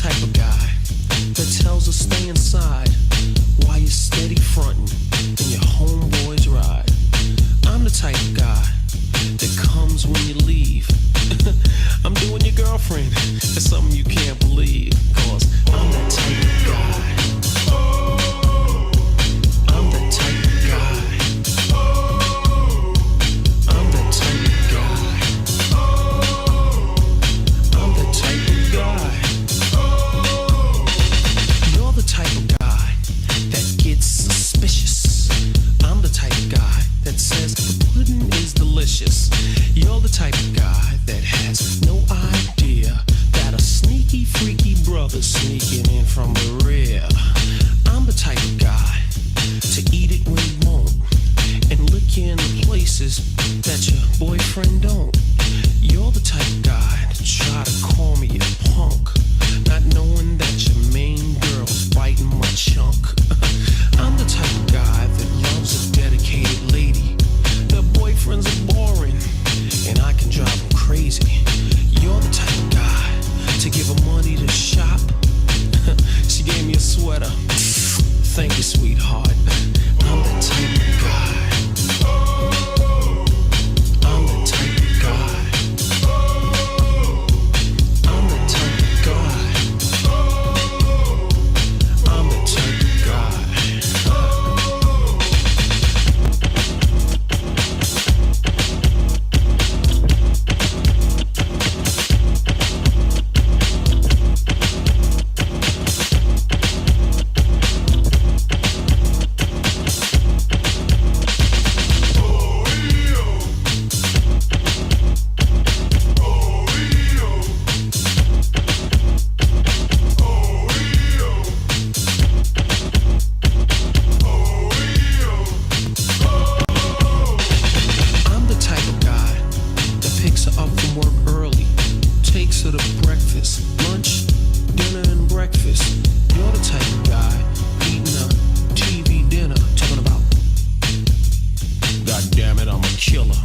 type of guy that tells her stay inside while you're steady frontin' and your homeboys ride. I'm the type of guy that comes when you leave. I'm doing your girlfriend. That's something you can't believe. Cause I'm that type of guy. I'm that type of guy. I'm that type of guy. I'm that type of guy. You're the type of guy that gets suspicious. I'm the type of guy that says the pudding is delicious. You're the type of guy that has no idea that a sneaky, freaky brother's sneaking in from the rear. I'm the type of guy to eat it when you won't and look in the places that your boyfriend don't. You're the type of guy to try to call me a punk, not knowing that your main girl's biting my chunk. I'm the type of guy that loves a dedicated lady. Their boyfriends are boring, and I can drive them crazy. You're the type of guy to give her money to shop. She gave me a sweater. Thank you, sweetheart. I'm the type of guy. I'm the type of guy. I'm the type of guy. I'm the type of guy. I'm the type of guy that picks her up from work early, takes her to breakfast, lunch, dinner, and breakfast. You're the type of guy eating a TV dinner, talking about, God damn it, I'm a killer.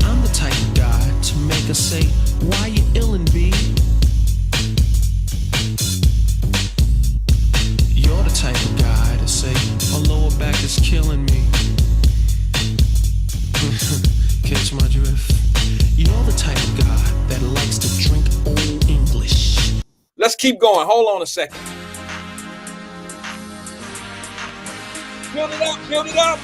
I'm the type of guy to make her say, why you illin', B? You're the type of guy to say, my lower back is killing me. Catch my drift? You're the type of guy that likes to drink Old English. Let's keep going. Hold on a second. Build it up, build it up.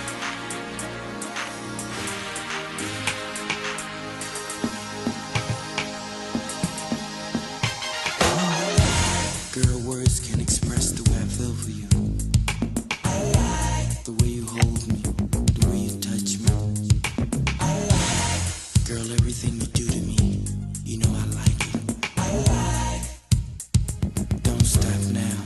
Girl, words can't express the way I feel for you. The way you hold me, the way you touch me. Girl, everything you do to me, you know I like it. Don't stop now.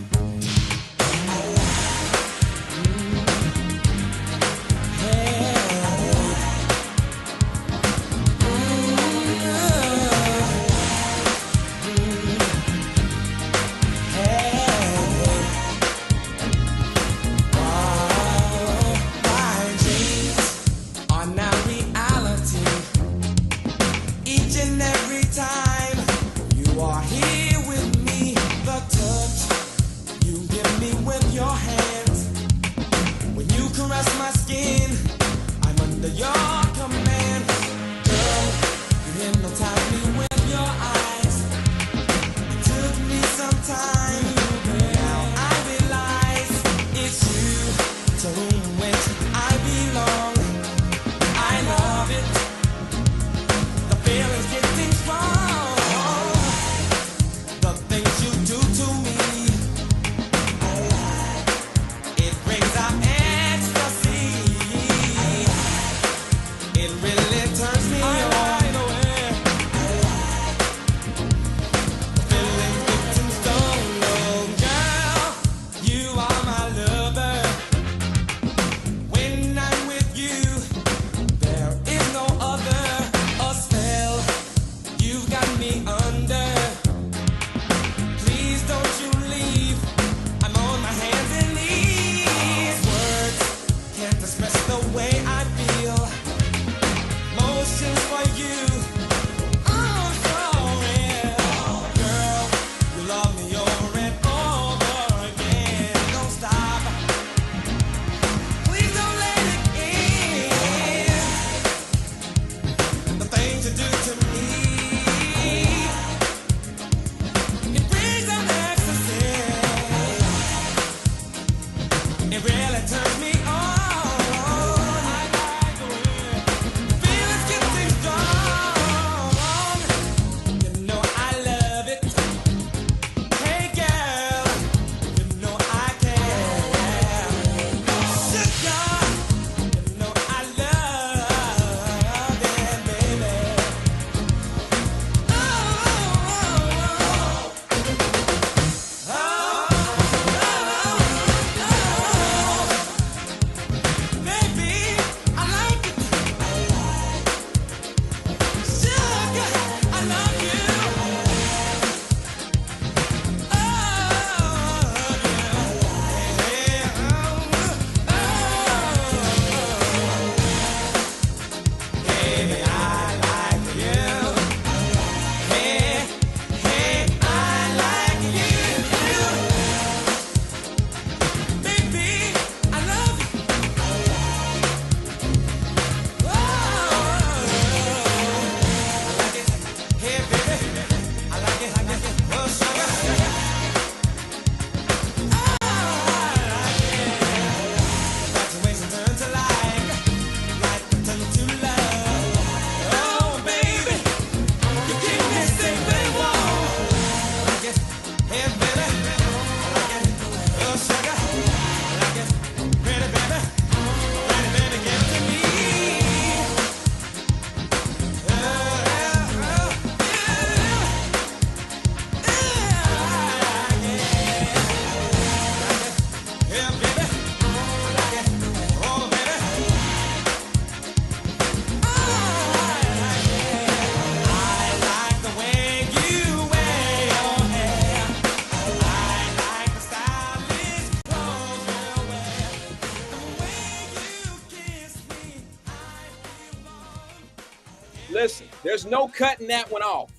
Listen, there's no cutting that one off.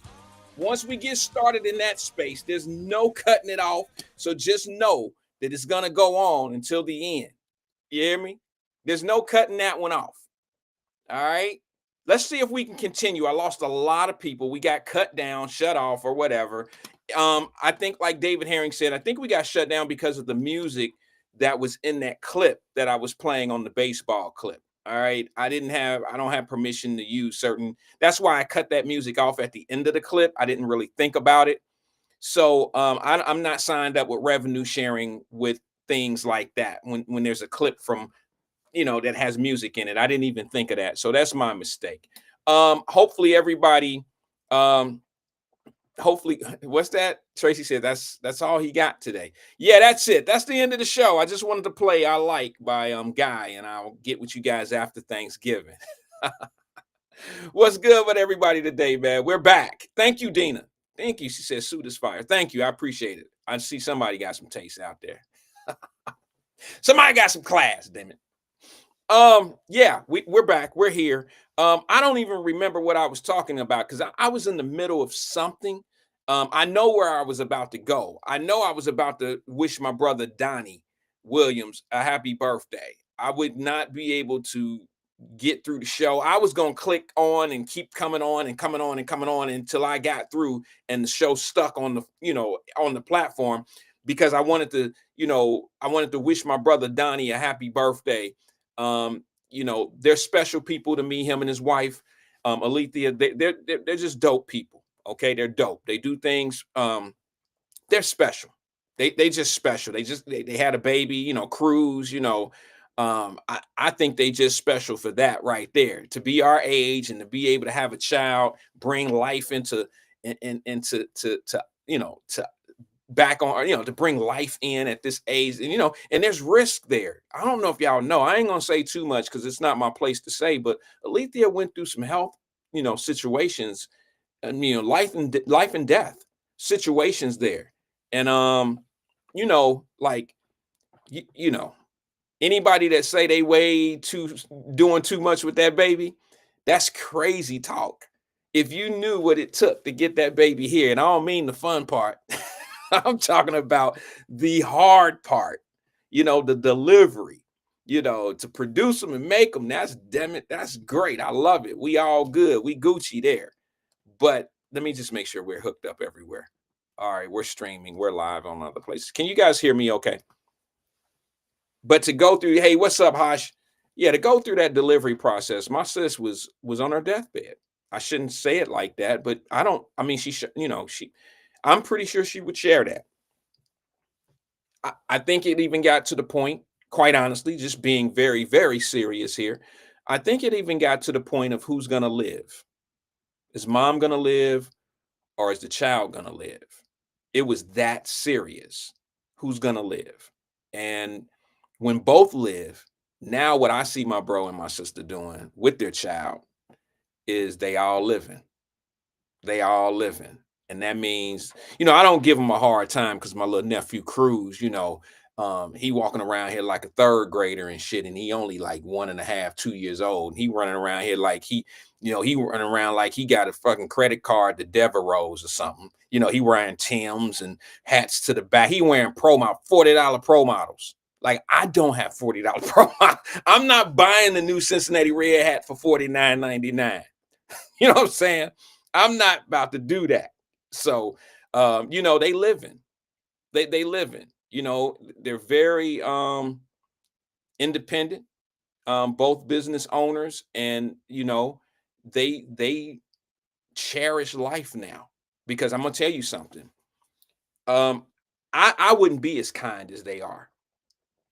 Once we get started in that space, there's no cutting it off. So just know that it's gonna go on until the end. You hear me? There's no cutting that one off. All right. Let's see if we can continue. I lost a lot of people. We got cut down, shut off, or whatever. I think, like David Herring said, I think we got shut down because of the music that was in that clip that I was playing on the baseball clip. All right. I don't have permission to use certain. That's why I cut that music off at the end of the clip. I didn't really think about it. So I'm not signed up with revenue sharing with things like that when there's a clip from that has music in it. I didn't even think of that. So that's my mistake. Hopefully everybody, hopefully, what's that? Tracy said that's all he got today. Yeah, that's it. That's the end of the show. I just wanted to play I Like by Guy, and I'll get with you guys after Thanksgiving. What's good with everybody today, man? We're back. Thank you, Dina. Thank you. She says suit is fire. Thank you. I appreciate it. I see somebody got some taste out there. Somebody got some class, damn it. Yeah, we're back. We're here. I don't even remember what I was talking about because I was in the middle of something. I know where I was about to go. I know I was about to wish my brother Donnie Williams a happy birthday. I would not be able to get through the show. I was going to click on and keep coming on and coming on and coming on until I got through and the show stuck on the platform because I wanted to wish my brother Donnie a happy birthday. They're special people to me, him and his wife, Alethea. They're just dope people. Okay, they're dope. They do things. They're special. They just special. They had a baby. Cruise. I think they just special for that right there. To be our age and to be able to have a child, bring life into to back on, to bring life in at this age, and there's risk there. I don't know if y'all know. I ain't gonna say too much because it's not my place to say, but Alethea went through some health, situations, and life and death situations there, and like anybody that say they doing too much with that baby, that's crazy talk. If you knew what it took to get that baby here, and I don't mean the fun part. I'm talking about the hard part, the delivery, to produce them and make them. That's great. I love it. We all good. We Gucci there. But let me just make sure we're hooked up everywhere. All right, we're streaming. We're live on other places. Can you guys hear me okay? But to go through, hey, what's up, Hosh? Yeah, to go through that delivery process, my sis was on her deathbed. I shouldn't say it like that, but I'm pretty sure she would share that. I think it even got to the point, quite honestly, just being very, very serious here. I think it even got to the point of who's going to live. Is mom going to live or is the child going to live? It was that serious. Who's going to live? And when both live, now what I see my bro and my sister doing with their child is they all living. They all living. And that means, I don't give him a hard time because my little nephew Cruz, he walking around here like a third grader and shit. And he only like 1.5, 2 years old. He running around here like he running around like he got a fucking credit card to Devereaux or something. He wearing Timbs and hats to the back. He wearing $40 Pro models. Like, I don't have $40 Pro models. I'm not buying the new Cincinnati Red hat for $49.99. You know what I'm saying? I'm not about to do that. So, they living. They living. They're very independent, both business owners, and they cherish life now. Because I'm gonna tell you something. I wouldn't be as kind as they are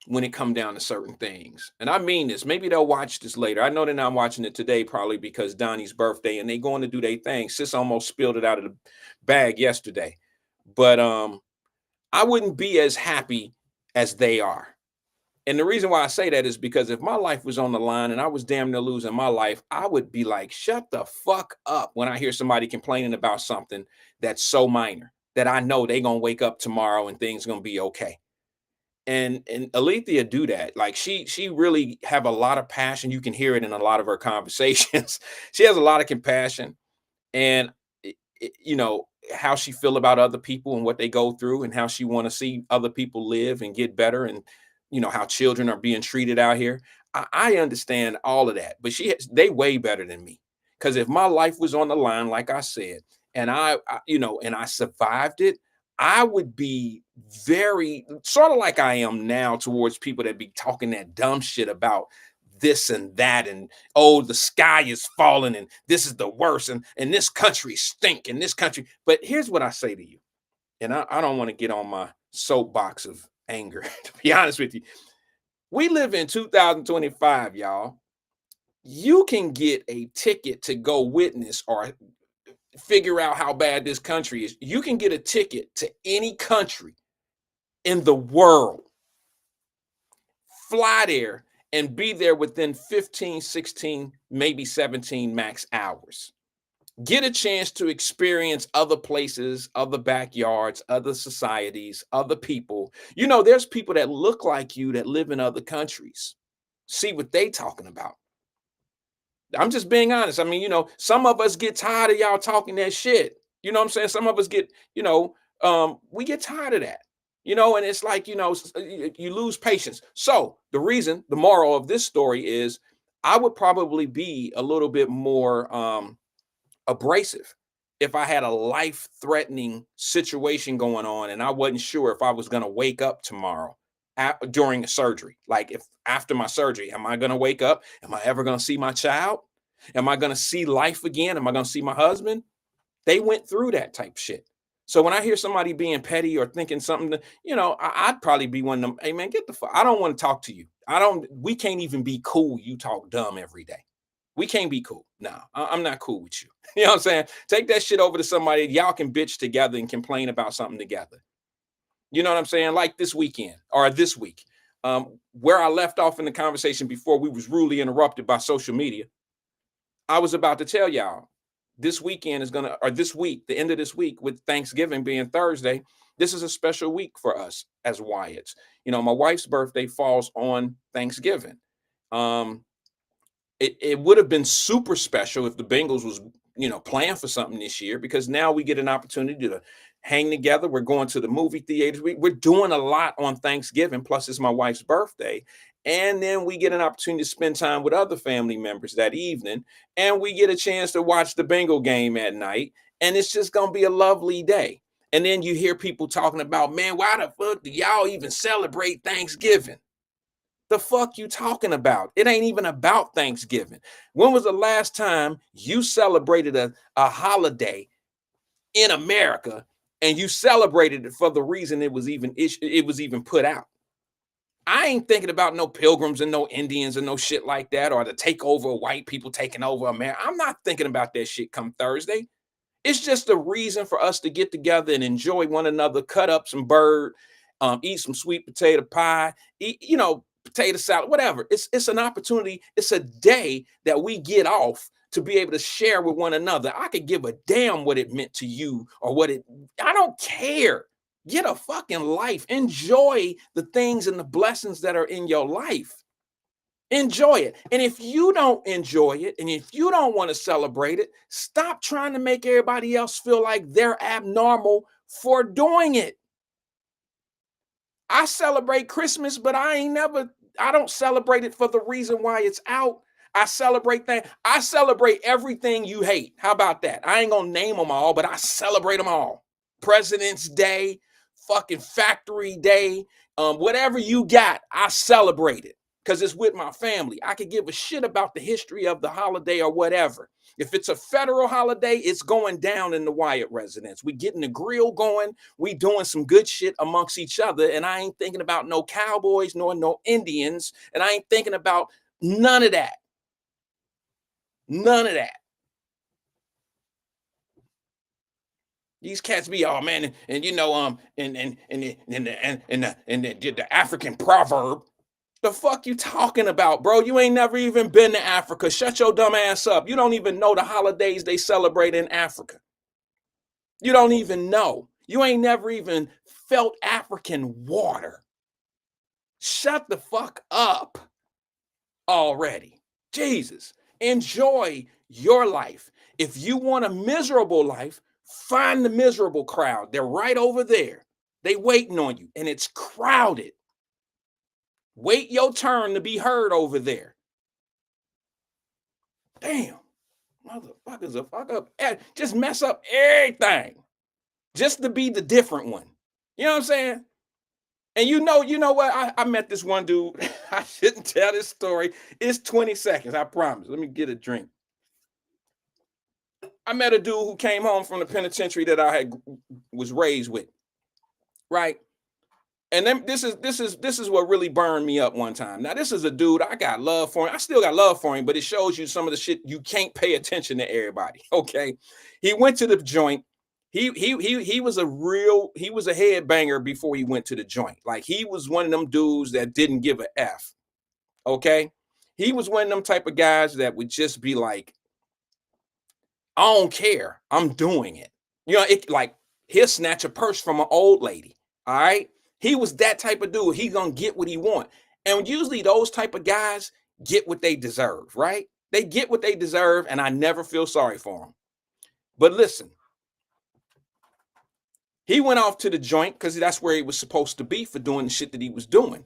when it come down to certain things. And I mean this. Maybe they'll watch this later. I know they're not watching it today, probably because Donnie's birthday and they going to do their thing. Sis almost spilled it out of the bag yesterday. But I wouldn't be as happy as they are. And the reason why I say that is because if my life was on the line and I was damn near losing my life, I would be like, shut the fuck up when I hear somebody complaining about something that's so minor that I know they're going to wake up tomorrow and things going to be okay. And Alethea do that. Like she really have a lot of passion. You can hear it in a lot of her conversations. She has a lot of compassion, and you know how she feel about other people and what they go through, and how she want to see other people live and get better, and you know how children are being treated out here. I understand all of that, but they way better than me. Because if my life was on the line, like I said, and you know, and I survived it, I would be very sort of like I am now towards people that be talking that dumb shit about this and that, and oh, the sky is falling and this is the worst, and this country stink, and this country. But here's what I say to you, and I don't want to get on my soapbox of anger, to be honest with you. We live in 2025, y'all. You can get a ticket to go witness or figure out how bad this country is. You can get a ticket to any country in the world, fly there, and be there within 15, 16, maybe 17 max hours. Get a chance to experience other places, other backyards, other societies, other people. You know, there's people that look like you that live in other countries. See what they talking about. I'm just being honest. I mean, you know, some of us get tired of y'all talking that shit. You know what I'm saying? Some of us get, you know, we get tired of that. You know, and it's like, you know, you lose patience. So the moral of this story is I would probably be a little bit more abrasive if I had a life-threatening situation going on and I wasn't sure if I was going to wake up tomorrow during a surgery. Like if after my surgery, am I going to wake up? Am I ever going to see my child? Am I going to see life again? Am I going to see my husband? They went through that type shit. So when I hear somebody being petty or thinking something, you know, I'd probably be one of them. Hey man, get the fuck. I don't want to talk to you. We can't even be cool. You talk dumb every day. We can't be cool. No, I'm not cool with you. You know what I'm saying? Take that shit over to somebody. Y'all can bitch together and complain about something together. You know what I'm saying? Like this weekend or this week, where I left off in the conversation before we was rudely interrupted by social media. I was about to tell y'all this weekend is or this week, the end of this week with Thanksgiving being Thursday, this is a special week for us as Wyatts. You know, my wife's birthday falls on Thanksgiving. It would have been super special if the Bengals was, you know, playing for something this year, because now we get an opportunity to hang together. We're going to the movie theaters. We're doing a lot on Thanksgiving. Plus, it's my wife's birthday. And then we get an opportunity to spend time with other family members that evening. And we get a chance to watch the Bengal game at night. And it's just going to be a lovely day. And then you hear people talking about, man, why the fuck do y'all even celebrate Thanksgiving? The fuck you talking about? It ain't even about Thanksgiving. When was the last time you celebrated a holiday in America and you celebrated it for the reason it was even put out? I ain't thinking about no pilgrims and no Indians and no shit like that, or the takeover of white people taking over America. I'm not thinking about that shit come Thursday. It's just a reason for us to get together and enjoy one another, cut up some bird, eat some sweet potato pie, eat, you know, potato salad, whatever. It's an opportunity. It's a day that we get off to be able to share with one another. I could give a damn what it meant to you or I don't care. Get a fucking life. Enjoy the things and the blessings that are in your life. Enjoy it. And if you don't enjoy it, and if you don't want to celebrate it, stop trying to make everybody else feel like they're abnormal for doing it. I celebrate Christmas, but I don't celebrate it for the reason why it's out. I celebrate everything you hate. How about that? I ain't gonna name them all, but I celebrate them all. President's Day, fucking Factory Day, whatever you got, I celebrate it because it's with my family. I could give a shit about the history of the holiday or whatever. If it's a federal holiday, it's going down in the Wyatt residence. We getting the grill going. We doing some good shit amongst each other. And I ain't thinking about no cowboys nor no Indians. And I ain't thinking about none of that. None of that. These cats be, oh man, and you know, the African proverb. The fuck you talking about, bro? You ain't never even been to Africa. Shut your dumb ass up. You don't even know the holidays they celebrate in Africa. You don't even know. You ain't never even felt African water. Shut the fuck up already. Jesus, enjoy your life. If you want a miserable life, find the miserable crowd. They're right over there. They waiting on you, and it's crowded. Wait your turn to be heard over there. Damn, motherfuckers are fuck up. Just mess up everything just to be the different one. You know what I'm saying? And you know what? I met this one dude. I shouldn't tell this story. It's 20 seconds, I promise. Let me get a drink. I met a dude who came home from the penitentiary that I was raised with, right? And then this is what really burned me up one time. Now, this is a dude I got love for him. I still got love for him, but it shows you some of the shit you can't pay attention to everybody. Okay. He went to the joint. He was a headbanger before he went to the joint. Like, he was one of them dudes that didn't give a F. Okay. He was one of them type of guys that would just be like, I don't care. I'm doing it. You know, it like he'll snatch a purse from an old lady. All right. He was that type of dude. He gonna get what he want. And usually those type of guys get what they deserve, right? They get what they deserve, and I never feel sorry for them. But listen, he went off to the joint because that's where he was supposed to be for doing the shit that he was doing.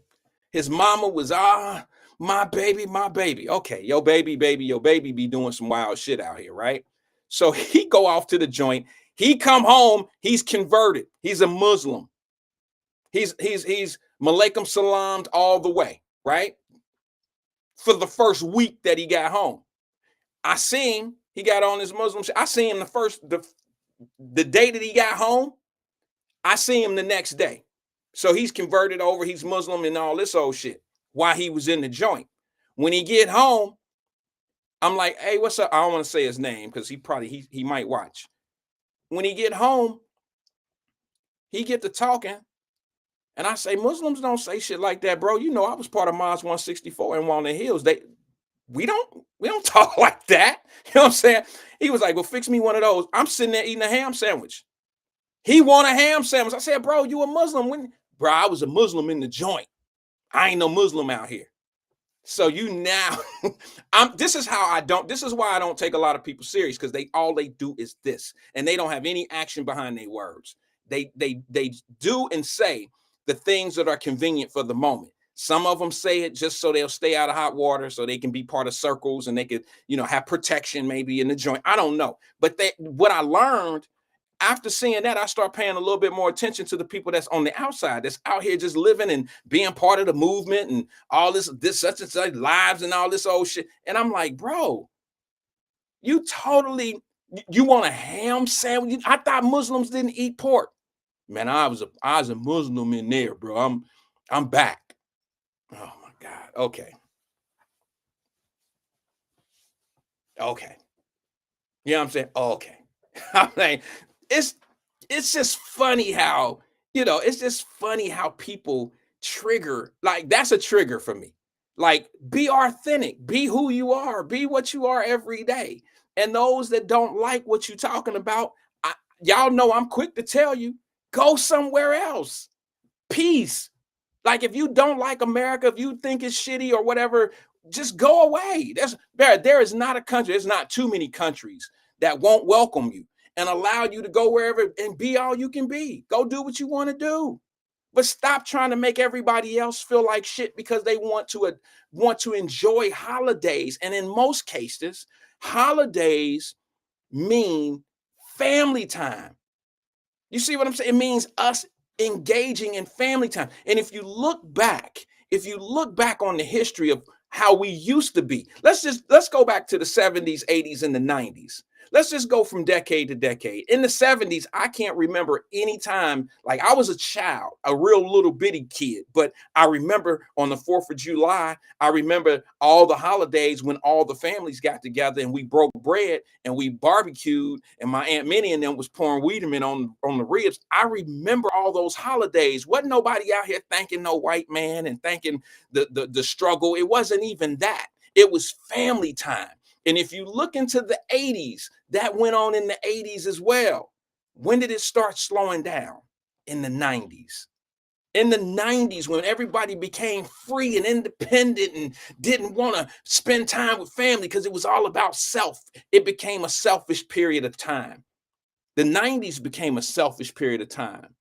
His mama was, my baby, my baby. Okay, your baby be doing some wild shit out here, right? So he go off to the joint. He come home. He's converted. He's a Muslim. He's Malaikum Salamed all the way, right? For the first week that he got home. I seen he got on his Muslim shit. I seen him the day that he got home. I see him the next day. So he's converted over. He's Muslim and all this old shit while he was in the joint. When he get home, I'm like, hey, what's up? I don't want to say his name because he might watch. When he get home, he get to talking. And I say, Muslims don't say shit like that, bro. You know, I was part of Mosque 164 in Walnut Hills. We don't talk like that. You know what I'm saying? He was like, well, fix me one of those. I'm sitting there eating a ham sandwich. He want a ham sandwich. I said, bro, you a Muslim? Bro, I was a Muslim in the joint. I ain't no Muslim out here. So you now, this is why I don't take a lot of people serious, because all they do is this, and they don't have any action behind their words. They do and say the things that are convenient for the moment. Some of them say it just so they'll stay out of hot water, so they can be part of circles and they could, have protection maybe in the joint. I don't know. But what I learned after seeing that, I start paying a little bit more attention to the people that's on the outside, that's out here just living and being part of the movement and all this such and such lives and all this old shit. And I'm like, bro, you want a ham sandwich? I thought Muslims didn't eat pork. Man, I was a Muslim in there, bro. I'm back. Oh my God. Okay. You know what I'm saying? Okay. I'm like, it's just funny how, it's just funny how people trigger. Like, that's a trigger for me. Like, be authentic, be who you are, be what you are every day. And those that don't like what you're talking about, y'all know I'm quick to tell you, go somewhere else. Peace. Like, if you don't like America, if you think it's shitty or whatever, just go away. There is not a country, there's not too many countries that won't welcome you and allow you to go wherever and be all you can be. Go do what you want to do. But stop trying to make everybody else feel like shit because they want to enjoy holidays. And in most cases, holidays mean family time. You see what I'm saying? It means us engaging in family time. And if you look back on the history of how we used to be, let's go back to the 70s, 80s, and the 90s. Let's just go from decade to decade. In the 70s, I can't remember any time, like, I was a child, a real little bitty kid, but I remember on the 4th of July, I remember all the holidays when all the families got together and we broke bread and we barbecued, and my Aunt Minnie and them was pouring Wiedemann on the ribs. I remember all those holidays. Wasn't nobody out here thanking no white man and thanking the struggle. It wasn't even that. It was family time. And if you look into the 80s, that went on in the 80s as well. When did it start slowing down? In the 90s. In the 90s, when everybody became free and independent and didn't want to spend time with family because it was all about self, it became a selfish period of time. The 90s became a selfish period of time.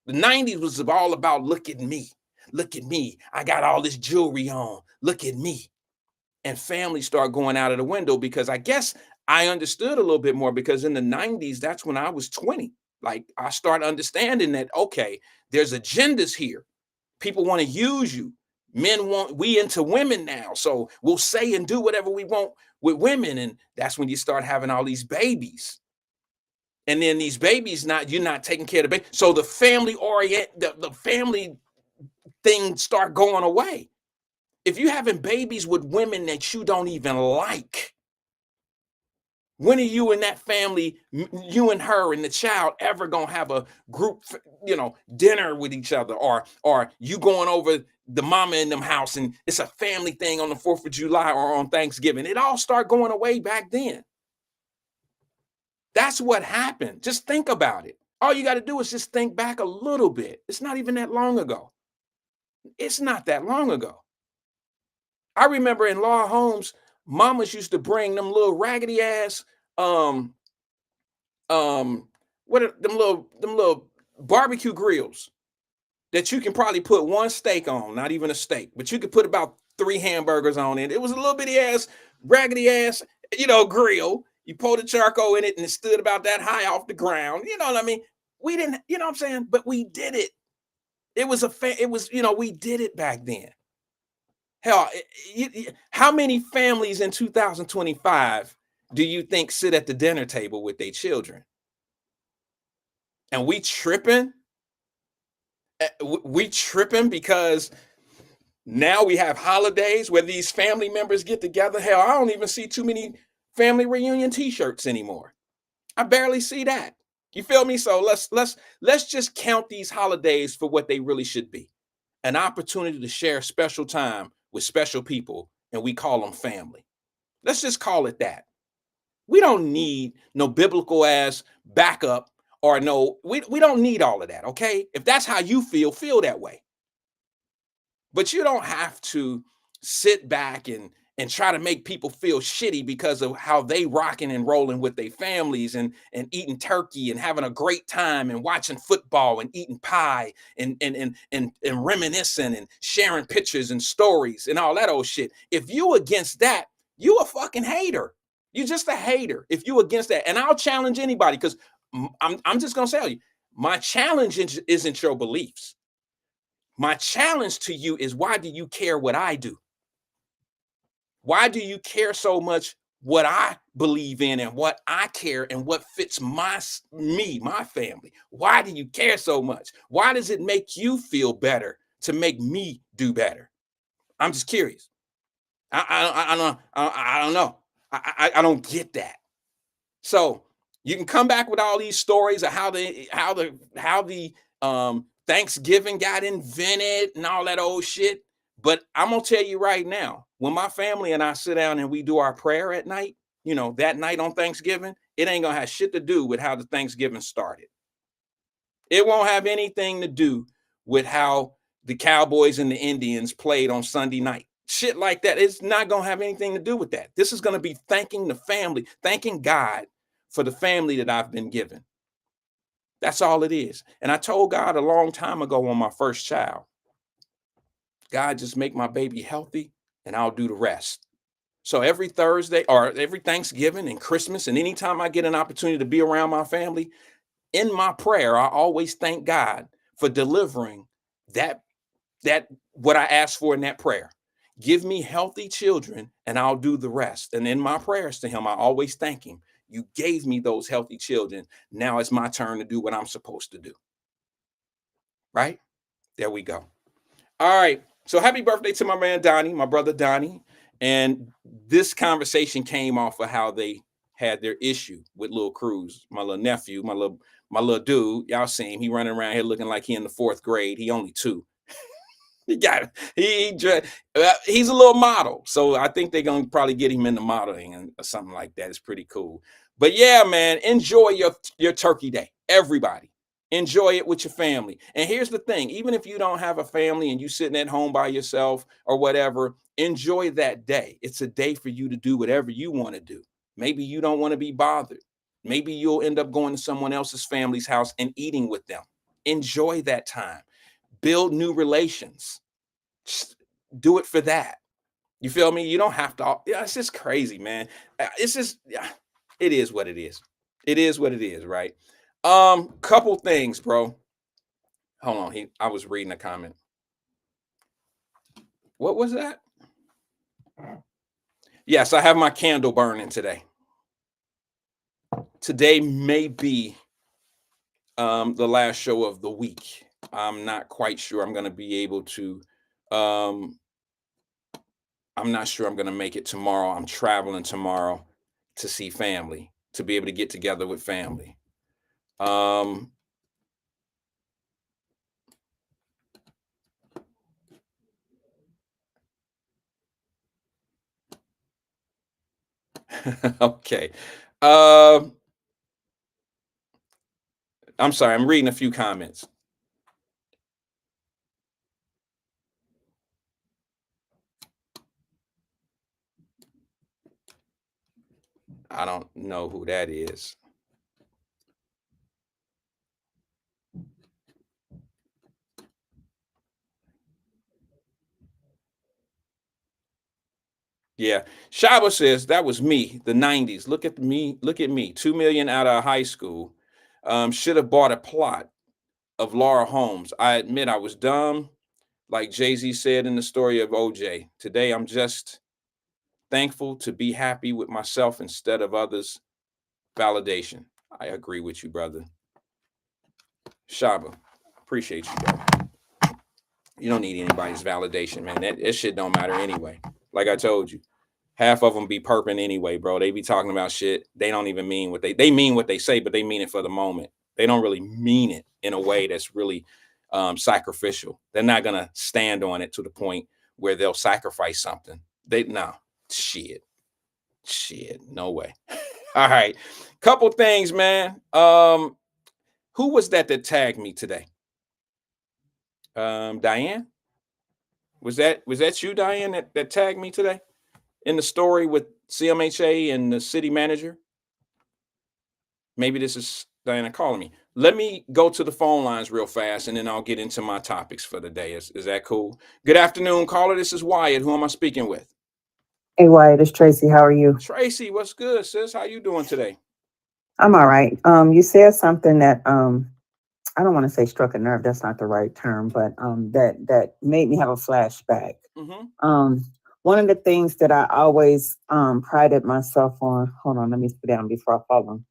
The 90s was all about look at me. Look at me. I got all this jewelry on. Look at me. And family started going out of the window because I guess I understood a little bit more because in the 90s, that's when I was 20. Like I started understanding that, okay, there's agendas here. People want to use you. We into women now. So we'll say and do whatever we want with women. And that's when you start having all these babies. And then these babies, you're not taking care of the baby. So the the family thing start going away. If you're having babies with women that you don't even like, when are you and that family, you and her and the child ever gonna have a group, dinner with each other, or you going over the mama in them house and it's a family thing on the 4th of July or on Thanksgiving? It all started going away back then. That's what happened. Just think about it. All you got to do is just think back a little bit. It's not even that long ago. It's not that long ago. I remember in law homes, mamas used to bring them little raggedy ass, what are them little barbecue grills that you can probably put one steak on, not even a steak, but you could put about 3 hamburgers on it. It was a little bitty ass, raggedy ass, grill. You poured the charcoal in it and it stood about that high off the ground. You know what I mean? We didn't, you know what I'm saying? But we did it. We did it back then. Hell, how many families in 2025 do you think sit at the dinner table with their children? And we tripping? We tripping because now we have holidays where these family members get together. Hell, I don't even see too many family reunion t-shirts anymore. I barely see that. You feel me? So let's just count these holidays for what they really should be. An opportunity to share special time with special people, and we call them family. Let's just call it that. We don't need no biblical ass backup or we don't need all of that, okay? If that's how you feel that way. But you don't have to sit back and try to make people feel shitty because of how they rocking and rolling with their families and eating turkey and having a great time and watching football and eating pie and reminiscing and sharing pictures and stories and all that old shit. If you against that, you a fucking hater. You're just a hater if you against that. And I'll challenge anybody because I'm just gonna tell you, my challenge isn't your beliefs. My challenge to you is, why do you care what I do? Why do you care so much what I believe in and what I care and what fits my family? Why do you care so much? Why does it make you feel better to make me do better? I'm just curious. I don't know. I don't get that. So you can come back with all these stories of how the Thanksgiving got invented and all that old shit. But I'm going to tell you right now, when my family and I sit down and we do our prayer at night, that night on Thanksgiving, it ain't going to have shit to do with how the Thanksgiving started. It won't have anything to do with how the Cowboys and the Indians played on Sunday night. Shit like that. It's not going to have anything to do with that. This is going to be thanking the family, thanking God for the family that I've been given. That's all it is. And I told God a long time ago on my first child, God, just make my baby healthy and I'll do the rest. So every Thursday or every Thanksgiving and Christmas and anytime I get an opportunity to be around my family, in my prayer, I always thank God for delivering that what I asked for in that prayer. Give me healthy children and I'll do the rest. And in my prayers to him, I always thank him. You gave me those healthy children. Now it's my turn to do what I'm supposed to do. Right? There we go. All right. So happy birthday to my man, Donnie, my brother, Donnie. And this conversation came off of how they had their issue with Lil Cruz, my little nephew, my little dude. Y'all see him. He running around here looking like he in the 4th grade. He only 2. He's a little model. So I think they're going to probably get him into modeling or something like that. It's pretty cool. But yeah, man, enjoy your turkey day, everybody. Enjoy it with your family. And here's the thing, even if you don't have a family and you sitting at home by yourself or whatever, enjoy that day. It's a day for you to do whatever you want to do. Maybe you don't want to be bothered. Maybe you'll end up going to someone else's family's house and eating with them. Enjoy that time. Build new relations. Just do it for that. You feel me? You don't have to. Yeah, it's just crazy, man. It's just, yeah, it is what it is. It is what it is, right? Couple things, bro. Hold on. I was reading a comment. What was that? Yes, I have my candle burning today. Today may be the last show of the week. I'm not quite sure I'm going to be able to. I'm not sure I'm going to make it tomorrow. I'm traveling tomorrow to see family, to be able to get together with family. Okay. I'm sorry. I'm reading a few comments. I don't know who that is. Yeah. Shaba says that was me, the 90s. Look at me. Look at me. 2 million out of high school. Should have bought a plot of Laura Holmes. I admit I was dumb, like Jay-Z said in the story of OJ. Today I'm just thankful to be happy with myself instead of others' validation. I agree with you, brother. Shaba, appreciate you, bro. You don't need anybody's validation, man. That shit don't matter anyway. Like I told you, half of them be perping anyway, bro. They be talking about shit. They don't even mean what they mean what they say, but they mean it for the moment. They don't really mean it in a way that's really sacrificial. They're not gonna stand on it to the point where they'll sacrifice something. Shit, no way. All right, couple things, man. Who was that tagged me today? Diane. Was that you, Diane, that tagged me today in the story with CMHA and the city manager? Maybe this is Diana calling me. Let me go to the phone lines real fast, and then I'll get into my topics for the day. Is that cool? Good afternoon, caller. This is Wyatt. Who am I speaking with? Hey Wyatt, it's Tracy. How are you? Tracy, what's good, sis? How you doing today? I'm all right. You said something that I don't want to say struck a nerve. That's not the right term, but that made me have a flashback. Mm-hmm. One of the things that I always prided myself on. Hold on, let me sit down before I fall down.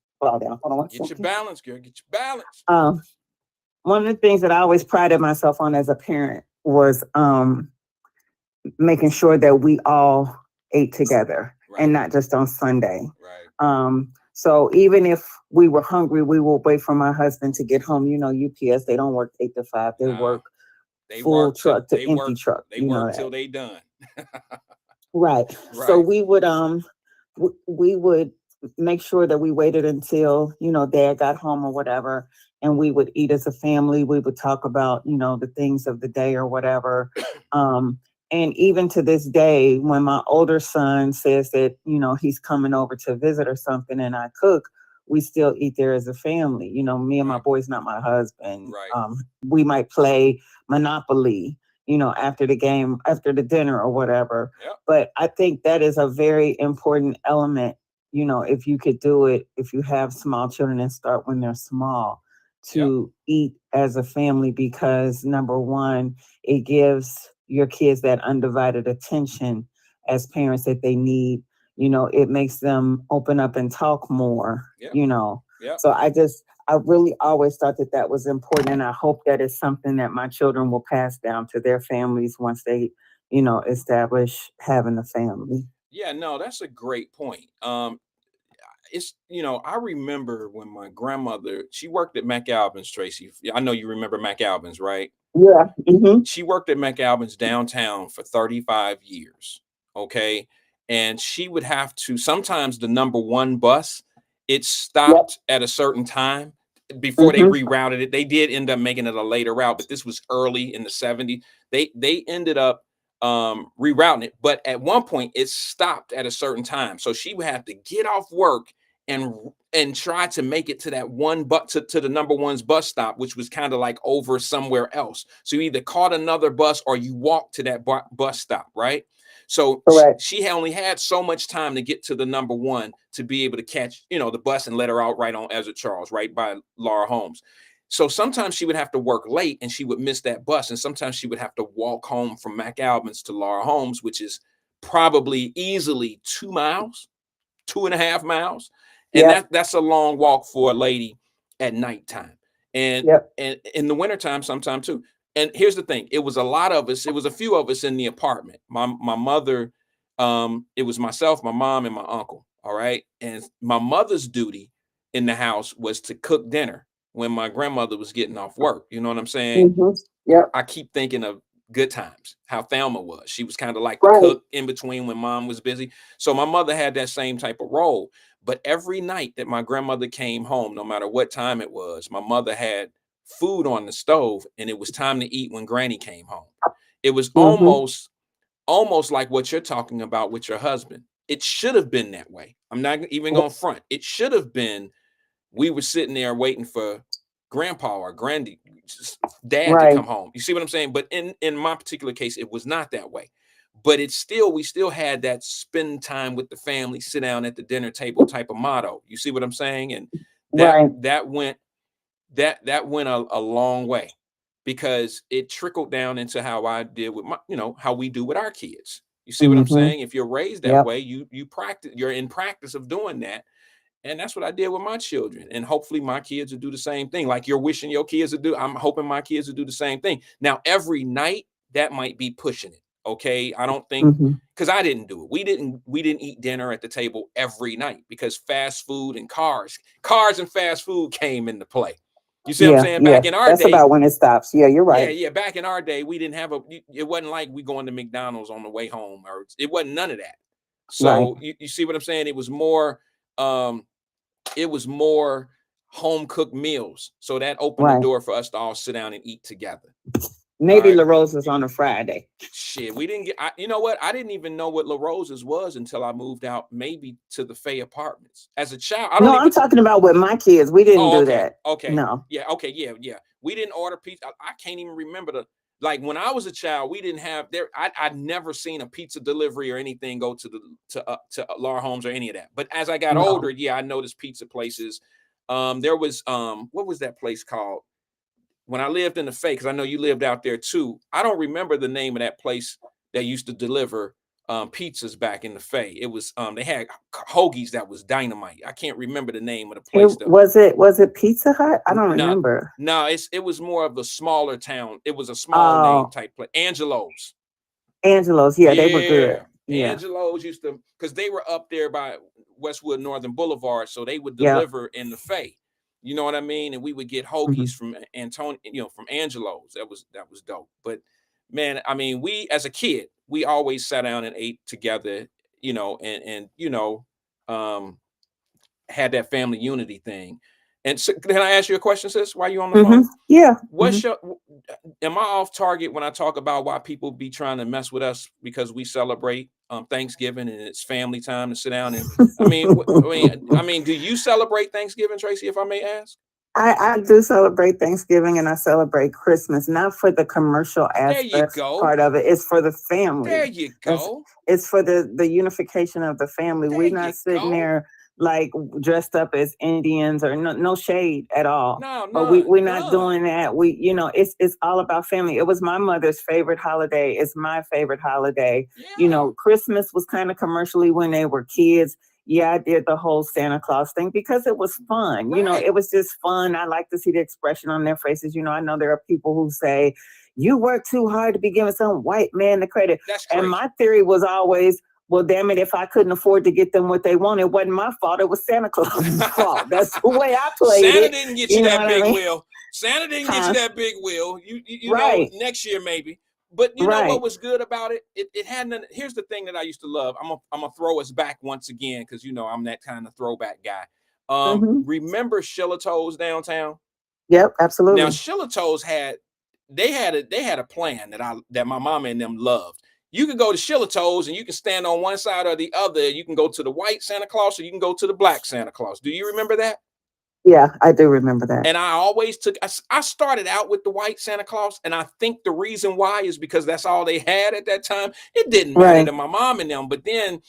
Hold on. Get your balance, girl. Get your balance. One of the things that I always prided myself on as a parent was making sure that we all ate together, Right. and not just on Sunday. Right. So even if we were hungry, we would wait for my husband to get home. You know, UPS, they don't work 8 to 5. They work full truck to empty truck. They work till they done. Right. So we would make sure that we waited until, dad got home or whatever, and we would eat as a family. We would talk about, the things of the day or whatever. And even to this day, when my older son says that, he's coming over to visit or something and I cook, we still eat there as a family. Me and my boys, not my husband. Right. We might play Monopoly, after the game, after the dinner or whatever. Yep. But I think that is a very important element, if you could do it, if you have small children and start when they're small, to eat as a family, because number one, it gives your kids that undivided attention as parents that they need. It makes them open up and talk more. Yep. So I really always thought that was important, and I hope that is something that my children will pass down to their families once they, establish having a family. Yeah, no, that's a great point. I remember when my grandmother, she worked at McAlvin's, Tracy. I know you remember McAlvin's, right? Yeah. Mm-hmm. She worked at McAlvin's downtown for 35 years. Okay. And she would have to, sometimes the number one bus, it stopped at a certain time before they rerouted it. They did end up making it a later route, but this was early in the 70s. They ended up rerouting it, but at one point it stopped at a certain time. So she would have to get off work and try to make it to that to the number one's bus stop, which was kind of like over somewhere else. So you either caught another bus or you walked to that bus stop, right? So she only had so much time to get to the number one to be able to catch, the bus and let her out right on Ezra Charles, right by Laura Holmes. So sometimes she would have to work late and she would miss that bus. And sometimes she would have to walk home from McAlbin's to Laura Holmes, which is probably easily 2 miles, 2.5 miles. And that's a long walk for a lady at nighttime. And in the wintertime, sometime too. And here's the thing. It was a lot of us. It was a few of us in the apartment. My mother, it was myself, my mom, and my uncle. All right. And my mother's duty in the house was to cook dinner when my grandmother was getting off work. You know what I'm saying? I keep thinking of Good Times, how Thelma was. She was kind of like the cook in between when mom was busy. So my mother had that same type of role. But every night that my grandmother came home, no matter what time it was, my mother had food on the stove and it was time to eat when Granny came home. It was almost like what you're talking about with your husband. It should have been that way. I'm not even going front. It should have been, we were sitting there waiting for grandpa or granddad to come home. You see what I'm saying? But in my particular case, it was not that way. But we still had that spend time with the family, sit down at the dinner table type of motto. You see what I'm saying? And that went a long way, because it trickled down into how I did with my, how we do with our kids. You see what I'm saying? If you're raised that way, you practice, you're in practice of doing that. And that's what I did with my children. And hopefully my kids will do the same thing. Like you're wishing your kids to do. I'm hoping my kids will do the same thing. Now, every night that might be pushing it. Okay. I don't think, because I didn't do it. We didn't eat dinner at the table every night, because fast food and cars and fast food came into play. You see what I'm saying? Back in our day. That's about when it stops. Yeah, you're right. Yeah. Back in our day, we didn't have it wasn't like we going to McDonald's on the way home, or it wasn't none of that. So you see what I'm saying? It was more home cooked meals. So that opened the door for us to all sit down and eat together. Maybe La Rosa's on a Friday. Shit, we didn't get. You know what? I didn't even know what La Rosa's was until I moved out, maybe to the Fay Apartments as a child. I'm talking about with my kids. We didn't do that. Okay. No. Yeah. Okay. Yeah. We didn't order pizza. I can't even remember like when I was a child. We didn't have there. I'd never seen a pizza delivery or anything go to Laura Holmes or any of that. But as I got older, I noticed pizza places. There was what was that place called? When I lived in the Fay, because I know you lived out there too. I don't remember the name of that place that used to deliver pizzas back in the Fay. It was they had hoagies that was dynamite. I can't remember the name of the place. Was it Pizza Hut? I don't remember. No, it was more of a smaller town. It was a small name type place. Angelo's, yeah, they were good. Yeah. Angelo's used to, because they were up there by Westwood Northern Boulevard, so they would deliver in the Fay. You know what I mean? And we would get hoagies from from Angelo's. That was dope. But man, I mean, we as a kid, we always sat down and ate together, and had that family unity thing. And so, can I ask you a question, sis? Why are you on the phone? Yeah. Am I off target when I talk about why people be trying to mess with us because we celebrate Thanksgiving and it's family time to sit down and I mean, do you celebrate Thanksgiving, Tracy, if I may ask? I do celebrate Thanksgiving and I celebrate Christmas, not for the commercial aspect part of it. It's for the family. There you go. It's for the unification of the family. We're not sitting there like dressed up as Indians or no shade at all. No, but we're not doing that. It's all about family. It was my mother's favorite holiday. It's my favorite holiday. Yeah. Christmas was kind of commercially when they were kids. Yeah, I did the whole Santa Claus thing because it was fun. Right. It was just fun. I like to see the expression on their faces. I know there are people who say, you work too hard to be giving some white man the credit. That's crazy. And my theory was always, well, damn it, if I couldn't afford to get them what they wanted, it wasn't my fault. It was Santa Claus's fault. That's the way I played it. Santa didn't get you that big wheel. Santa didn't get you that big wheel. You know, next year maybe. But you know what was good about it? It had none. Here's the thing that I used to love. I'm gonna throw us back once again because I'm that kind of throwback guy. Remember Shillitoe's downtown? Yep, Now absolutely. Shillitoe's had a plan that my mama and them loved. You could go to Shillitoe's and you can stand on one side or the other. You can go to the white Santa Claus or you can go to the black Santa Claus. Do you remember that? Yeah, I do remember that. And I always I started out with the white Santa Claus. And I think the reason why is because that's all they had at that time. It didn't matter Right. to my mom and them. But then,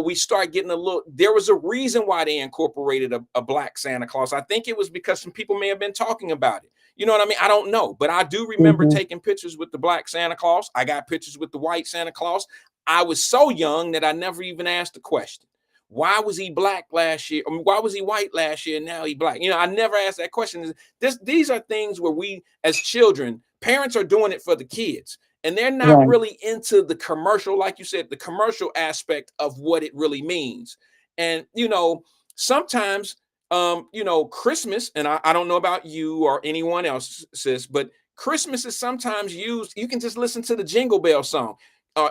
we start getting there was a reason why they incorporated a black Santa Claus. I think it was because some people may have been talking about it. You know what I mean? I don't know. But I do remember hmm taking pictures with the black Santa Claus. I got pictures with the white Santa Claus. I was so young that I never even asked the question. Why was he black last year? I mean, why was he white last year and now he black? I never asked that question. These are things where we, as children, parents are doing it for the kids, and they're not Right. really into the commercial, like you said, the commercial aspect of what it really means. And sometimes, Christmas, and I don't know about you or anyone else, sis, but Christmas is sometimes used. You can just listen to the Jingle Bell song, uh,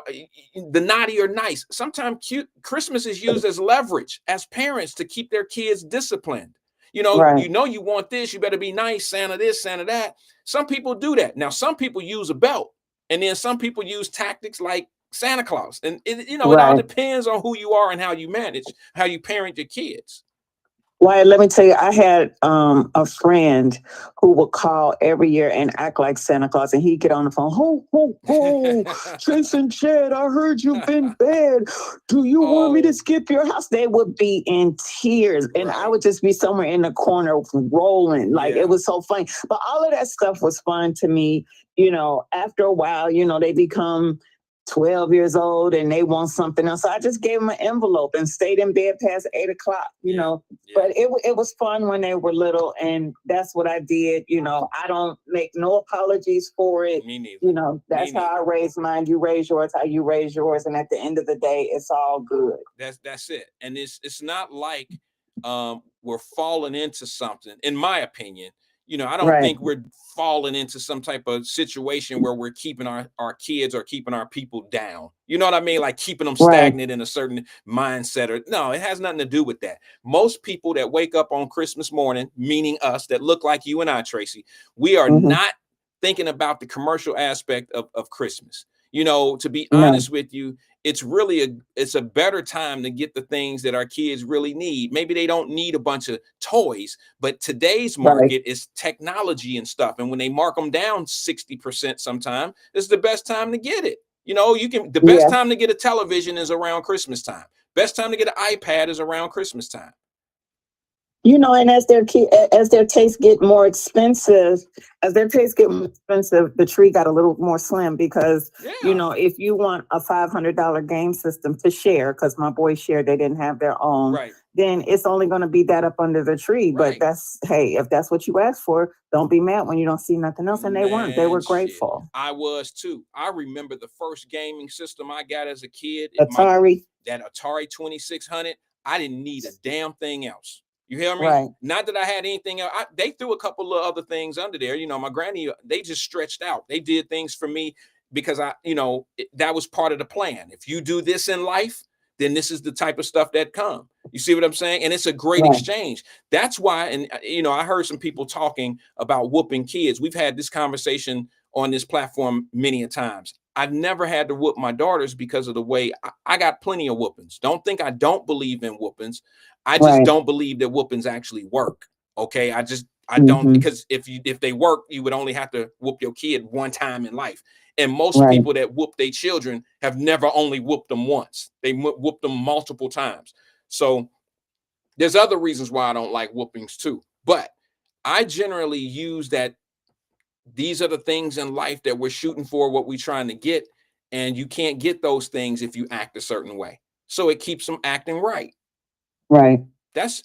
the naughty or nice. Sometimes Christmas is used as leverage as parents to keep their kids disciplined. Right. You want this, you better be nice, Santa this, Santa that. Some people do that. Now, some people use a belt, and then some people use tactics like Santa Claus. And it all Right. depends on who you are and how you parent your kids. Wyatt, let me tell you, I had a friend who would call every year and act like Santa Claus, and he'd get on the phone, ho, ho, ho, Jason Chad, I heard you've been bad. Do you want me to Oh, skip your house? They would be in tears, and I right. would just be somewhere in the corner rolling. Like, it Yeah. was so funny. But all of that stuff was fun to me. After a while, they become 12 years old and they want something else. So I just gave them an envelope and stayed in bed past 8 o'clock, Yeah. But Yeah. it was fun when they were little, and that's what I did. I don't make no apologies for it. Me neither. Me That's how I neither. raise mine. You raise yours how you raise yours, and at the end of the day, it's all good. That's it. And it's not like we're falling into something, in my opinion. I don't Right. think we're falling into some type of situation where we're keeping our kids or keeping our people down. You know what I mean? Like keeping them Right. stagnant in a certain mindset. Or no, it has nothing to do with that. Most people that wake up on Christmas morning, meaning us, that look like you and I, Tracy, we are hmm not thinking about the commercial aspect of Christmas. To be No. honest with you, it's a better time to get the things that our kids really need. Maybe they don't need a bunch of toys, but today's Right. market is technology and stuff. And when they mark them down 60% sometime, it's the best time to get it. The best Yeah. time to get a television is around Christmas time. Best time to get an iPad is around Christmas time. And as their tastes get more expensive, the tree got a little more slim because Yeah, if you want a $500 game system to share, because my boys shared, they didn't have their own, right, then it's only going to be that up under the tree. But right. if that's what you asked for, don't be mad when you don't see nothing else. And they weren't. They Man, were shit. grateful. I was too. I remember the first gaming system I got as a kid. Atari, That Atari 2600. I didn't need a damn thing else. You hear me? right, Not that I had anything else. They threw a couple of other things under there. My granny, they just stretched out. They did things for me because that was part of the plan. If you do this in life, then this is the type of stuff that come. You see what I'm saying? And it's a great right, exchange. That's why, and I heard some people talking about whooping kids. We've had this conversation on this platform many a times. I've never had to whoop my daughters because of the way I got plenty of whoopings. Don't think I don't believe in whoopings. I just right. don't believe that whoopings actually work. Okay. I don't, hmm because if they work, you would only have to whoop your kid one time in life. And most Right. people that whoop their children have never only whooped them once. They whooped them multiple times. So there's other reasons why I don't like whoopings too. But I generally use that these are the things in life that we're shooting for, what we're trying to get. And you can't get those things if you act a certain way. So it keeps them acting right. Right.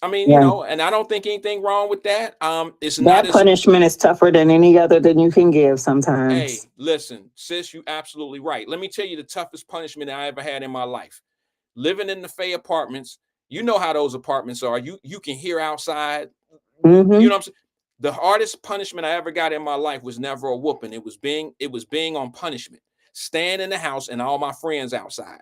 I mean, Yeah. and I don't think anything wrong with that. It's not That as, punishment is tougher than any other that you can give sometimes. hey, listen, sis, you absolutely right. Let me tell you the toughest punishment I ever had in my life. Living in the Fay apartments, you know how those apartments are. You can hear outside. You know hmm what I'm saying? The hardest punishment I ever got in my life was never a whooping. It was being on punishment. Staying in the house and all my friends outside.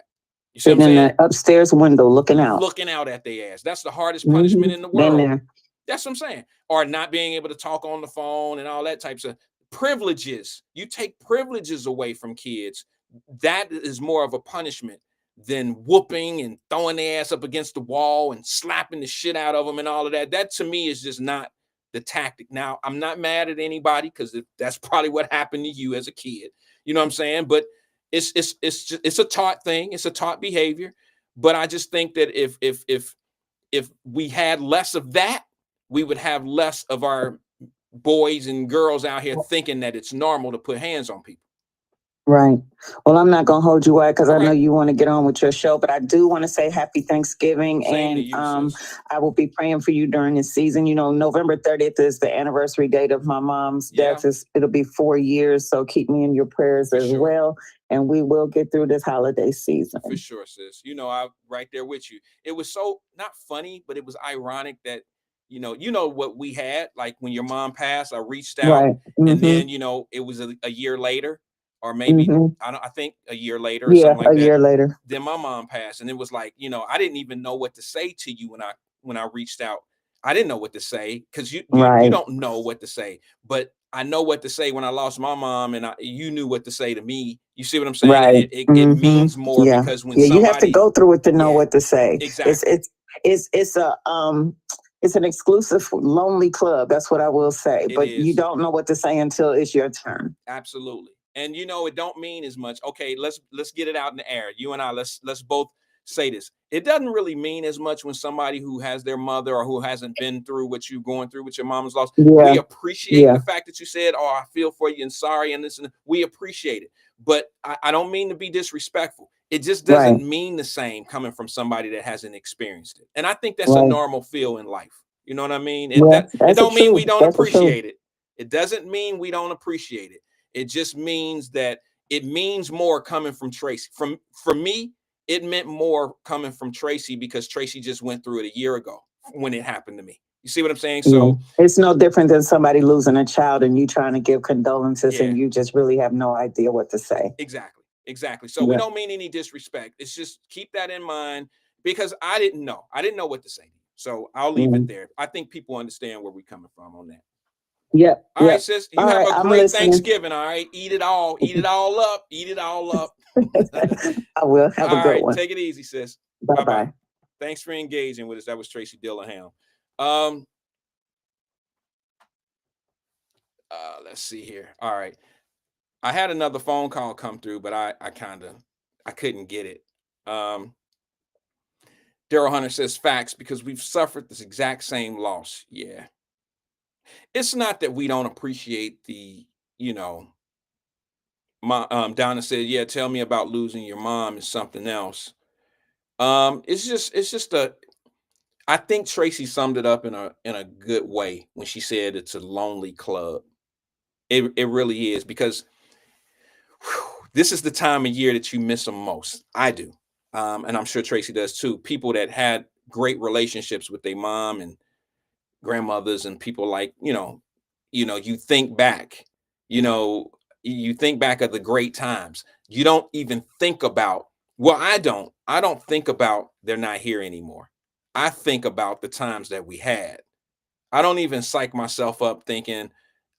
You see what I'm Sitting in saying? the upstairs window looking out. Looking out at their ass. That's the hardest punishment in the Been world. there. That's what I'm saying. Or not being able to talk on the phone and all that types of privileges. You take privileges away from kids. That is more of a punishment than whooping and throwing their ass up against the wall and slapping the shit out of them and all of that. That to me is just not the tactic. Now, I'm not mad at anybody because that's probably what happened to you as a kid. You know what I'm saying? But it's a taught thing. It's a taught behavior. But I just think that if we had less of that, we would have less of our boys and girls out here thinking that it's normal to put hands on people. Right. Well, I'm not gonna hold you, Wyatt, because All I know right. you want to get on with your show, but I do want to say happy Thanksgiving, Same to and you, sis. I will be praying for you during this season. You know, November 30th is the anniversary date of my mom's Yeah. death. It'll be 4 years, so keep me in your prayers For as sure. well, and we will get through this holiday season. For sure, sis. You know, I'm right there with you. It was so not funny, but it was ironic that you know what we had. Like when your mom passed, I reached out, Right. and Mm-hmm. then it was a year later, or maybe Mm-hmm. I think a year later or Yeah, something like a that. year later. Then my mom passed, and it was like I didn't even know what to say to you when I reached out. I didn't know what to say because you Right. don't know what to say, but I know what to say when I lost my mom, and you knew what to say to me. You see what I'm saying? And Right. it means more Yeah. because when Yeah, you have to somebody, go through it to know yeah, what to say. exactly, It's an exclusive lonely club. That's what I will say. it But you is don't know what to say until it's your turn. absolutely. And it don't mean as much. Okay, let's get it out in the air. You and I, let's both say this. It doesn't really mean as much when somebody who has their mother or who hasn't been through what you're going through with your mom's loss. Yeah. We appreciate Yeah. the fact that you said, "Oh, I feel for you and sorry," and this and we appreciate it. But I don't mean to be disrespectful. It just doesn't Right. mean the same coming from somebody that hasn't experienced it. And I think that's a Right. normal feel in life. You know what I mean? Yeah. It That's a don't mean we truth. don't That's a truth. appreciate it. It doesn't mean we don't appreciate it. It just means that it means more coming from Tracy. For me, it meant more coming from Tracy because Tracy just went through it a year ago when it happened to me. You see what I'm saying? Yeah. So It's no different than somebody losing a child and you trying to give condolences yeah, and you just really have no idea what to say. exactly. So we Yeah. don't mean any disrespect. It's just keep that in mind because I didn't know. I didn't know what to say. So I'll leave it Mm. there. I think people understand where we're coming from on that. Yep. All right, Yep. sis. All You have right. a I'm great listening. Thanksgiving. All right. Eat it all. Eat it all up. Eat it all up. I will. Have a All good right. one. Take it easy, sis. Bye Bye bye. bye. Thanks for engaging with us. That was Tracy Dillahan. Um, let's see here. All right. I had another phone call come through, but I couldn't get it. Um, Daryl Hunter says facts because we've suffered this exact same loss. Yeah. It's not that we don't appreciate you know, Donna said, yeah, tell me about losing your mom is something else. It's just I think Tracy summed it up in a good way when she said it's a lonely club. It really is because this is the time of year that you miss them most. I do. And I'm sure Tracy does too. People that had great relationships with their mom and grandmothers and people like, you think back, you know, you think back of the great times. You don't even think about, well, I don't think about they're not here anymore. I think about the times that we had. I don't even psych myself up thinking,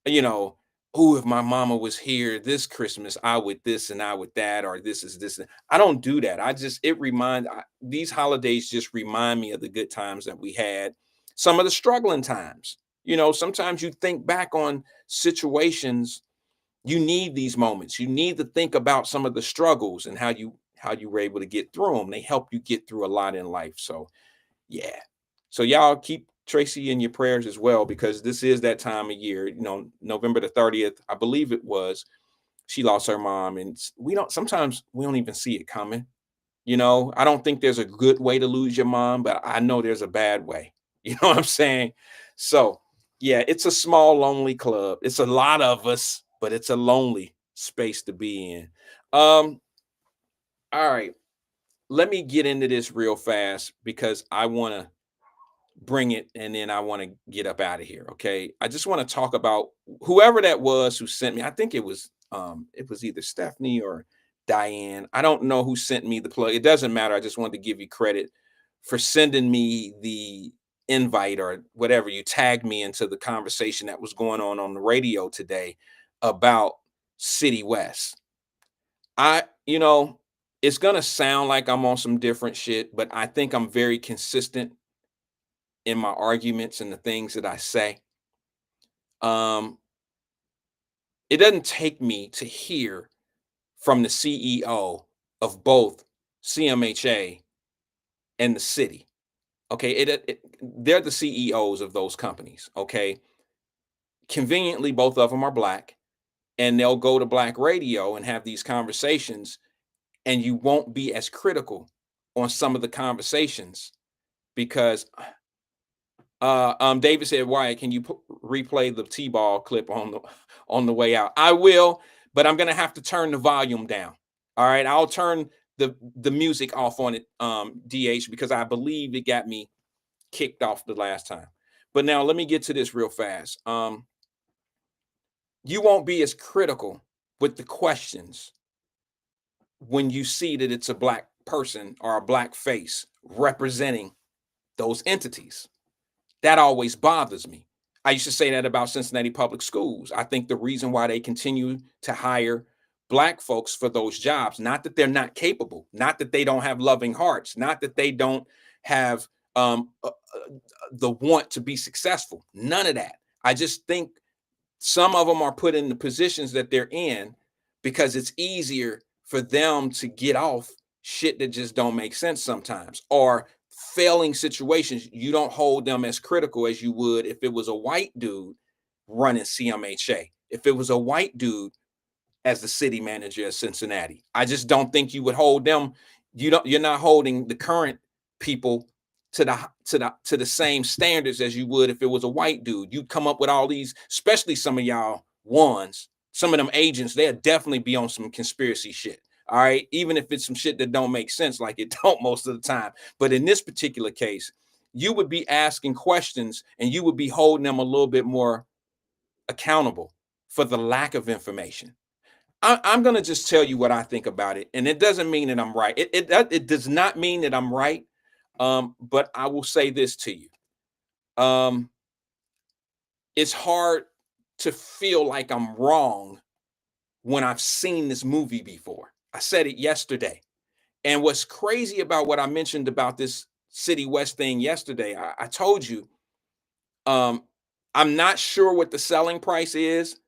you know, oh, if my mama was here this Christmas, I would this and I would that, or this is this. I don't do that. These holidays just remind me of the good times that we had, some of the struggling times. Sometimes you think back on situations, you need these moments. You need to think about some of the struggles and how you were able to get through them. They help you get through a lot in life. So yeah. So y'all keep Tracy in your prayers as well, because this is that time of year, November the 30th, I believe it was, she lost her mom, and sometimes we don't even see it coming. I don't think there's a good way to lose your mom, but I know there's a bad way. You know what I'm saying? So yeah, it's a small, lonely club. It's a lot of us, but it's a lonely space to be in. All right. Let me get into this real fast because I want to bring it and then I want to get up out of here. Okay. I just want to talk about whoever that was who sent me. I think it was either Stephanie or Diane. I don't know who sent me the plug. It doesn't matter. I just wanted to give you credit for sending me the invite or whatever. You tagged me into the conversation that was going on the radio today about City West. It's going to sound like I'm on some different shit, but I think I'm very consistent in my arguments and the things that I say. It doesn't take me to hear from the CEO of both CMHA and the city. Okay, they're the CEOs of those companies. Okay, conveniently, both of them are black, and they'll go to black radio and have these conversations, and you won't be as critical on some of the conversations because David said, Wyatt, can you replay the T-ball clip on the way out? I will, but I'm gonna have to turn the volume down. All right, I'll turn the music off on it, DH, because I believe it got me kicked off the last time. But now let me get to this real fast. You won't be as critical with the questions when you see that it's a black person or a black face representing those entities. That always bothers me. I used to say that about Cincinnati Public Schools. I think the reason why they continue to hire black folks for those jobs, not that they're not capable, not that they don't have loving hearts, not that they don't have the want to be successful. None of that. I just think some of them are put in the positions that they're in because it's easier for them to get off shit that just don't make sense sometimes, or failing situations. You don't hold them as critical as you would if it was a white dude running CMHA, if it was a white dude as the city manager of Cincinnati. I just don't think you would hold them. You're not holding the current people to the same standards as you would if it was a white dude. You'd come up with all these, especially some of y'all ones, some of them agents, they'll definitely be on some conspiracy shit. All right, even if it's some shit that don't make sense, like it don't most of the time. But in this particular case, you would be asking questions and you would be holding them a little bit more accountable for the lack of information. I'm going to just tell you what I think about it, and it doesn't mean that I'm right. It does not mean that I'm right. But I will say this to you. It's hard to feel like I'm wrong when I've seen this movie before. I said it yesterday. And what's crazy about what I mentioned about this City West thing yesterday, I told you, I'm not sure what the selling price is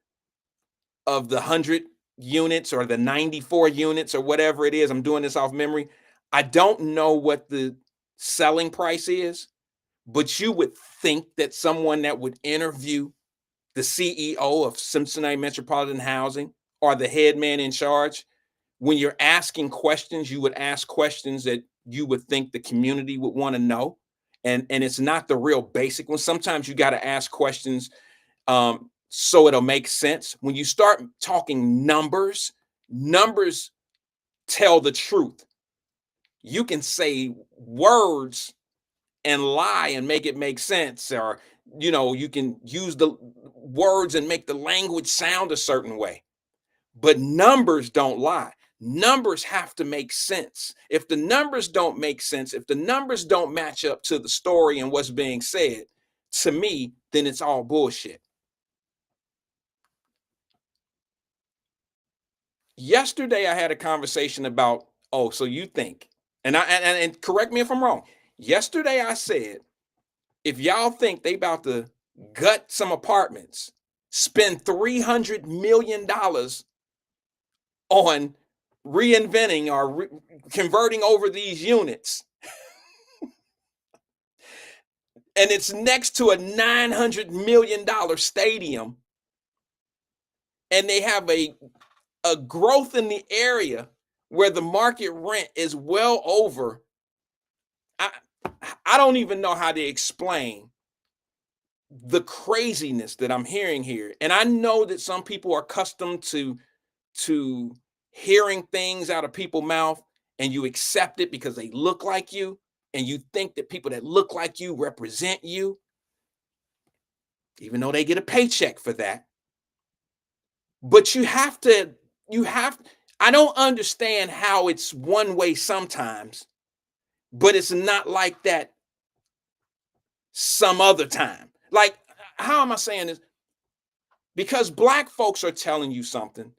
of the 100 units or the 94 units or whatever it is. I'm doing this off memory. I don't know what the selling price is, but you would think that someone that would interview the CEO of Cincinnati Metropolitan Housing or the head man in charge, when you're asking questions, you would ask questions that you would think the community would want to know. And it's not the real basic one. Sometimes you got to ask questions so it'll make sense. When you start talking numbers tell the truth. You can say words and lie and make it make sense, or you can use the words and make the language sound a certain way, but numbers don't lie. Numbers have to make sense. If the numbers don't make sense, if the numbers don't match up to the story and what's being said, to me, then it's all bullshit. Yesterday I had a conversation about, so you think, and correct me if I'm wrong. Yesterday I said, if y'all think they about to gut some apartments, spend $300 million on reinventing or converting over these units, and it's next to a $900 million stadium, and they have a growth in the area where the market rent is well over, I don't even know how to explain the craziness that I'm hearing here. And I know that some people are accustomed to hearing things out of people's mouth, and you accept it because they look like you, and you think that people that look like you represent you, even though they get a paycheck for that. But I don't understand how it's one way sometimes, but it's not like that some other time. Like, how am I saying this? Because black folks are telling you something.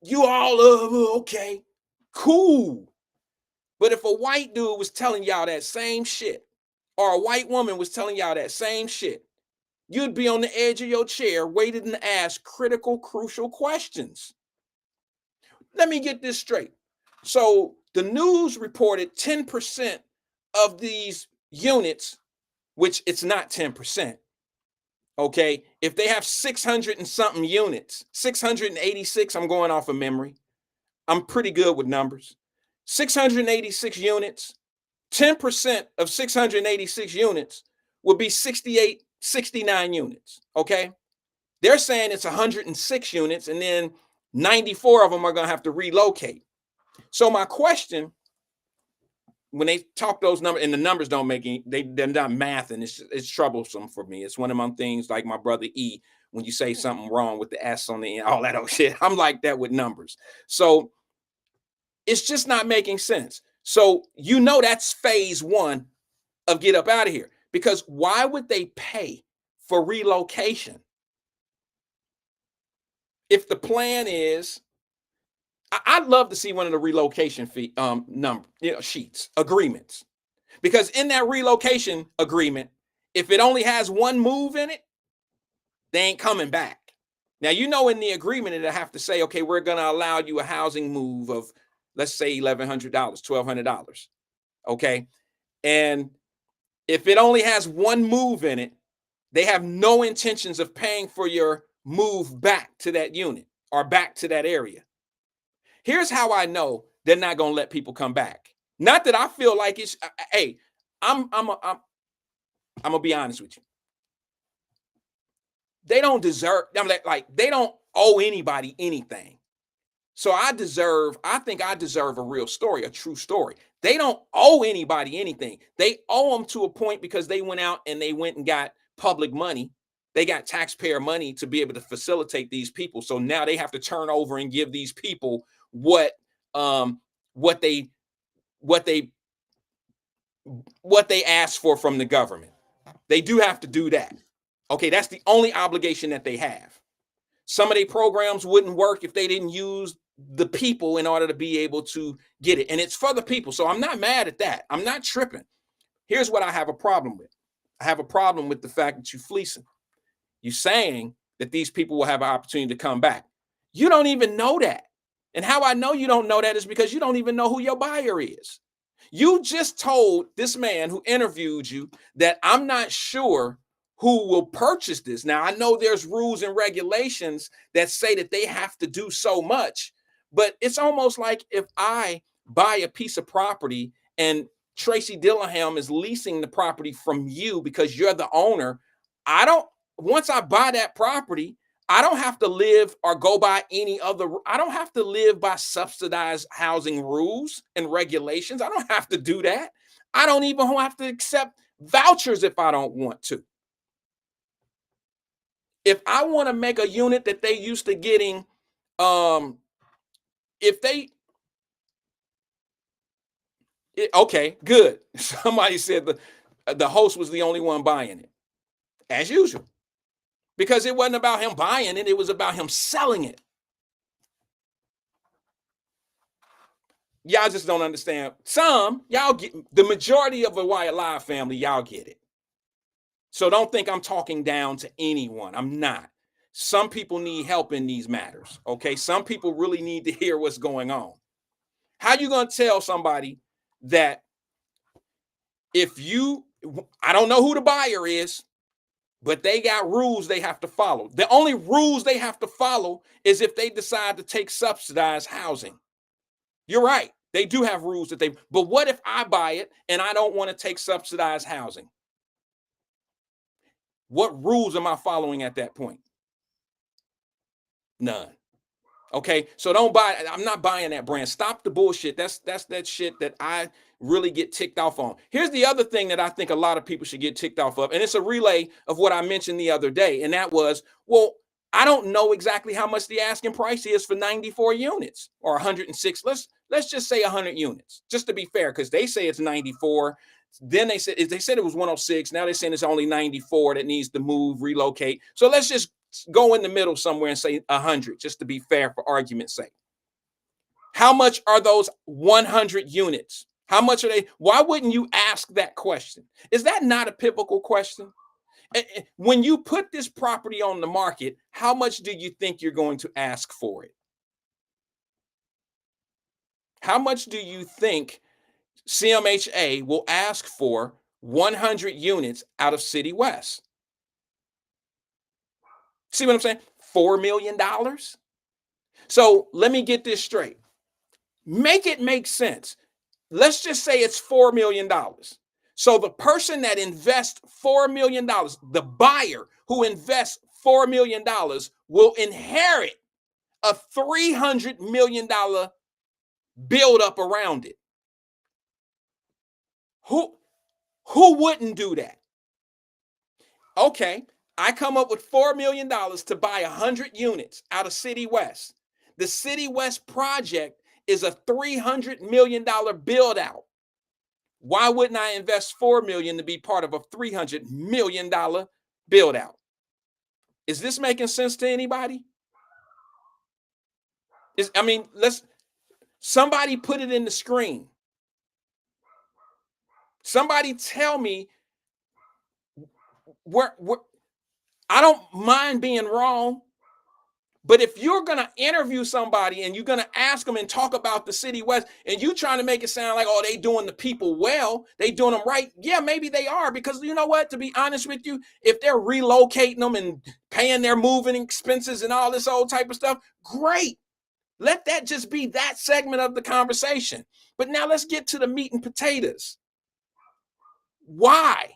You all okay, cool. But if a white dude was telling y'all that same shit, or a white woman was telling y'all that same shit, you'd be on the edge of your chair waiting to ask critical, crucial questions. Let me get this straight. So the news reported 10% of these units, which it's not 10%. Okay, if they have 600 and something units, 686, I'm going off of memory. I'm pretty good with numbers. 686 units, 10% of 686 units would be 68, 69 units. Okay, they're saying it's 106 units, and then 94 of them are going to have to relocate. So my question, when they talk those numbers, and the numbers don't make any, they're not math, and it's troublesome for me. It's one of my things, like my brother E, when you say something wrong with the S on the end, all that old shit. I'm like that with numbers. So it's just not making sense. So that's phase one of get up out of here. Because why would they pay for relocation if the plan is? I'd love to see one of the relocation fee sheets, agreements, because in that relocation agreement, if it only has one move in it, they ain't coming back. Now, in the agreement, it'll have to say, okay, we're going to allow you a housing move of, let's say, $1,100, $1,200. Okay. And if it only has one move in it, they have no intentions of paying for your move back to that unit or back to that area. Here's how I know they're not going to let people come back. Not that I feel like it's, hey, I'm going to be honest with you. They don't deserve, they don't owe anybody anything. So I think I deserve a real story, a true story. They don't owe anybody anything. They owe them to a point because they went out and they went and got public money. They got taxpayer money to be able to facilitate these people. So now they have to turn over and give these people what they asked for from the government. They do have to do that. Okay, that's the only obligation that they have. Some of their programs wouldn't work if they didn't use the people in order to be able to get it. And it's for the people. So I'm not mad at that. I'm not tripping. Here's what I have a problem with. I have a problem with the fact that you're fleecing. You're saying that these people will have an opportunity to come back. You don't even know that. And how I know you don't know that is because you don't even know who your buyer is. You just told this man who interviewed you that I'm not sure who will purchase this. Now, I know there's rules and regulations that say that they have to do so much, but it's almost like if I buy a piece of property and Tracy Dillingham is leasing the property from you because you're the owner. Once I buy that property, I don't have to live or go by I don't have to live by subsidized housing rules and regulations. I don't have to do that. I don't even have to accept vouchers if I don't want to. If I want to make a unit that they used to getting, okay, good. Somebody said the host was the only one buying it, as usual, because it wasn't about him buying it. It was about him selling it. Y'all just don't understand. Y'all get the majority of the Wyatt Live family. Y'all get it. So don't think I'm talking down to anyone. I'm not. Some people need help in these matters. Okay. Some people really need to hear what's going on. How you going to tell somebody that I don't know who the buyer is, but they got rules they have to follow. The only rules they have to follow is if they decide to take subsidized housing. You're right. They do have rules but what if I buy it and I don't want to take subsidized housing? What rules am I following at that point? None. Okay, so don't buy. I'm not buying that brand. Stop the bullshit. That's that shit that I really get ticked off on. Here's the other thing that I think a lot of people should get ticked off of, and it's a relay of what I mentioned the other day, and that was, well, I don't know exactly how much the asking price is for 94 units or 106. Let's just say 100 units, just to be fair, because they say it's 94. Then they said it was 106. Now they're saying it's only 94 that needs to move, relocate. So let's just go in the middle somewhere and say 100, just to be fair for argument's sake. How much are those 100 units? How much are they? Why wouldn't you ask that question? Is that not a pivotal question? When you put this property on the market, how much do you think you're going to ask for it? How much do you think CMHA will ask for 100 units out of City West? See what I'm saying? $4 million. So let me get this straight. Make it make sense. Let's just say it's $4 million. So the person that invests $4 million, the buyer who invests $4 million, will inherit a $300 million build up around it. Who wouldn't do that? Okay, I come up with $4 million to buy 100 units out of City West. The City West project is a $300 million build out. Why wouldn't I invest $4 million to be part of a $300 million build out? Is this making sense to anybody? Somebody put it in the screen. Somebody tell me where I don't mind being wrong, but if you're going to interview somebody and you're going to ask them and talk about the City West and you trying to make it sound like, oh, they doing the people well, they doing them right. Yeah, maybe they are, because you know what, to be honest with you, if they're relocating them and paying their moving expenses and all this old type of stuff, great. Let that just be that segment of the conversation. But now let's get to the meat and potatoes. Why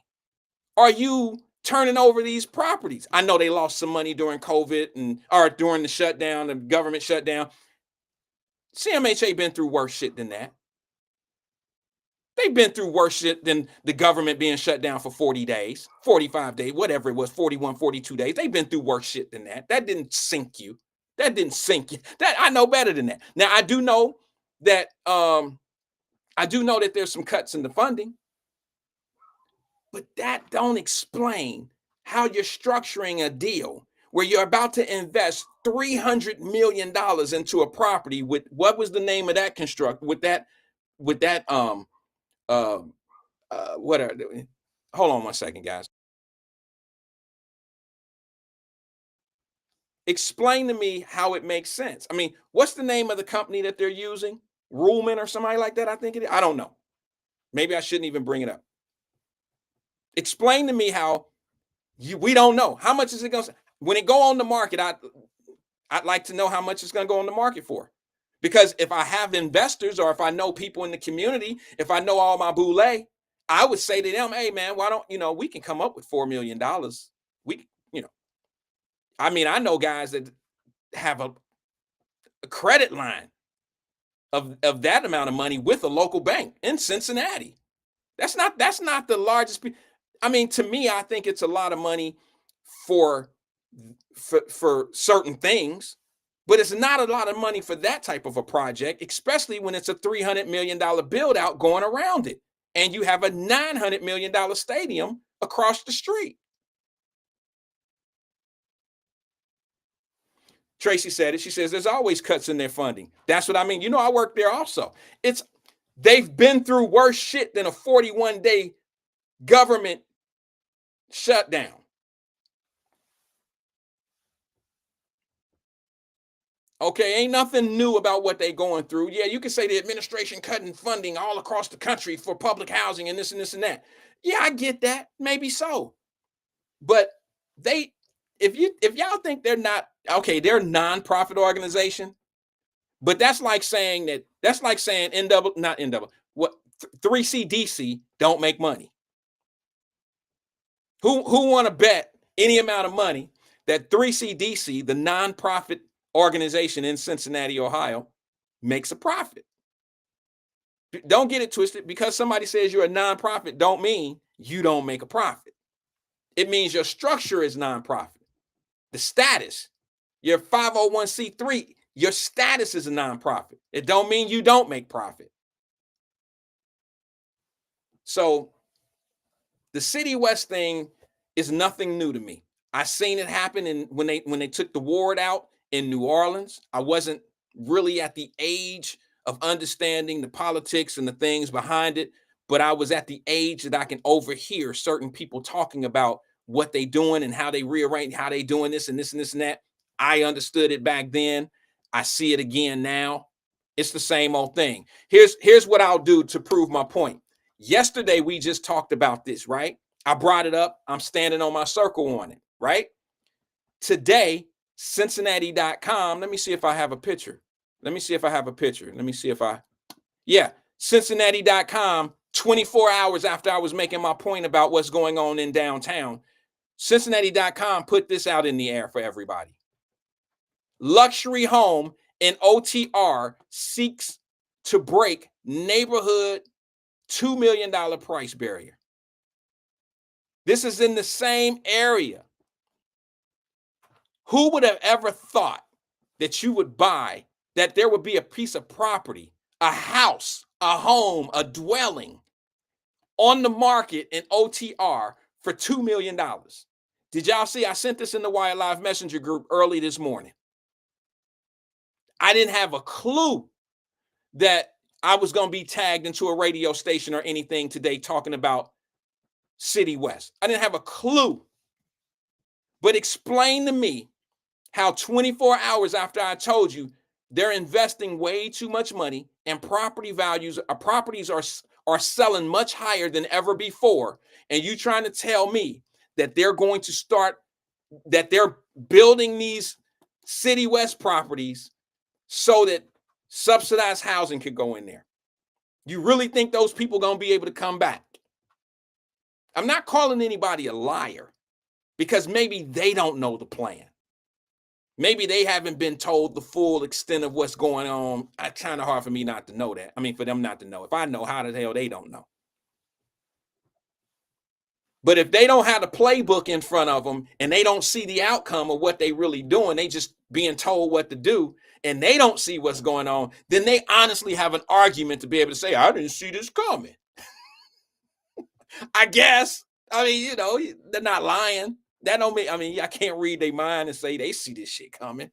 are you turning over these properties? I know they lost some money during COVID or during the shutdown, the government shutdown. CMHA been through worse shit than that. They've been through worse shit than the government being shut down for 40 days, 45 days, whatever it was, 41, 42 days. They've been through worse shit than that. That didn't sink you. That didn't sink you. That I know better than that. Now I do know that there's some cuts in the funding. But that don't explain how you're structuring a deal where you're about to invest $300 million into a property with, what was the name of that construct, hold on 1 second, guys. Explain to me how it makes sense. I mean, what's the name of the company that they're using? Ruhlman or somebody like that, I think it is. I don't know. Maybe I shouldn't even bring it up. Explain to me how we don't know. How much is it going to, when it go on the market, I'd like to know how much it's going to go on the market for. Because if I have investors or if I know people in the community, if I know all my boule, I would say to them, hey man, why don't, we can come up with $4 million. I know guys that have a credit line of that amount of money with a local bank in Cincinnati. That's not the largest. To me, I think it's a lot of money for certain things, but it's not a lot of money for that type of a project, especially when it's a $300 million build out going around it. And you have a $900 million stadium across the street. Tracy said it. She says there's always cuts in their funding. That's what I mean. I work there also. They've been through worse shit than a 41-day government shutdown. Okay, ain't nothing new about what they're going through. Yeah, you can say the administration cutting funding all across the country for public housing and this and this and that. Yeah, I get that. Maybe so. But if y'all think they're not, okay, they're a nonprofit organization, but that's like saying 3CDC don't make money. Who want to bet any amount of money that 3CDC, the nonprofit organization in Cincinnati, Ohio, makes a profit? Don't get it twisted. Because somebody says you're a nonprofit don't mean you don't make a profit. It means your structure is nonprofit. The status You're 501c3. Your status is a nonprofit. It don't mean you don't make profit. So the City West thing is nothing new to me. I seen it happen when they took the ward out in New Orleans. I wasn't really at the age of understanding the politics and the things behind it, but I was at the age that I can overhear certain people talking about what they doing and how they rearrange, how they doing this and this and this and that. I understood it back then. I see it again now. It's the same old thing. Here's what I'll do to prove my point. Yesterday, we just talked about this, right? I brought it up. I'm standing on my circle on it, right? Today, Cincinnati.com. Let me see if I have a picture. Let me see if I have a picture. Let me see if yeah, Cincinnati.com, 24 hours after I was making my point about what's going on in downtown, Cincinnati.com put this out in the air for everybody. Luxury home in OTR seeks to break neighborhood $2 million price barrier. This is in the same area. Who would have ever thought that you would buy, that there would be a piece of property, a house, a home, a dwelling on the market in OTR for $2 million? Did y'all see? I sent this in the Wyatt Live Messenger group early this morning. I didn't have a clue that I was going to be tagged into a radio station or anything today talking about City West. I didn't have a clue. But explain to me how 24 hours after I told you they're investing way too much money and properties are selling much higher than ever before, and you trying to tell me that they're going to start, that they're building these City West properties so that subsidized housing could go in there? You really think those people are going to be able to come back? I'm not calling anybody a liar, because maybe they don't know the plan. Maybe they haven't been told the full extent of what's going on. It's kind of hard for me not to know that. I mean, for them not to know. If I know, how the hell they don't know? But if they don't have the playbook in front of them and they don't see the outcome of what they really doing, they just being told what to do, and they don't see what's going on, then they honestly have an argument to be able to say, I didn't see this coming. I guess. I mean, you know, they're not lying. That don't mean, I mean, I can't read their mind and say they see this shit coming.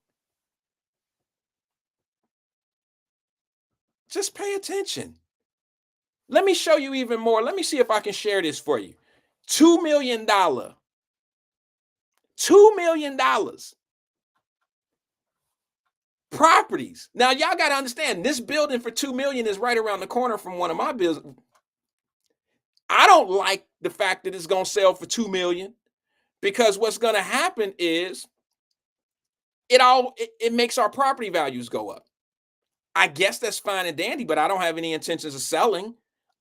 Just pay attention. Let me show you even more. Let me see if I can share this for you. $2 million. $2 million. Properties. Now, y'all got to understand, this building for $2 million is right around the corner from one of my business. I don't like the fact that it's going to sell for $2 million, because what's going to happen is it makes our property values go up. I guess that's fine and dandy, but I don't have any intentions of selling.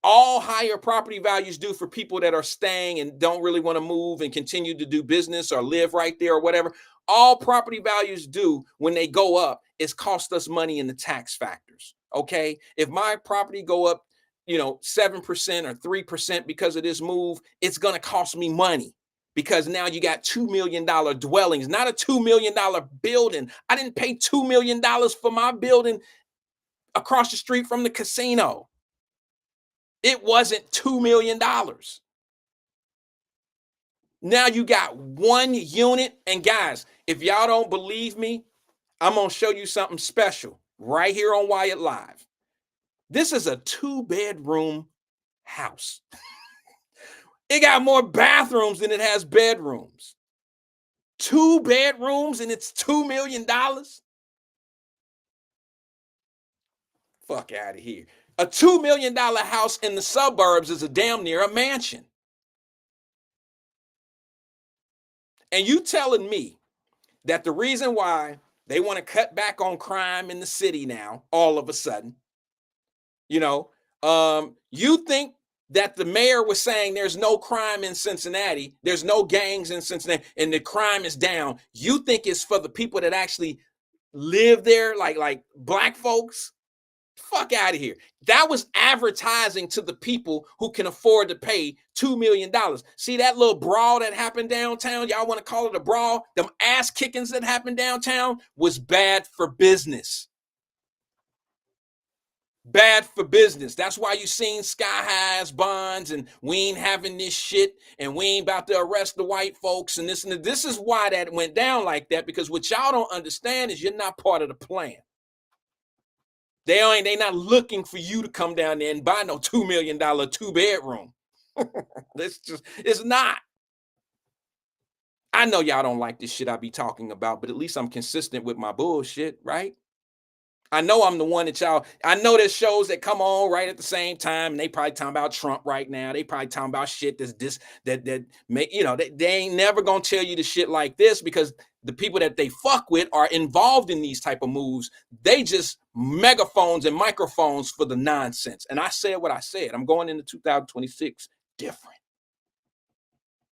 All higher property values do for people that are staying and don't really want to move and continue to do business or live right there or whatever. All property values do when they go up is cost us money in the tax factors. Okay. If my property go up, 7% or 3% because of this move, it's going to cost me money, because now you got $2 million dwellings, not a $2 million building. I didn't pay $2 million for my building across the street from the casino. It wasn't $2 million. Now you got one unit. And guys, if y'all don't believe me, I'm going to show you something special right here on Wyatt Live. This is a 2-bedroom house. It got more bathrooms than it has bedrooms. 2 bedrooms and it's $2 million. Fuck out of here. A $2 million house in the suburbs is a damn near a mansion. And you telling me that the reason why they want to cut back on crime in the city now, all of a sudden, you think that the mayor was saying there's no crime in Cincinnati, there's no gangs in Cincinnati, and the crime is down. You think it's for the people that actually live there, like black folks, Fuck out of here. That was advertising to the people who can afford to pay $2 million. See that little brawl that happened downtown? Y'all want to call it a brawl? Them ass kickings that happened downtown was bad for business. Bad for business. That's why you seen sky highs bonds and we ain't having this shit and we ain't about to arrest the white folks and this and this is why that went down like that, because what y'all don't understand is you're not part of the plan. They not looking for you to come down there and buy no $2 million 2-bedroom. It's not. I know y'all don't like this shit I be talking about, but at least I'm consistent with my bullshit, right? I know I'm the one that I know there's shows that come on right at the same time, and they probably talking about Trump right now. They probably talking about shit that make, they ain't never gonna tell you the shit like this because the people that they fuck with are involved in these type of moves. They just megaphones and microphones for the nonsense. And I said what I said. I'm going into 2026 different.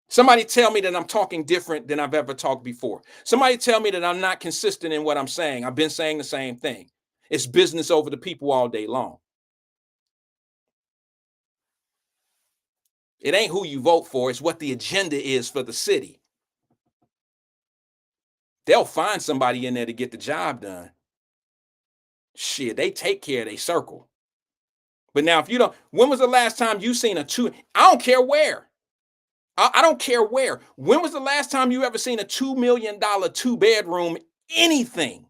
Somebody tell me that I'm talking different than I've ever talked before. Somebody tell me that I'm not consistent in what I'm saying. I've been saying the same thing. It's business over the people all day long. It ain't who you vote for. It's what the agenda is for the city. They'll find somebody in there to get the job done. Shit, they take care of their circle. But now if you don't, when was the last time you seen I don't care where. I don't care where. When was the last time you ever seen a $2 million 2-bedroom anything?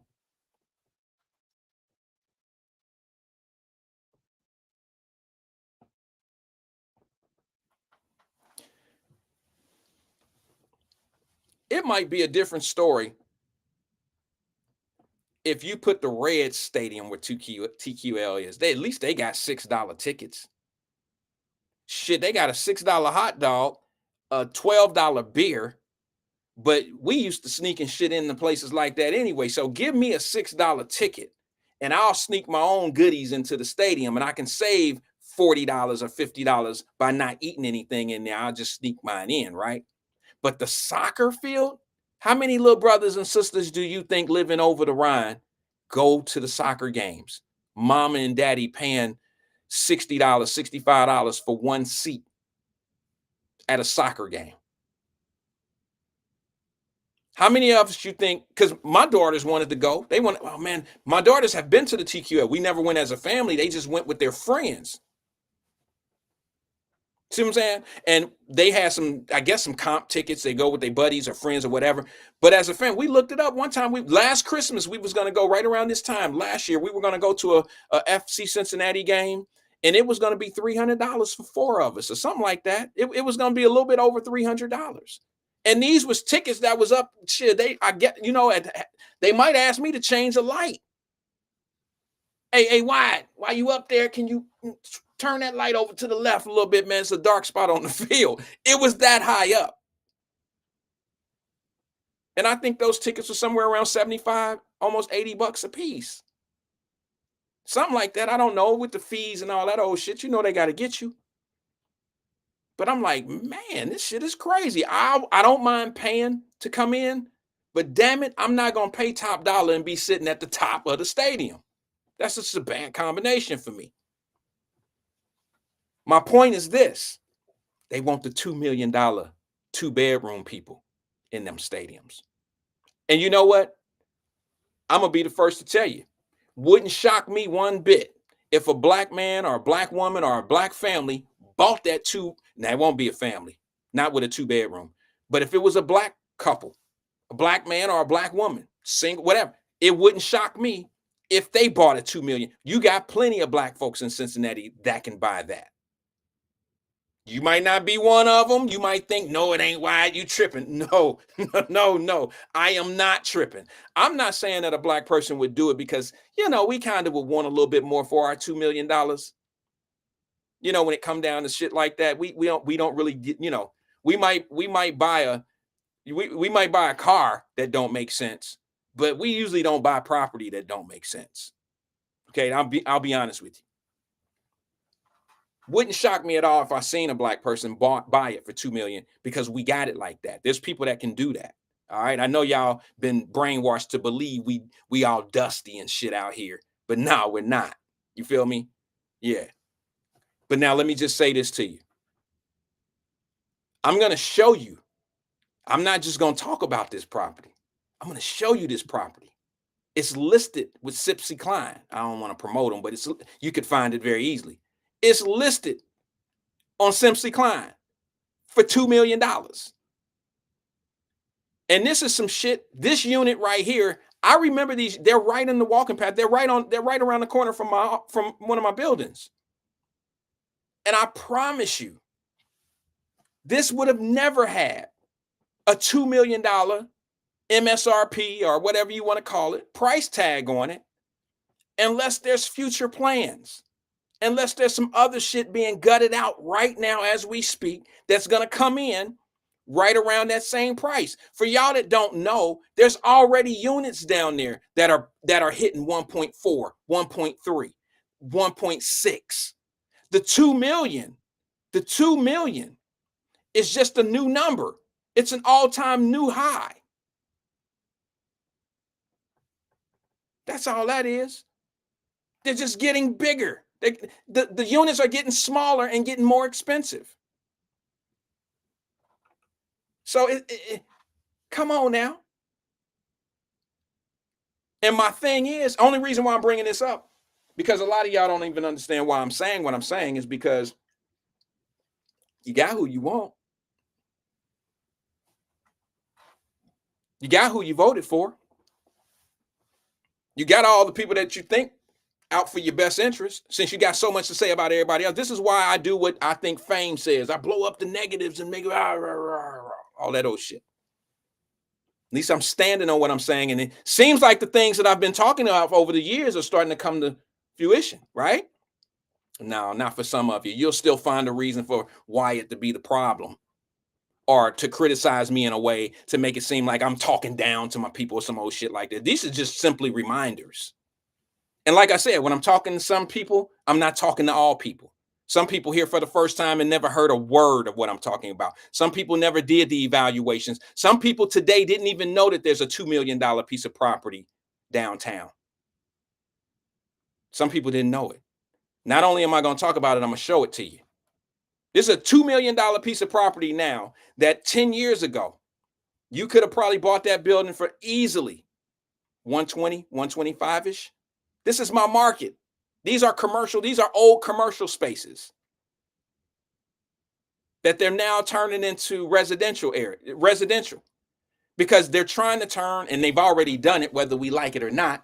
It might be a different story if you put the red stadium where TQL is. At least they got $6 tickets. Shit, they got a $6 hot dog, a $12 beer, but we used to sneaking shit into places like that anyway. So give me a $6 ticket and I'll sneak my own goodies into the stadium and I can save $40 or $50 by not eating anything in there. I'll just sneak mine in, right? But the soccer field, how many little brothers and sisters do you think living over the Rhine go to the soccer games? Mama and daddy paying $60, $65 for one seat at a soccer game. How many of us you think, because my daughters wanted to go. They wanted, oh man, my daughters have been to the TQL. We never went as a family. They just went with their friends. See what I'm saying? And they had some, I guess, some comp tickets. They go with their buddies or friends or whatever. But as a family, we looked it up one time. Last Christmas, we was going to go right around this time. Last year, we were going to go to a FC Cincinnati game. And it was going to be $300 for 4 of us or something like that. It was going to be a little bit over $300. And these was tickets that was up. Shit, they might ask me to change a light. Hey, Wyatt, while you up there, can you turn that light over to the left a little bit, man? It's a dark spot on the field. It was that high up. And I think those tickets were somewhere around 75, almost $80 a piece. Something like that. I don't know, with the fees and all that old shit. You know they got to get you. But I'm like, man, this shit is crazy. I don't mind paying to come in, but damn it, I'm not going to pay top dollar and be sitting at the top of the stadium. That's just a bad combination for me. My point is this. They want the $2 million 2-bedroom people in them stadiums. And you know what? I'm going to be the first to tell you. Wouldn't shock me one bit if a black man or a black woman or a black family bought that now it won't be a family, not with a 2-bedroom, but if it was a black couple, a black man or a black woman, single, whatever, it wouldn't shock me if they bought a $2 million. You got plenty of black folks in Cincinnati that can buy that. You might not be one of them. You might think, no, it ain't Wyatt, you tripping. No, I am not tripping. I'm not saying that a black person would do it because, we kind of would want a little bit more for our $2 million. When it come down to shit like that, we don't really get, we might buy a car that don't make sense, but we usually don't buy property that don't make sense. Okay, I'll be honest with you. Wouldn't shock me at all if I seen a black person buy it for $2 million because we got it like that. There's people that can do that. All right. I know y'all been brainwashed to believe we all dusty and shit out here, but no, we're not. You feel me? Yeah. But now let me just say this to you. I'm going to show you. I'm not just going to talk about this property. I'm going to show you this property. It's listed with Sipsy Klein. I don't want to promote them, but you could find it very easily. It's listed on Sipsy Klein for $2 million. And this is some shit. This unit right here, I remember these. They're right in the walking path. They're right around the corner from one of my buildings. And I promise you, this would have never had a $2 million MSRP or whatever you want to call it, price tag on it, unless there's future plans, unless there's some other shit being gutted out right now as we speak that's going to come in right around that same price. For y'all that don't know, there's already units down there that are hitting 1.4, 1.3, 1.6. The 2 million is just a new number. It's an all-time new high. That's all that is. They're just getting bigger. The units are getting smaller and getting more expensive. So come on now. And my thing is, only reason why I'm bringing this up, because a lot of y'all don't even understand why I'm saying what I'm saying, is because you got who you want. You got who you voted for. You got all the people that you think out for your best interest, since you got so much to say about everybody else. This is why I do what I think fame says. I blow up the negatives and make all that old shit. At least I'm standing on what I'm saying. And it seems like the things that I've been talking about over the years are starting to come to fruition, right? No, not for some of you. You'll still find a reason for Wyatt to be the problem, or to criticize me in a way to make it seem like I'm talking down to my people or some old shit like that. These are just simply reminders. And like I said, when I'm talking to some people, I'm not talking to all people. Some people here for the first time and never heard a word of what I'm talking about. Some people never did the evaluations. Some people today didn't even know that there's a $2 million piece of property downtown. Some people didn't know it. Not only am I going to talk about it, I'm going to show it to you. This is a $2 million piece of property now that 10 years ago, you could have probably bought that building for easily 120, 125-ish. This is my market. These are commercial. These are old commercial spaces that they're now turning into residential because they're trying to turn, and they've already done it, whether we like it or not.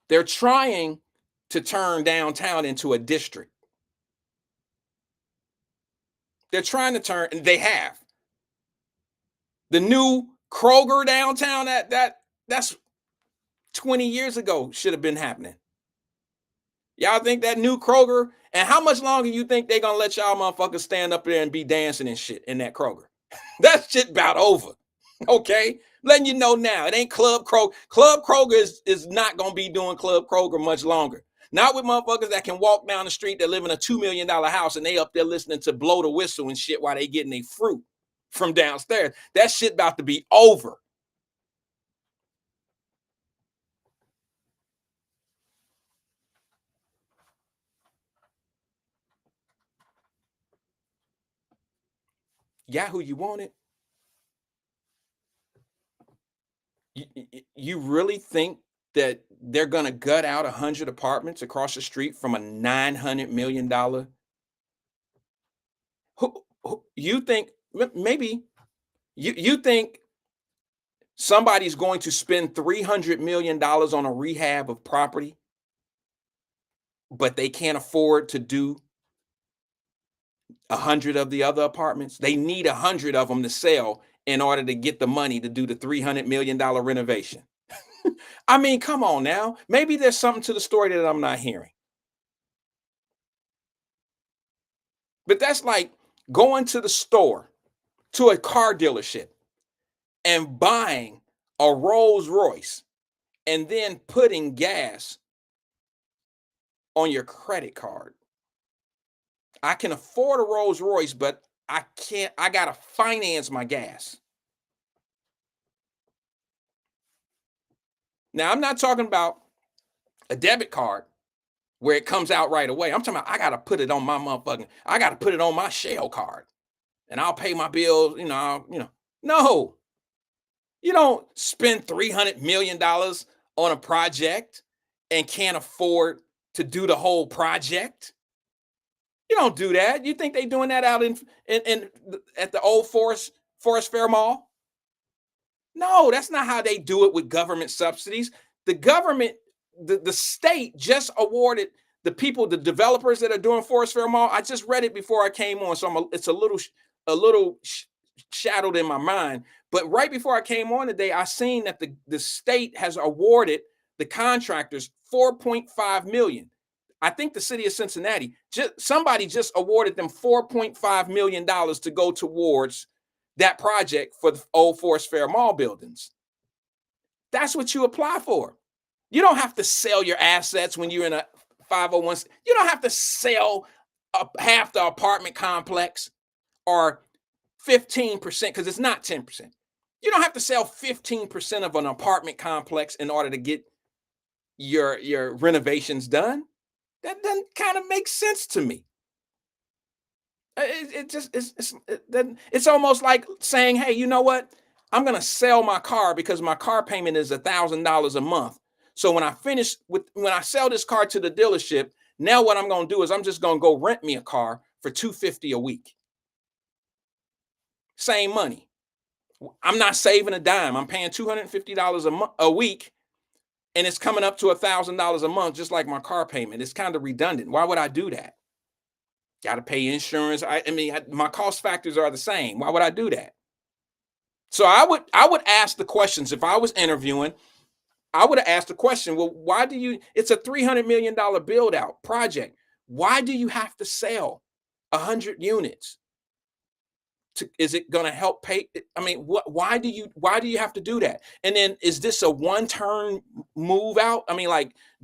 They're trying to turn downtown into a district. They're trying to turn, and they have. The new Kroger downtown, that's 20 years ago should have been happening. Y'all think that new Kroger, and how much longer you think they're going to let y'all motherfuckers stand up there and be dancing and shit in that Kroger? That shit about over. Okay? Letting you know now, it ain't Club Kroger. Club Kroger is not going to be doing Club Kroger much longer. Not with motherfuckers that can walk down the street that live in a $2 million house and they up there listening to blow the whistle and shit while they getting their fruit from downstairs. That shit about to be over. Yeah, who you want it? You really think that they're going to gut out 100 apartments across the street from a $900 million? Who you think maybe you think somebody's going to spend $300 million on a rehab of property, but they can't afford to do 100 of the other apartments? They need 100 of them to sell in order to get the money to do the $300 million renovation. I mean, come on now. Maybe there's something to the story that I'm not hearing. But that's like going to the store, to a car dealership, and buying a Rolls Royce and then putting gas on your credit card. I can afford a Rolls Royce, but I got to finance my gas. Now, I'm not talking about a debit card where it comes out right away. I'm talking about I got to put it on my I got to put it on my Shell card and I'll pay my bills, No, you don't spend $300 million on a project and can't afford to do the whole project. You don't do that. You think they doing that out in at the old Forest Fair Mall? No, that's not how they do it with government subsidies. The government, the state just awarded the developers that are doing Forest Fair Mall. I just read it before I came on, so it's a little shadowed in my mind. But right before I came on today, I seen that the state has awarded the contractors $4.5 million. I think the city of Cincinnati, somebody just awarded them $4.5 million to go towards that project for the old Forest Fair Mall buildings. That's what you apply for. You don't have to sell your assets when you're in a 501. You don't have to sell half the apartment complex or 15%, because it's not 10%. You don't have to sell 15% of an apartment complex in order to get your renovations done. That doesn't kind of make sense to me. It's almost like saying, hey, you know what? I'm going to sell my car because my car payment is $1,000 a month. So when I sell this car to the dealership, now what I'm going to do is I'm just going to go rent me a car for $250 a week. Same money. I'm not saving a dime. I'm paying $250 a week, and it's coming up to $1,000 a month, just like my car payment. It's kind of redundant. Why would I do that? Got to pay insurance. My cost factors are the same. Why would I do that? So I would ask the questions. If I was interviewing, I would have asked the question, well, it's a $300 million build out project. Why do you have to sell 100 units? Is it going to help pay? Why do you have to do that? And then is this a one-turn move out?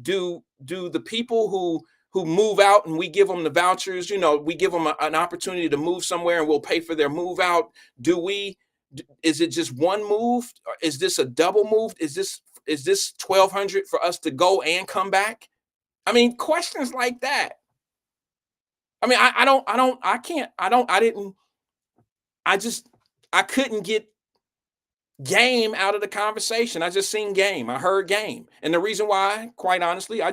Do the people who move out and we give them the vouchers, we give them an opportunity to move somewhere and we'll pay for their move out? Is it just one move? Is this a double move? Is this $1,200 for us to go and come back? Questions like that. I couldn't get game out of the conversation. I just seen game. I heard game. And the reason why, quite honestly, I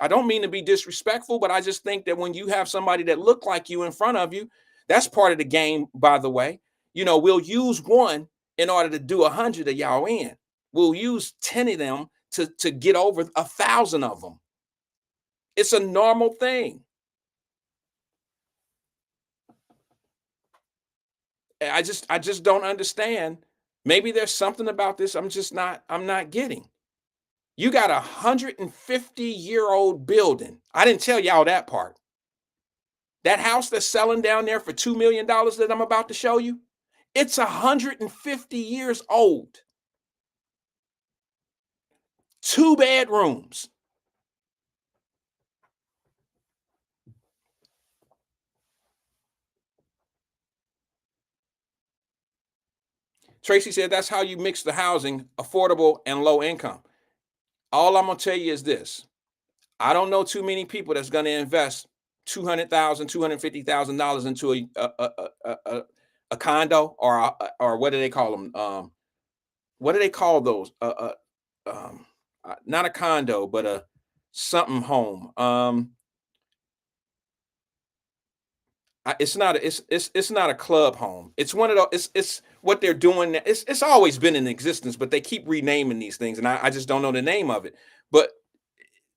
don't mean to be disrespectful, but I just think that when you have somebody that look like you in front of you, that's part of the game, by the way. We'll use one in order to do 100 of y'all in. We'll use 10 of them to get over 1,000 of them. It's a normal thing. I just don't understand. Maybe there's something about this I'm not getting. You got a 150-year-old building. I didn't tell y'all that part. That house that's selling down there for $2 million that I'm about to show you, it's 150 years old. 2 bedrooms. Tracy said that's how you mix the housing, affordable and low income. All I'm going to tell you is this. I don't know too many people that's going to invest $200,000, $250,000 into a condo or what do they call them? What do they call those? Not a condo, but a something home. It's not a club home. It's one of those. It's what they're doing. It's always been in existence, but they keep renaming these things, and I just don't know the name of it. But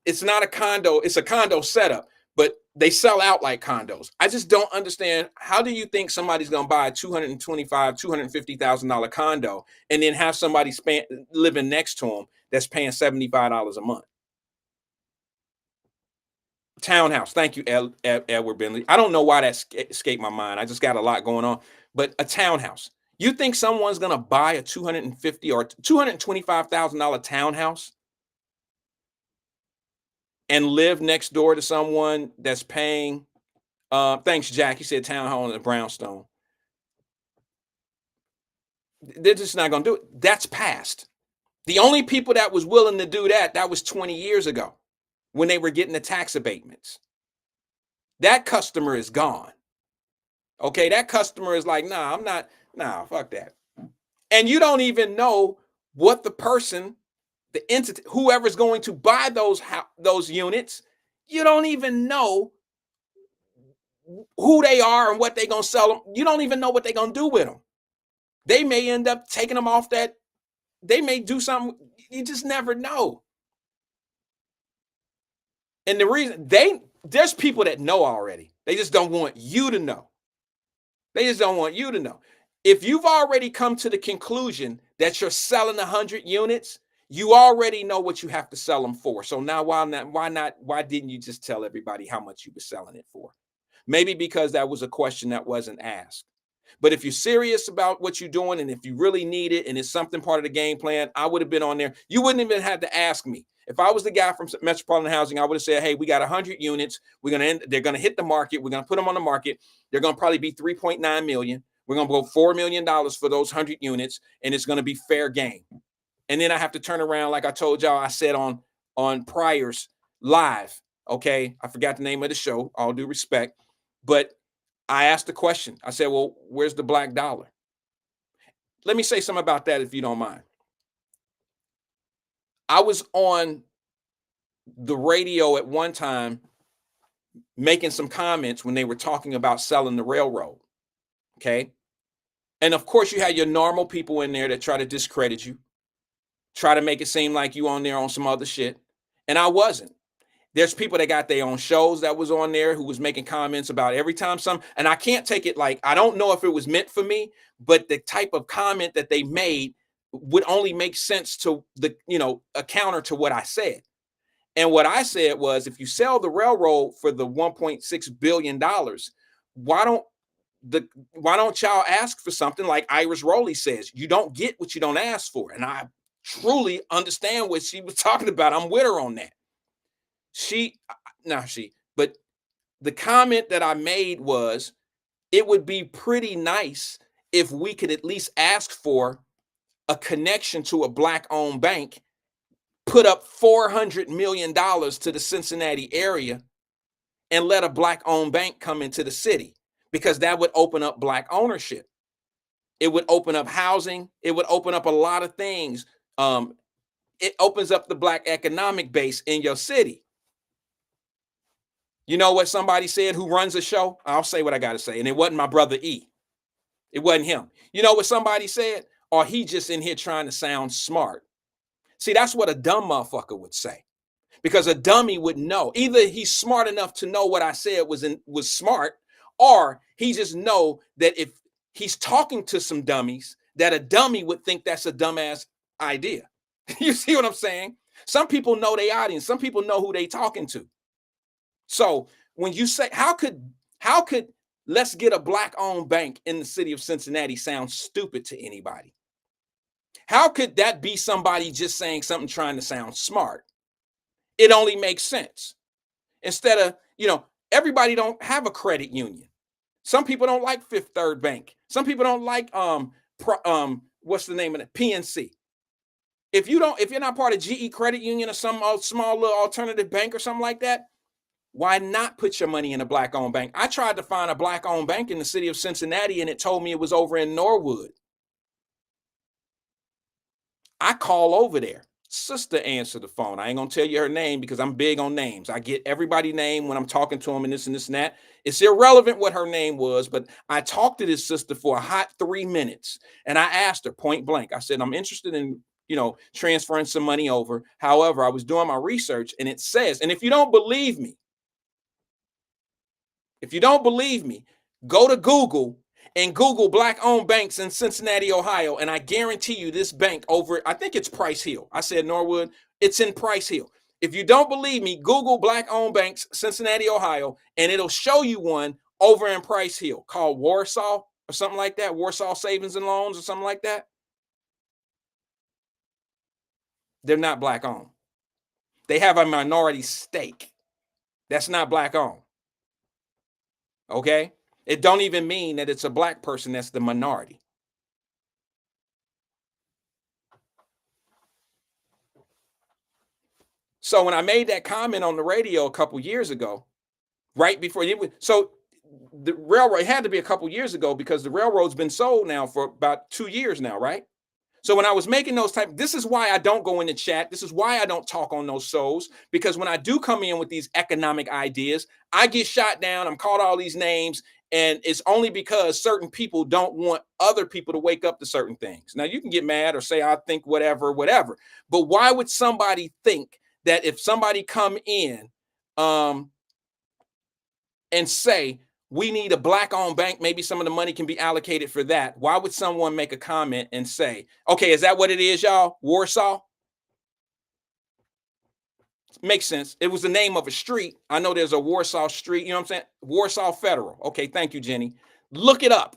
it's not a condo. It's a condo setup, but they sell out like condos. I just don't understand. How do you think somebody's going to buy a $250,000 condo and then have somebody living next to them that's paying $75 a month? Townhouse. Thank you, Edward Bentley. I don't know why that escaped my mind. I just got a lot going on. But a townhouse. You think someone's going to buy a $250,000 or $225,000 townhouse and live next door to someone that's paying? Thanks, Jack. He said townhome in Brownstone. They're just not going to do it. That's past. The only people that was willing to do that was 20 years ago. when they were getting the tax abatements. That customer is gone. Okay, that customer is like, nah, I'm not, nah, fuck that. And you don't even know what the person, the entity, whoever's going to buy those units, you don't even know who they are and what they're going to sell them. You don't even know what they're going to do with them. They may end up taking them off that. They may do something. You just never know. And the reason there's people that know already. They just don't want you to know. They just don't want you to know. If you've already come to the conclusion that you're selling 100 units, you already know what you have to sell them for. So now why didn't you just tell everybody how much you were selling it for? Maybe because that was a question that wasn't asked. But if you're serious about what you're doing and if you really need it and it's something part of the game plan, I would have been on there. You wouldn't even have to ask me. If I was the guy from Metropolitan Housing, I would have said, hey, we got 100 units. They're going to hit the market. We're going to put them on the market. They're going to probably be 3.9 million. We're going to go $4 million for those 100 units, and it's going to be fair game. And then I have to turn around, like I told y'all, I said on Prior's Live. Okay, I forgot the name of the show, all due respect. But I asked the question. I said, well, where's the black dollar? Let me say something about that, if you don't mind. I was on the radio at one time making some comments when they were talking about selling the railroad. Okay. And of course, you had your normal people in there that try to discredit you, try to make it seem like you on there on some other shit. And I wasn't. There's people that got their own shows that was on there who was making comments about every time and I can't take it like, I don't know if it was meant for me, but the type of comment that they made would only make sense to a counter to what I said. And what I said was, if you sell the railroad for the $1.6 billion, why don't y'all ask for something like Iris Rowley says? You don't get what you don't ask for. And I truly understand what she was talking about. I'm with her on that. But the comment that I made was, it would be pretty nice if we could at least ask for a connection to a black-owned bank, put up $400 million to the Cincinnati area, and let a black-owned bank come into the city, because that would open up black ownership. It would open up housing. It would open up a lot of things. It opens up the black economic base in your city. You know what somebody said who runs a show? I'll say what I got to say. And it wasn't my brother E. It wasn't him. You know what somebody said? Or he just in here trying to sound smart. See, that's what a dumb motherfucker would say. Because a dummy would know. Either he's smart enough to know what I said was smart, or he just know that if he's talking to some dummies, that a dummy would think that's a dumbass idea. You see what I'm saying? Some people know their audience. Some people know who they talking to. So when you say, how could let's get a black-owned bank in the city of Cincinnati sound stupid to anybody? How could that be somebody just saying something trying to sound smart? It only makes sense. Instead of, everybody don't have a credit union. Some people don't like Fifth Third Bank. Some people don't like what's the name of it? PNC. If you're not part of GE Credit Union or some small little alternative bank or something like that, why not put your money in a black-owned bank? I tried to find a black-owned bank in the city of Cincinnati, and it told me it was over in Norwood. I call over there. Sister answered the phone. I ain't gonna tell you her name because I'm big on names. I get everybody's name when I'm talking to them and this and this and that. It's irrelevant what her name was, but I talked to this sister for a hot 3 minutes, and I asked her point blank. I said, I'm interested in transferring some money over. However, I was doing my research, and it says, and if you don't believe me, go to Google and Google black-owned banks in Cincinnati, Ohio, and I guarantee you this bank over, I think it's Price Hill. I said Norwood. It's in Price Hill. If you don't believe me, Google black-owned banks, Cincinnati, Ohio, and it'll show you one over in Price Hill called Warsaw or something like that, Warsaw Savings and Loans or something like that. They're not black-owned. They have a minority stake. That's not black-owned. Okay? It don't even mean that it's a black person that's the minority. So when I made that comment on the radio a couple years ago, right before it was, so the railroad, it had to be a couple years ago because the railroad's been sold now for about 2 years now, right? So when I was making those this is why I don't go in the chat. This is why I don't talk on those shows, because when I do come in with these economic ideas, I get shot down. I'm called all these names, and it's only because certain people don't want other people to wake up to certain things. Now you can get mad or say, I think whatever, but why would somebody think that if somebody come in and say, we need a black-owned bank, maybe some of the money can be allocated for that? Why would someone make a comment and say, okay, is that what it is, y'all? Warsaw? Makes sense. It was the name of a street. I know there's a Warsaw Street, you know what I'm saying? Warsaw Federal. Okay, thank you, Jenny. Look it up.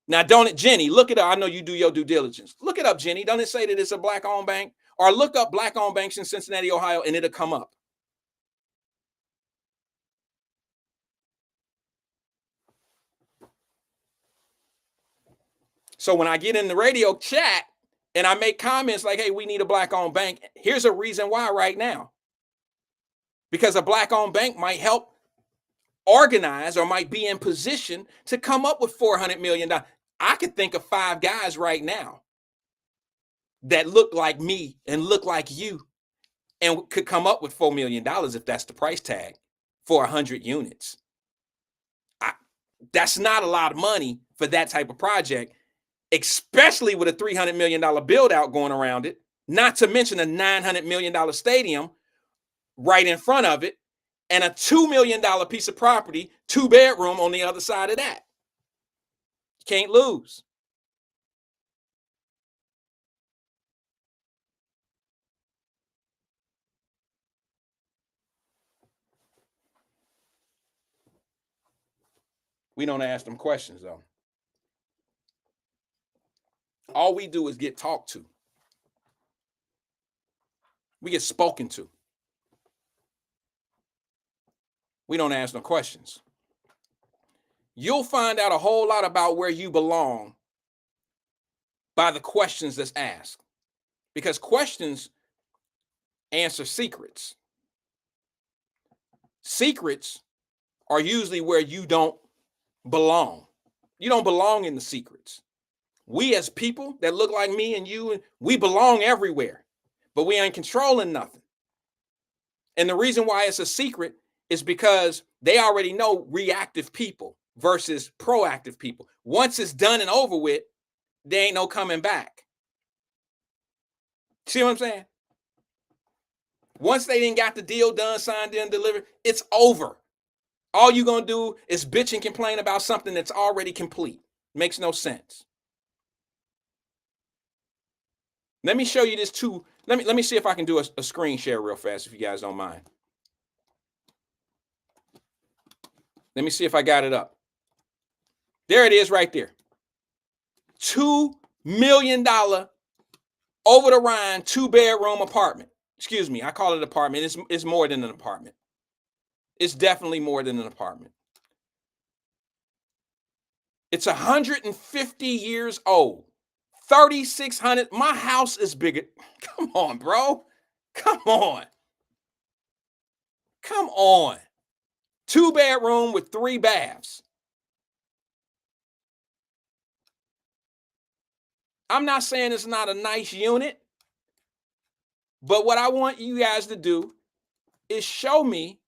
Now, don't it, Jenny, look it up. I know you do your due diligence. Look it up, Jenny. Don't it say that it's a black-owned bank? Or look up black-owned banks in Cincinnati, Ohio, and it'll come up. So when I get in the radio chat and I make comments like, hey, we need a black-owned bank, here's a reason why right now. Because a black-owned bank might help organize or might be in position to come up with $400 million. I could think of 5 guys right now that look like me and look like you and could come up with $4 million if that's the price tag for 100 units. That's not a lot of money for that type of project, especially with a $300 million build out going around it, not to mention a $900 million stadium right in front of it, and a $2 million piece of property, 2-bedroom on the other side of that. Can't lose. We don't ask them questions, though. All we do is get talked to. We get spoken to. We don't ask no questions. You'll find out a whole lot about where you belong by the questions that's asked, because questions answer secrets. Secrets are usually where you don't belong. You don't belong in the secrets. We as people that look like me and you, we belong everywhere, but we ain't controlling nothing. And the reason why it's a secret is because they already know reactive people versus proactive people. Once it's done and over with, there ain't no coming back. See what I'm saying? Once they didn't got the deal done, signed in, delivered, it's over. All you're going to do is bitch and complain about something that's already complete. Makes no sense. Let me show you this too. Let me see if I can do a screen share real fast, if you guys don't mind. Let me see if I got it up. There it is right there. $2 million over the Rhine 2-bedroom apartment. Excuse me, I call it an apartment. It's more than an apartment. It's definitely more than an apartment. It's 150 years old. 3,600. My house is bigger. Come on, bro. Come on. Come on. 2-bedroom with 3 baths. I'm not saying it's not a nice unit, but what I want you guys to do is show me.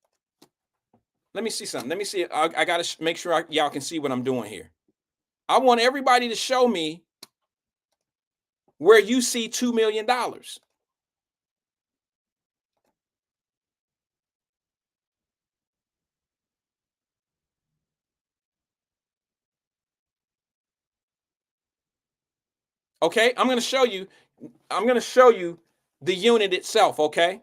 Let me see something. Let me see. I got to make sure y'all can see what I'm doing here. I want everybody to show me where you see $2 million. Okay, I'm going to show you the unit itself, okay?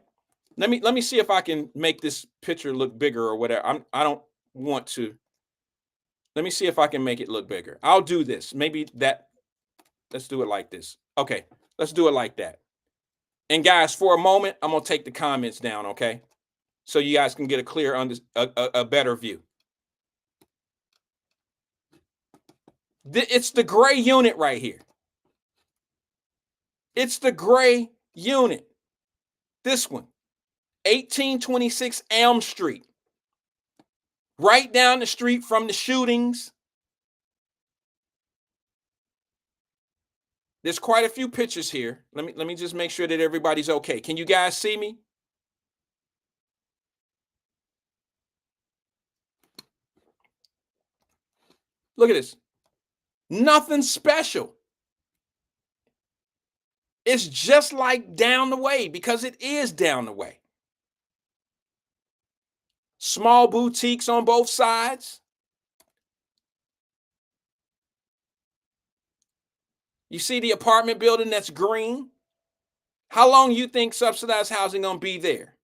Let me see if I can make this picture look bigger or whatever. I don't want to. Let me see if I can make it look bigger. I'll do this. Maybe that. Let's do it like this. Okay, let's do it like that. And guys, for a moment, I'm going to take the comments down, okay? So you guys can get a clear, a better view. It's the gray unit right here. It's the gray unit. This one. 1826 Elm Street, right down the street from the shootings. There's quite a few pictures here. Let me just make sure that everybody's okay. Can you guys see me? Look at this. Nothing special. It's just like down the way, because it is down the way. Small boutiques on both sides. You see the apartment building that's green? How long you think subsidized housing gonna be there?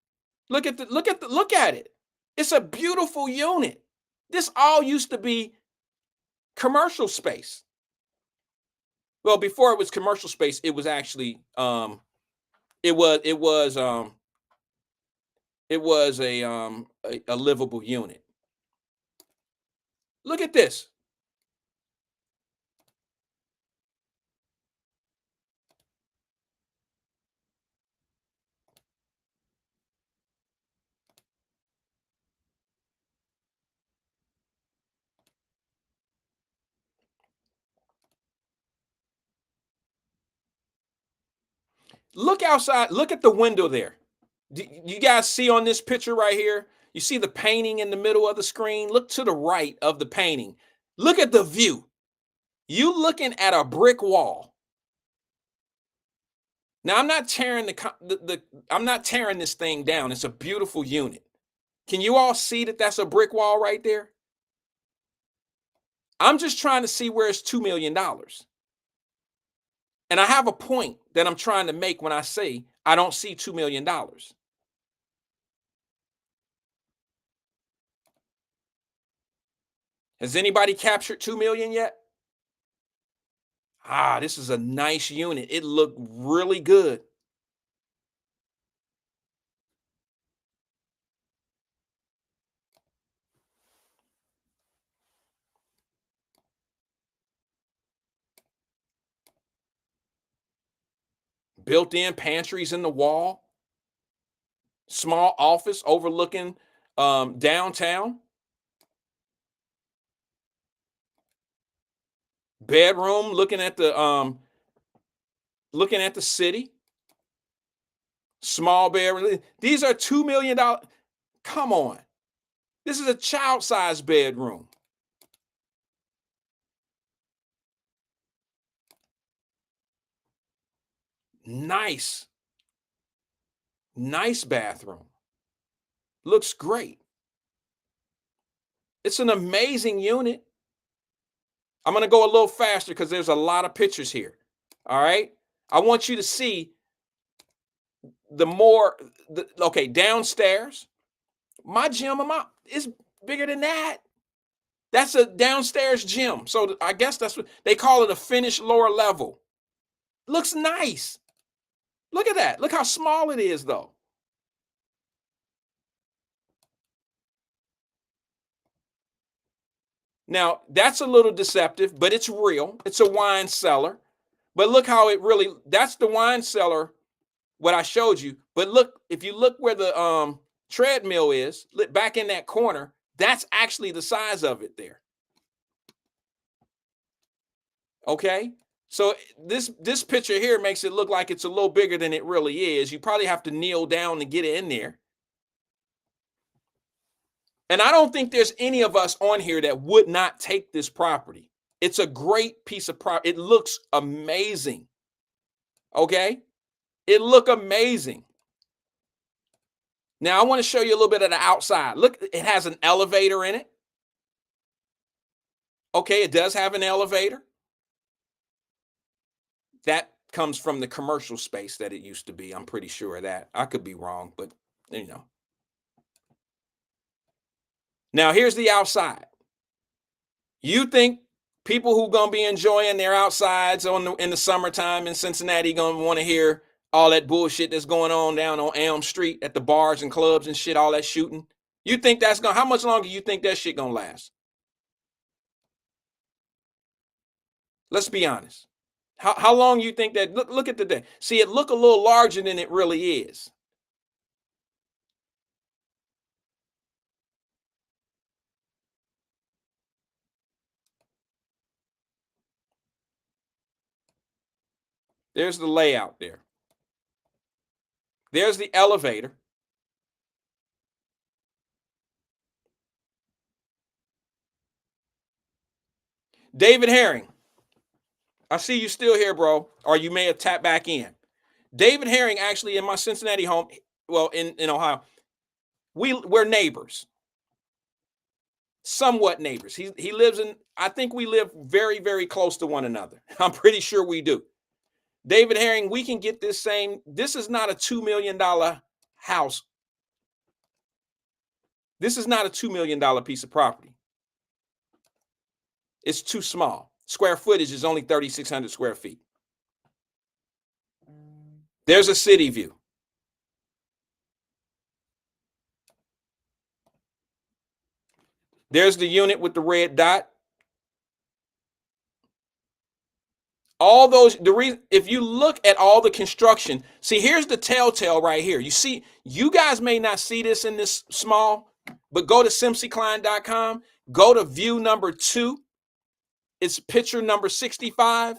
Look at it. It's a beautiful unit. This all used to be commercial space. Well, before it was commercial space, it was actually it was a livable unit. Look at this. Look outside. Look at the window there. Do you guys see on this picture right here? You see the painting in the middle of the screen? Look to the right of the painting. Look at the view. You looking at a brick wall. Now I'm not tearing I'm not tearing this thing down. It's a beautiful unit. Can you all see that that's a brick wall right there? I'm just trying to see where it's $2 million. And I have a point that I'm trying to make when I say I don't see $2 million. Has anybody captured 2 million yet? This is a nice unit. It looked really good. Built-in pantries in the wall. Small office overlooking downtown. Bedroom looking at the city. Small bedroom. These are $2 million. Come on. This is a child-sized bedroom. Nice. Nice bathroom. Looks great. It's an amazing unit. I'm going to go a little faster because there's a lot of pictures here. All right. I want you to see okay, downstairs. My gym is bigger than that. That's a downstairs gym. So I guess that's what they call it, a finished lower level. Looks nice. Look at that. Look how small it is, though. Now, that's a little deceptive, but it's real. It's a wine cellar. But look how that's the wine cellar, what I showed you. But look, if you look where the treadmill is, back in that corner, that's actually the size of it there. Okay? So this picture here makes it look like it's a little bigger than it really is. You probably have to kneel down to get in there. And I don't think there's any of us on here that would not take this property. It's a great piece of property. It looks amazing. Okay? It look amazing. Now I want to show you a little bit of the outside. Look, it has an elevator in it. Okay, it does have an elevator. That comes from the commercial space that it used to be. I'm pretty sure of that. I could be wrong, but you know. Now here's the outside. You think people who gonna be enjoying their outsides in the summertime in Cincinnati gonna want to hear all that bullshit that's going on down on Elm Street at the bars and clubs and shit, all that shooting? You think how much longer you think that shit gonna last? Let's be honest. How long you think that? Look at the day. See, it look a little larger than it really is. There's the layout there. There's the elevator. David Herring, I see you still here, bro, or you may have tapped back in. David Herring, actually, in my Cincinnati home, well, in Ohio, we're neighbors, somewhat neighbors. He lives in, I think we live very, very close to one another. I'm pretty sure we do. David Herring, we can get this same, this is not a $2 million house. This is not a $2 million piece of property. It's too small. Square footage is only 3,600 square feet. There's a city view. There's the unit with the red dot. All those, the reason, if you look at all the construction, see, here's the telltale right here. You see, you guys may not see this in this small, but go to simpsyklein.com, go to view number 2. It's picture number 65,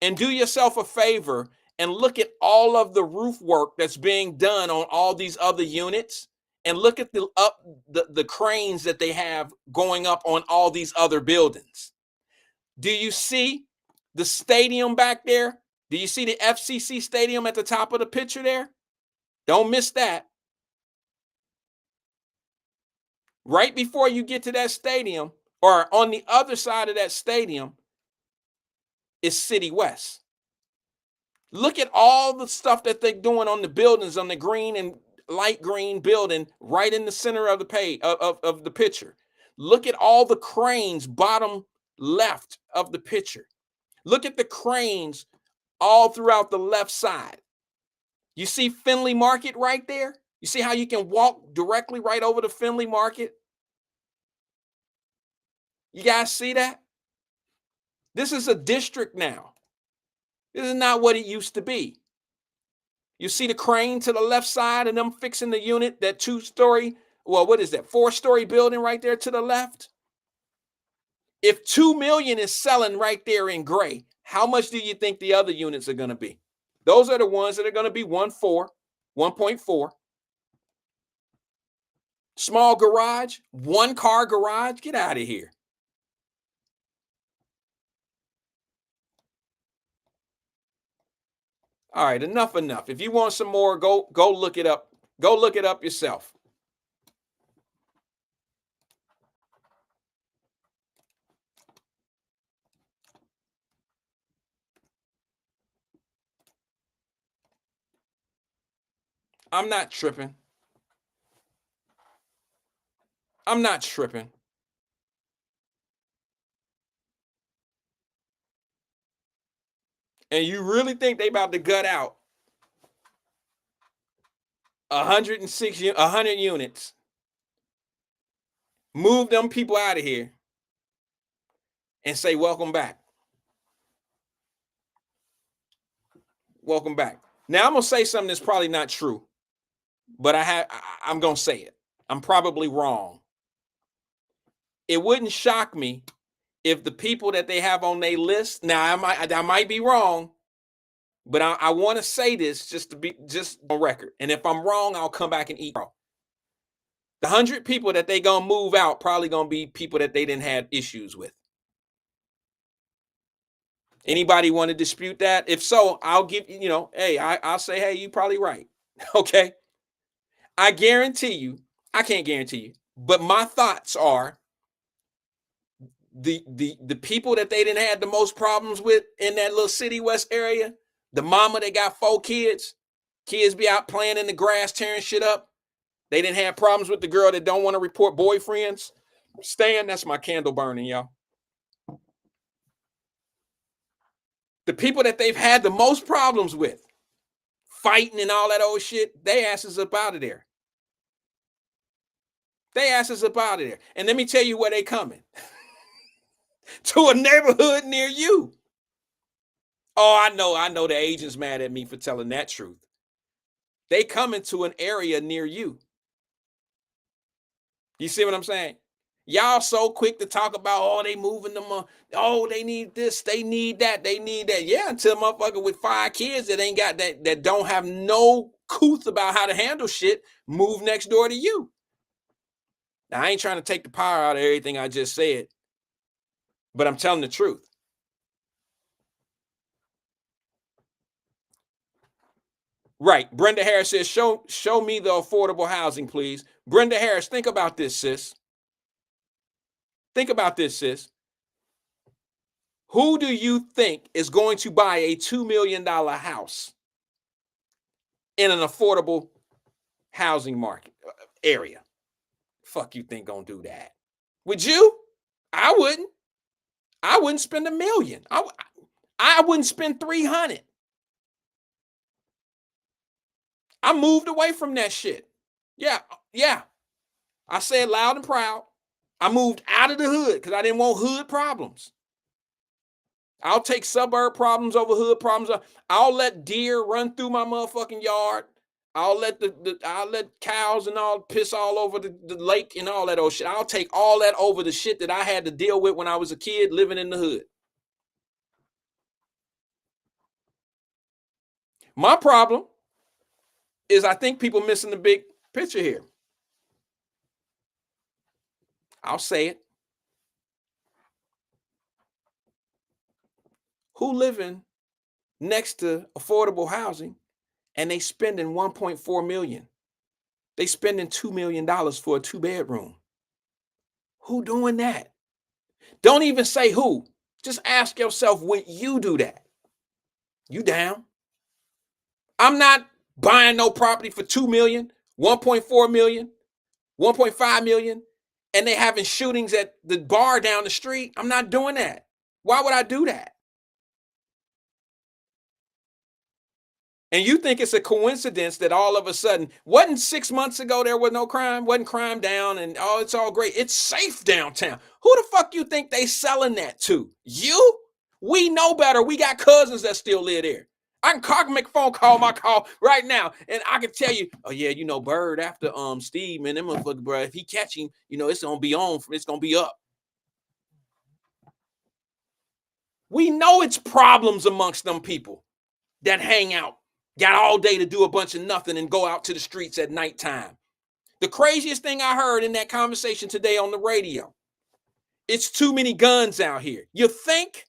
and do yourself a favor and look at all of the roof work that's being done on all these other units, and look at the cranes that they have going up on all these other buildings. Do you see the stadium back there? Do you see the FCC stadium at the top of the picture there? Don't miss that. Right before you get to that stadium, or on the other side of that stadium, is City West. Look at all the stuff that they're doing on the buildings, on the green and light green building right in the center of the page of the picture. Look at all the cranes bottom left of the picture. Look at the cranes all throughout the left side. You see Finley Market right there? You see how you can walk directly right over to Finley Market? You guys see that? This is a district now. This is not what it used to be. You see the crane to the left side and them fixing the unit, that 2-story, well, what is that, 4-story building right there to the left? If 2 million is selling right there in gray, how much do you think the other units are going to be? Those are the ones that are going to be 1.4. Small garage, 1-car garage. Get out of here. All right, enough. If you want some more, go look it up. Go look it up yourself. I'm not tripping. I'm not tripping. And you really think they about to gut out 100 units, move them people out of here, and say, welcome back. Welcome back. Now, I'm going to say something that's probably not true, but I'm going to say it. I'm probably wrong. It wouldn't shock me if the people that they have on their list, now I might be wrong, but I want to say this just on record. And if I'm wrong, I'll come back and eat. The 100 people that they going to move out probably going to be people that they didn't have issues with. Anybody want to dispute that? If so, I'll give, hey, I'll say, hey, you probably right. Okay. I guarantee you, I can't guarantee you, but my thoughts are the people that they didn't have the most problems with in that little City West area, the mama that got 4 kids be out playing in the grass, tearing shit up. They didn't have problems with the girl that don't want to report boyfriends. Stan, that's my candle burning, y'all. The people that they've had the most problems with, fighting and all that old shit, they asses up out of there. They asses up out of there. And let me tell you where they coming. To a neighborhood near you. Oh, I know the agent's mad at me for telling that truth. They coming to an area near you. You see what I'm saying? Y'all so quick to talk about, oh, they moving them, oh, they need this, they need that, they need that. Yeah, until a motherfucker with 5 kids that ain't got that don't have no couth about how to handle shit move next door to you. Now, I ain't trying to take the power out of everything I just said, but I'm telling the truth. Right. Brenda Harris says, show me the affordable housing, please. Brenda Harris, think about this, sis. Think about this, sis. Who do you think is going to buy a $2 million house in an affordable housing market area? Fuck you think gonna do that? Would you? I wouldn't. I wouldn't spend $1 million. I wouldn't spend 300. I moved away from that shit. Yeah. I say it loud and proud. I moved out of the hood because I didn't want hood problems. I'll take suburb problems over hood problems. I'll let deer run through my motherfucking yard. I'll let I'll let cows and all piss all over the lake and all that old shit. I'll take all that over the shit that I had to deal with when I was a kid living in the hood. My problem is I think people missing the big picture here. I'll say it. Who living next to affordable housing and they spending 1.4 million? They spending $2 million for a 2-bedroom. Who doing that? Don't even say who. Just ask yourself, would you do that? You down? I'm not buying no property for 2 million, 1.4 million, 1.5 million, and they having shootings at the bar down the street. I'm not doing that. Why would I do that? And you think it's a coincidence that all of a sudden, wasn't 6 months ago there was no crime, wasn't crime down, and oh, it's all great. It's safe downtown. Who the fuck you think they selling that to? You? We know better. We got cousins that still live there. I can make a phone call, my call right now, and I can tell you, oh yeah, you know, Bird after Steve, man, that motherfucker, bro, if he catch him, you know, it's gonna be on, it's gonna be up. We know it's problems amongst them people that hang out, got all day to do a bunch of nothing and go out to the streets at nighttime. The craziest thing I heard in that conversation today on the radio, it's too many guns out here. You think?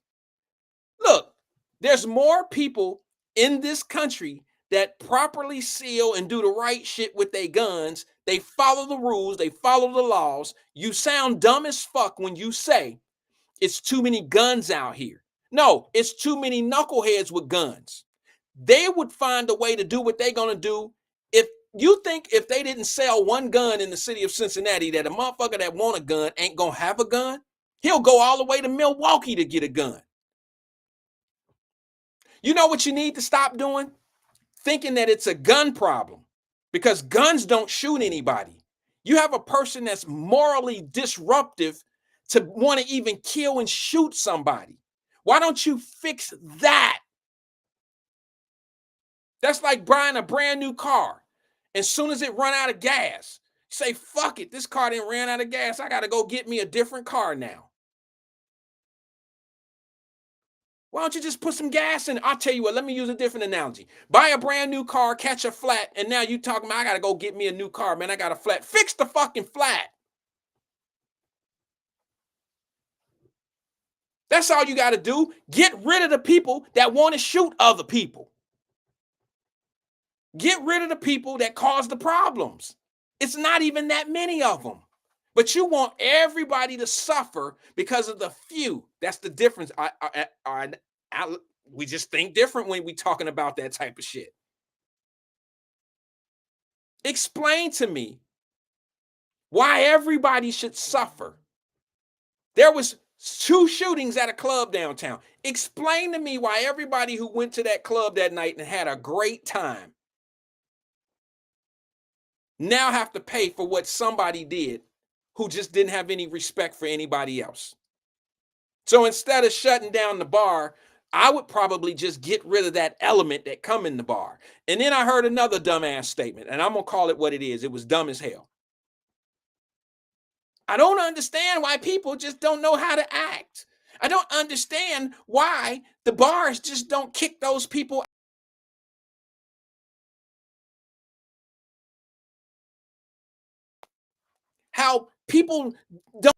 Look, there's more people in this country that properly seal and do the right shit with their guns. They follow the rules, they follow the laws. You sound dumb as fuck when you say it's too many guns out here. No, it's too many knuckleheads with guns. They would find a way to do what they're going to do. If you think if they didn't sell one gun in the city of Cincinnati, that a motherfucker that want a gun ain't going to have a gun, he'll go all the way to Milwaukee to get a gun. You know what you need to stop doing? Thinking that it's a gun problem, because guns don't shoot anybody. You have a person that's morally disruptive to want to even kill and shoot somebody. Why don't you fix that? That's like buying a brand new car. As soon as it run out of gas, say, fuck it, this car didn't run out of gas. I got to go get me a different car now. Why don't you just put some gas in it? I'll tell you what, let me use a different analogy. Buy a brand new car, catch a flat, and now you talking about, I got to go get me a new car, man. I got a flat. Fix the fucking flat. That's all you got to do. Get rid of the people that want to shoot other people. Get rid of the people that cause the problems. It's not even that many of them. But you want everybody to suffer because of the few. That's the difference. We just think different when we talking about that type of shit. Explain to me why everybody should suffer. There was 2 shootings at a club downtown. Explain to me why everybody who went to that club that night and had a great time now have to pay for what somebody did who just didn't have any respect for anybody else. So instead of shutting down the bar, I would probably just get rid of that element that come in the bar. And then I heard another dumbass statement, and I'm going to call it what it is. It was dumb as hell. I don't understand why people just don't know how to act. I don't understand why the bars just don't kick those people. How people don't,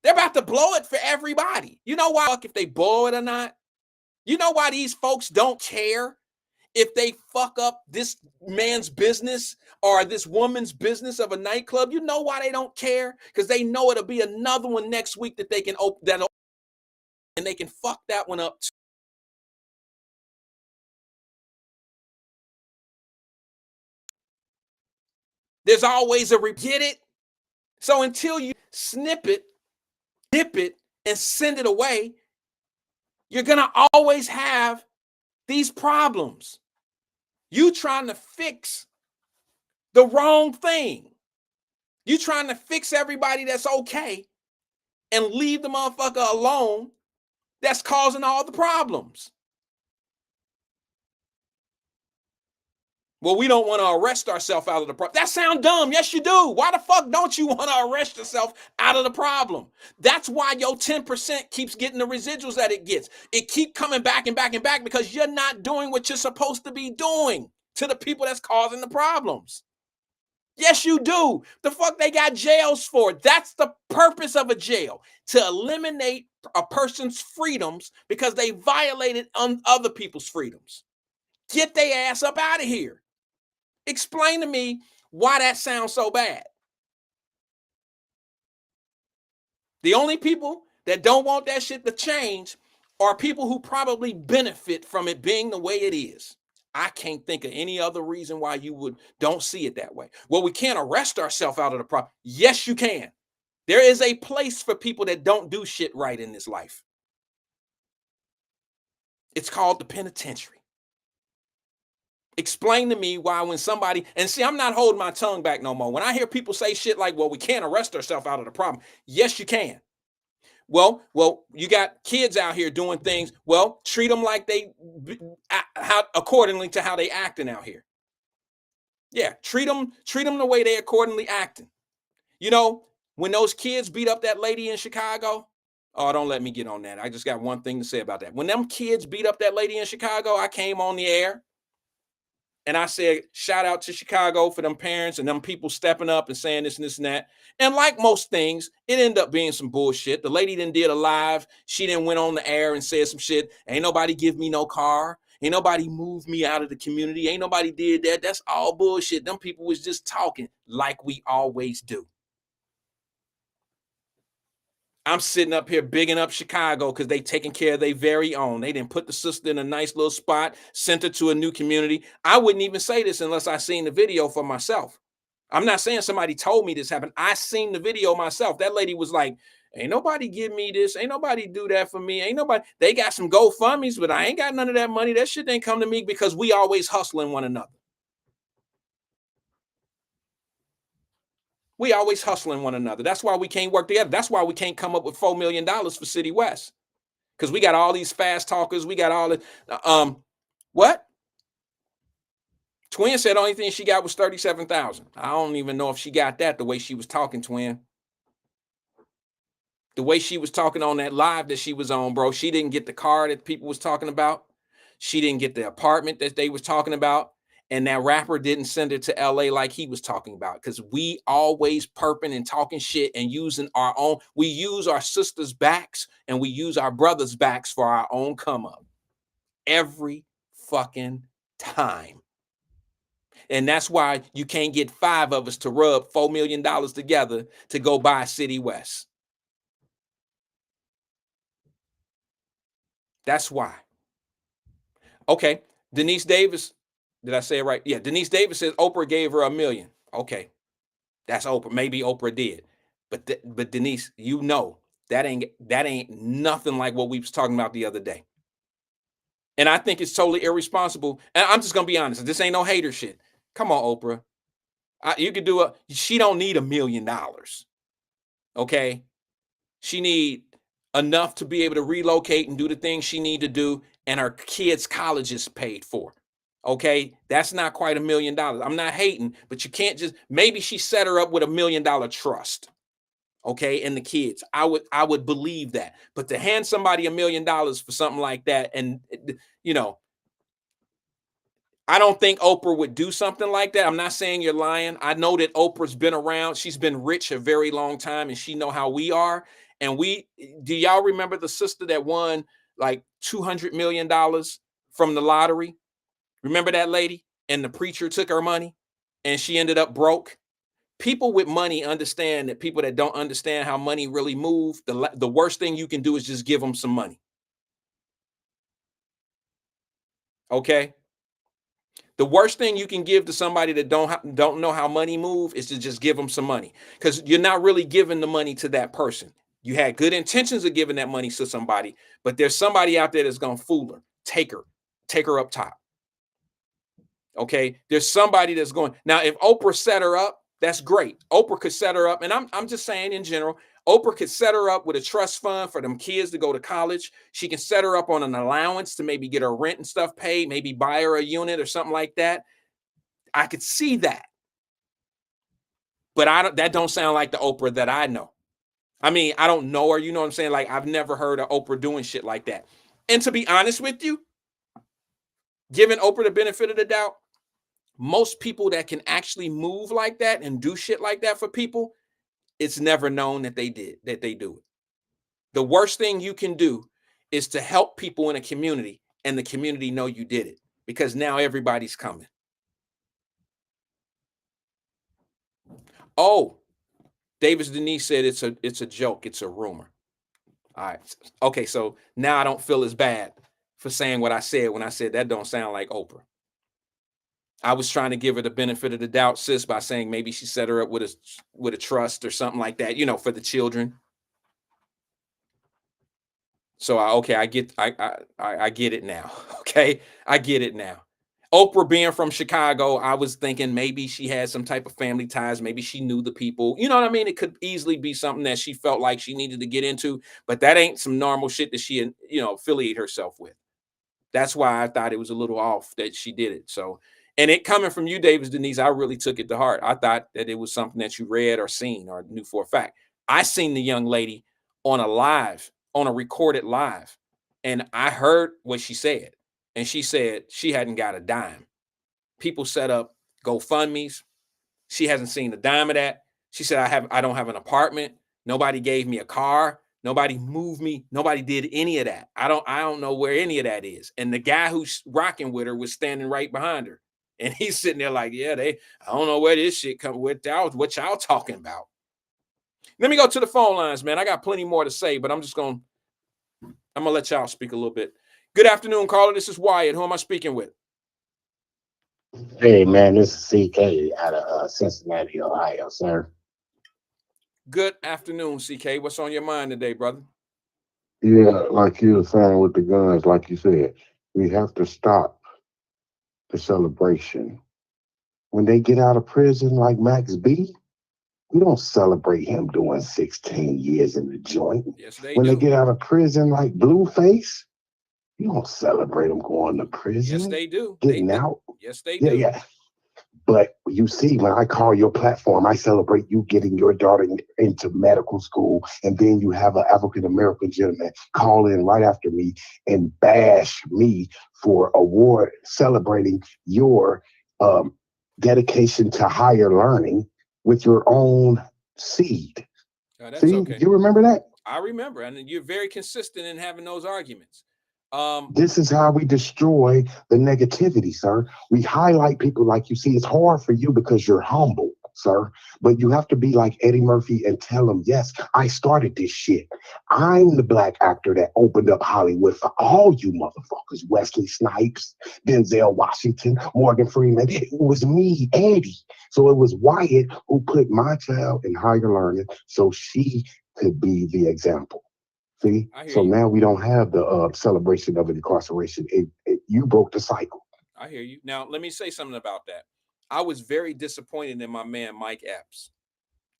they're about to blow it for everybody. You know why? If they blow it or not? You know why these folks don't care if they fuck up this man's business or this woman's business of a nightclub? You know why they don't care? Because they know it'll be another one next week that they can open that, and they can fuck that one up too. There's always a get it. So until you snip it, dip it, and send it away, you're gonna always have these problems. You trying to fix the wrong thing. You trying to fix everybody that's okay and leave the motherfucker alone that's causing all the problems. Well, we don't want to arrest ourselves out of the problem. That sounds dumb. Yes, you do. Why the fuck don't you want to arrest yourself out of the problem? That's why your 10% keeps getting the residuals that it gets. It keep coming back and back and back because you're not doing what you're supposed to be doing to the people that's causing the problems. Yes, you do. The fuck they got jails for? That's the purpose of a jail, to eliminate a person's freedoms because they violated other people's freedoms. Get their ass up out of here. Explain to me why that sounds so bad. The only people that don't want that shit to change are people who probably benefit from it being the way it is. I can't think of any other reason why you don't see it that way. Well, we can't arrest ourselves out of the problem. Yes, you can. There is a place for people that don't do shit right in this life. It's called the penitentiary. Explain to me why when somebody, and see, I'm not holding my tongue back no more. When I hear people say shit like, well, we can't arrest ourselves out of the problem. Yes, you can. Well, you got kids out here doing things. Well, treat them like they, accordingly to how they acting out here. Yeah, treat them the way they accordingly acting. You know, when those kids beat up that lady in Chicago, oh, don't let me get on that. I just got one thing to say about that. When them kids beat up that lady in Chicago, I came on the air and I said, shout out to Chicago for them parents and them people stepping up and saying this and this and that. And like most things, it ended up being some bullshit. The lady then did a live. She then went on the air and said some shit. Ain't nobody give me no car. Ain't nobody moved me out of the community. Ain't nobody did that. That's all bullshit. Them people was just talking like we always do. I'm sitting up here bigging up Chicago because they taking care of their very own. They didn't put the sister in a nice little spot, sent her to a new community. I wouldn't even say this unless I seen the video for myself. I'm not saying somebody told me this happened. I seen the video myself. That lady was like, ain't nobody give me this. Ain't nobody do that for me. Ain't nobody. They got some GoFundMes, but I ain't got none of that money. That shit ain't come to me because we always hustling one another. We always hustling one another. That's why we can't work together. That's why we can't come up with $4 million for City West. Because we got all these fast talkers. We got all the, what? Twin said the only thing she got was 37,000. I don't even know if she got that the way she was talking, Twin. The way she was talking on that live that she was on, bro, she didn't get the car that people was talking about. She didn't get the apartment that they was talking about. And that rapper didn't send it to LA like he was talking about, because we always perping and talking shit and using our own. We use our sisters' backs and we use our brothers' backs for our own come up every fucking time. And that's why you can't get 5 of us to rub $4 million together to go buy City West. That's why. Okay, Denise Davis. Did I say it right? Yeah, Denise Davis says Oprah gave her $1 million. Okay, that's Oprah. Maybe Oprah did, but Denise, you know that ain't nothing like what we was talking about the other day. And I think it's totally irresponsible. And I'm just gonna be honest. This ain't no hater shit. Come on, Oprah. You could do she don't need $1 million. Okay, she need enough to be able to relocate and do the things she need to do, and her kids' college is paid for. Okay, that's not quite $1 million. I'm not hating, but you can't just, maybe she set her up with $1 million trust. okay, and the kids. I would believe that. But to hand somebody $1 million for something like that, and you know, I don't think Oprah would do something like that. I'm not saying you're lying. I know that Oprah's been around. She's been rich a very long time, and she know how we are. And do y'all remember the sister that won like $200 million from the lottery? Remember that lady? And the preacher took her money and she ended up broke. People with money understand that people that don't understand how money really moves, the worst thing you can do is just give them some money. Okay? The worst thing you can give to somebody that don't know how money move is to just give them some money, because you're not really giving the money to that person. You had good intentions of giving that money to somebody, but there's somebody out there that's gonna fool her, take her up top. Okay, there's somebody that's going. Now, if Oprah set her up, that's great. Oprah could set her up, and I'm just saying in general, Oprah could set her up with a trust fund for them kids to go to college. She can set her up on an allowance to maybe get her rent and stuff paid, maybe buy her a unit or something like that. I could see that, but that don't sound like the Oprah that I know. I mean, I don't know her. You know what I'm saying? Like, I've never heard of Oprah doing shit like that. And to be honest with you, giving Oprah the benefit of the doubt, most people that can actually move like that and do shit like that for people, it's never known that they do it. The worst thing you can do is to help people in a community and the community know you did it, because now everybody's coming. Oh, Davis Denise said it's a joke. It's a rumor. All right. Okay. So now I don't feel as bad for saying what I said when I said that don't sound like Oprah. I was trying to give her the benefit of the doubt, sis, by saying maybe she set her up with a trust or something like that, for the children. So I get it now. Okay, I get it now. Oprah being from Chicago, I was thinking maybe she had some type of family ties. Maybe she knew the people. You know what I mean? It could easily be something that she felt like she needed to get into, but that ain't some normal shit that she affiliate herself with. That's why I thought it was a little off that she did it. So, and it coming from you, Davis Denise, I really took it to heart. I thought that it was something that you read or seen or knew for a fact. I seen the young lady on a recorded live, and I heard what she said. And she said she hadn't got a dime. People set up GoFundMe's. She hasn't seen a dime of that. She said, I don't have an apartment. Nobody gave me a car. Nobody moved me. Nobody did any of that. I don't know where any of that is. And the guy who's rocking with her was standing right behind her. And he's sitting there like, yeah, I don't know where this shit come with. What y'all talking about? Let me go to the phone lines, man. I got plenty more to say, but I'm gonna let y'all speak a little bit. Good afternoon, caller. This is Wyatt. Who am I speaking with? Hey, man, this is CK out of Cincinnati, Ohio, sir. Good afternoon, CK. What's on your mind today, brother? Yeah, like you were saying with the guns, like you said, we have to stop the celebration. When they get out of prison, like Max B, we don't celebrate him doing 16 years in the joint. Yes, they when do. they get out of prison, like Blueface, you don't celebrate him going to prison. Yes, they do. Getting out. Yes, they do. Yeah. But you see, when I call your platform, I celebrate you getting your daughter into medical school, and then you have an African-American gentleman call in right after me and bash me for award celebrating your dedication to higher learning with your own seed. That's See, okay. you remember that? I remember, and you're very consistent in having those arguments. This is how we destroy the negativity, sir. We highlight people like you see. It's hard for you because you're humble, sir. But you have to be like Eddie Murphy and tell them, yes, I started this shit. I'm the black actor that opened up Hollywood for all you motherfuckers. Wesley Snipes, Denzel Washington, Morgan Freeman. It was me, Eddie. So it was Wyatt who put my child in higher learning so she could be the example. See, so now we don't have the celebration of incarceration. You broke the cycle. I hear you. Now, let me say something about that. I was very disappointed in my man Mike Epps.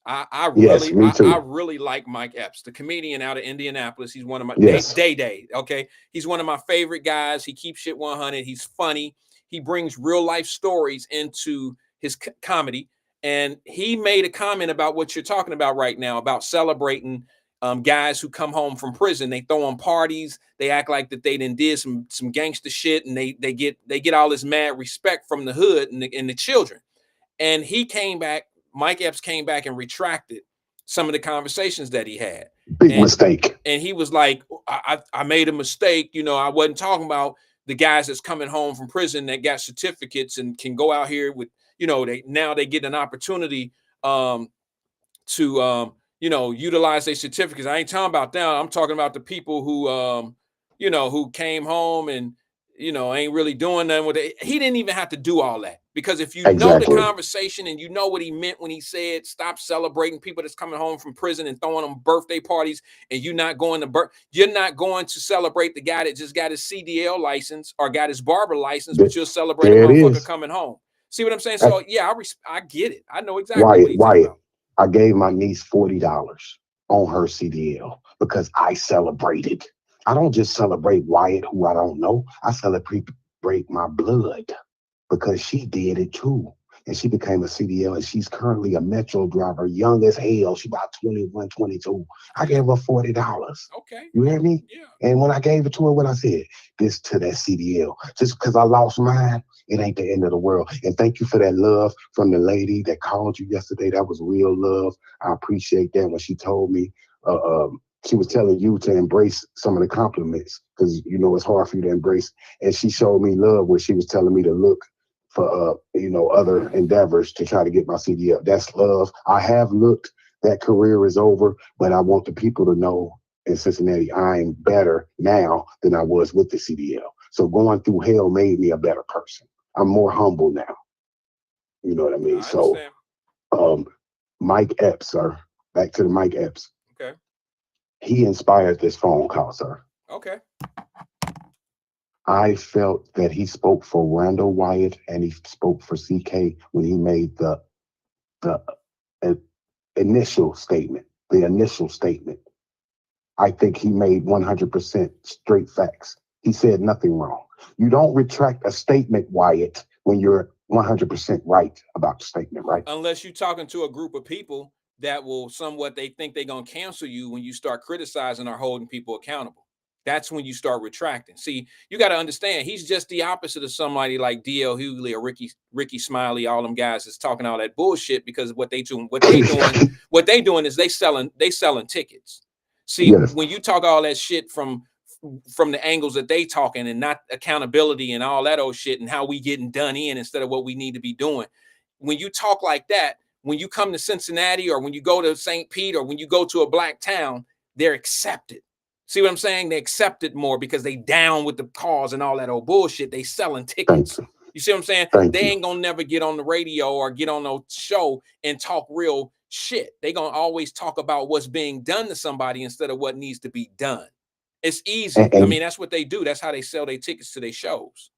I really like Mike Epps, the comedian out of Indianapolis. He's one of my Day. Okay, he's one of my favorite guys. He keeps shit 100. He's funny. He brings real life stories into his comedy, And he made a comment about what you're talking about right now, about celebrating guys who come home from prison. They throw on parties, they act like that they did some gangster shit, and they get all this mad respect from the hood and the children. And he came back, Mike Epps came back and retracted some of the conversations that he had. Big mistake. And he was like, I made a mistake. You know, I wasn't talking about the guys that's coming home from prison that got certificates and can go out here with, you know, they get an opportunity to you know, utilize their certificates. I ain't talking about that. I'm talking about the people who you know, who came home and, you know, ain't really doing nothing with it. He didn't even have to do all that, because if you know the conversation and you know what he meant when he said stop celebrating people that's coming home from prison and throwing them birthday parties, and you're not going to celebrate the guy that just got his CDL license or got his barber license, but you'll celebrate a motherfucker coming home. See what I'm saying? So yeah, I get it. I know exactly what he's talking about. I gave my niece $40 on her CDL because I celebrated. I don't just celebrate Wyatt, who I don't know. I celebrate my blood because she did it too. And she became a CDL, and she's currently a Metro driver, young as hell. She about 21, 22. I gave her $40. Okay. You hear me? Yeah. And when I gave it to her, what I said, this to that CDL. Just because I lost mine, it ain't the end of the world. And thank you for that love from the lady that called you yesterday. That was real love. I appreciate that. When she told me, she was telling you to embrace some of the compliments, because you know it's hard for you to embrace. And she showed me love where she was telling me to look for you know, other endeavors to try to get my CDL. That's love. I have looked. That career is over, but I want the people to know in Cincinnati I'm better now than I was with the CDL. So going through hell made me a better person. I'm more humble now. You know what I mean? So Mike Epps, sir. Back to the Mike Epps. Okay. He inspired this phone call, sir. Okay. I felt that he spoke for Randall Wyatt and he spoke for CK when he made the initial statement. The initial statement. I think he made 100% straight facts. He said nothing wrong. You don't retract a statement, Wyatt, when you're 100% right about the statement, right? Unless you're talking to a group of people that will they think they're going to cancel you when you start criticizing or holding people accountable. That's when you start retracting. See, you got to understand, he's just the opposite of somebody like D.L. Hughley or Ricky Smiley, all them guys that's talking all that bullshit, because what they doing is they selling tickets. See, when you talk all that shit from the angles that they talking and not accountability and all that old shit and how we getting done in instead of what we need to be doing. When you talk like that, when you come to Cincinnati or when you go to St. Pete or when you go to a black town, they're accepted. See what I'm saying? They accept it more because they down with the cause and all that old bullshit. They selling tickets. You see what I'm saying? They ain't gonna never get on the radio or get on no show and talk real shit. They gonna always talk about what's being done to somebody instead of what needs to be done. It's easy. I mean, that's what they do. That's how they sell their tickets to their shows.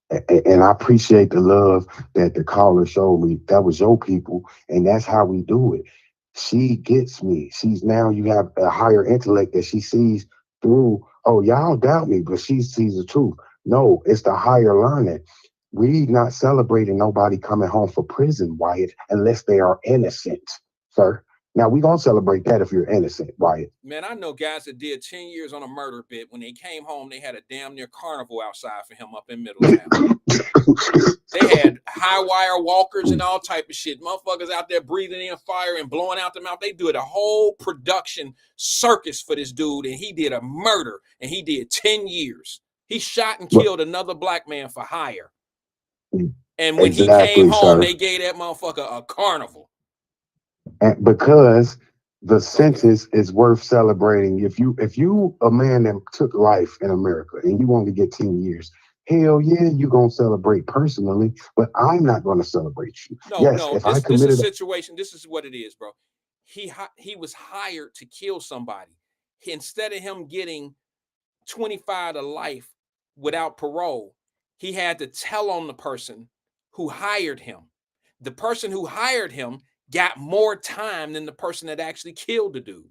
And I appreciate the love that the caller showed me. That was your people, and that's how we do it. She gets me. She's now, you have a higher intellect that she sees through. Oh, y'all doubt me, but she sees the truth. No, it's the higher learning. We not celebrating nobody coming home for prison, Wyatt, unless they are innocent, sir. Now, we going to celebrate that if you're innocent, Wyatt. Man, I know guys that did 10 years on a murder bit. When they came home, they had a damn near carnival outside for him up in Middletown. They had high wire walkers and all type of shit. Motherfuckers out there breathing in fire and blowing out the mouth. They do it a whole production circus for this dude, and he did a murder, and he did 10 years. He shot and killed another black man for hire. And when he came home, they gave that motherfucker a carnival. And because the sentence is worth celebrating. If you a man that took life in America and you only get 10 years, hell yeah, you're gonna celebrate personally, but I'm not gonna celebrate you. This is a situation. This is what it is, bro. He was hired to kill somebody. Instead of him getting 25 to life without parole, he had to tell on the person who hired him. The person who hired him got more time than the person that actually killed the dude.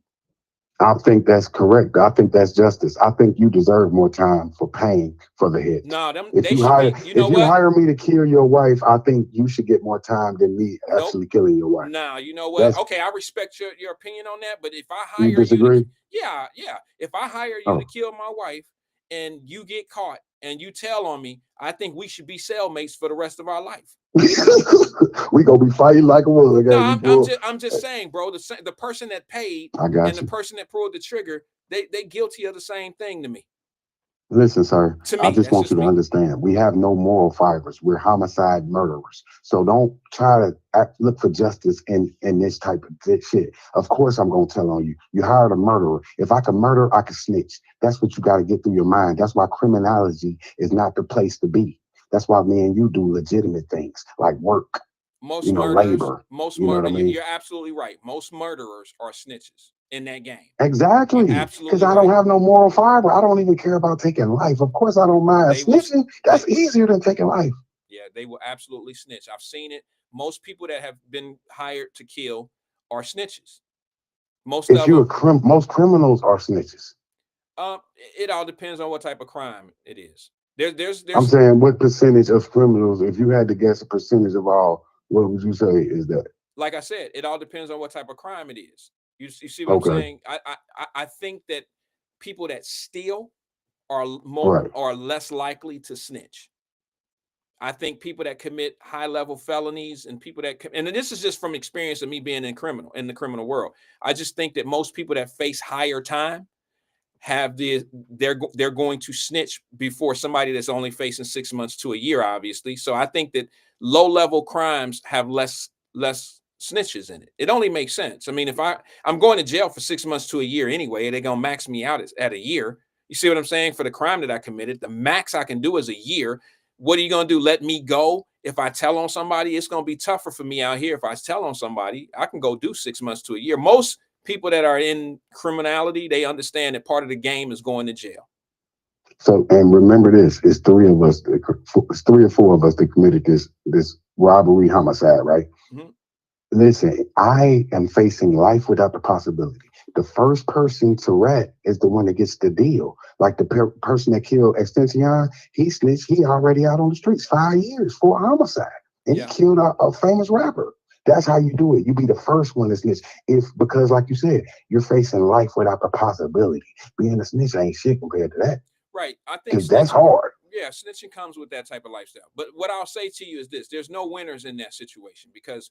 I think that's correct. I think that's justice. I think you deserve more time for paying for the hit. No, them If they you should hire be. You know if you what? hire me to kill your wife, I think you should get more time than me Nope. actually killing your wife. Now, you know what? That's Okay, I respect your opinion on that, but if I you hire you to, disagree? yeah, yeah, if I hire you to Oh. kill my wife and you get caught and you tell on me, I think we should be cellmates for the rest of our life. We gonna be fighting like a wood, No, okay? We I'm just saying, bro. The person that paid I and got the you. person that pulled the trigger, they guilty of the same thing to me. Listen, sir, To I me, just that's want just you to me. understand we have no moral fibers. We're homicide murderers. So don't try to look for justice in this type of shit. Of course, I'm going to tell on you. You hired a murderer. If I can murder, I can snitch. That's what you got to get through your mind. That's why criminology is not the place to be. That's why me and you do legitimate things like work, Most murderers, labor. You know what I mean? you're absolutely right. Most murderers are snitches in that game. You're Exactly. Because absolutely I don't right. have no moral fiber. I don't even care about taking life. Of course, I don't mind They will. snitching. They That's easier than taking life. Yeah, they will absolutely snitch. I've seen it. Most people that have been hired to kill are snitches. Most If of you're a them. most criminals are snitches. It all depends on what type of crime it is. I'm There's saying what percentage of criminals, if you had to guess a percentage of all, what would you say is that? like I said, it all depends on what type of crime it is. You see what I'm Okay. saying? I think that people that steal are more Right. are less likely to snitch. I think people that commit high level felonies and people that and this is just from experience of me being in the criminal world. I just think that most people that face higher time have they're going to snitch before somebody that's only facing 6 months to a year, obviously. So I think that low level crimes have less snitches in it. It only makes sense. I mean, if I'm going to jail for 6 months to a year anyway, they're gonna max me out at a year. You see what I'm saying? For the crime that I committed, the max I can do is a year. What are you gonna do? Let me go? If I tell on somebody, it's gonna be tougher for me out here. If I tell on somebody, I can go do 6 months to a year. Most people that are in criminality, they understand that part of the game is going to jail. So, and remember this: it's three of us. It's three or four of us that committed this robbery homicide, right? Mhm. Listen, I am facing life without the possibility. The first person to rat is the one that gets the deal. Like the person that killed Extension, he snitched. He already out on the streets 5 years for homicide, and he Yeah. killed a famous rapper. That's how you do it. You be the first one to snitch. If because, like you said, you're facing life without the possibility. Being a snitch ain't shit compared to that. Right. I think Because that's snitching, hard. yeah, snitching comes with that type of lifestyle. But what I'll say to you is this: there's no winners in that situation because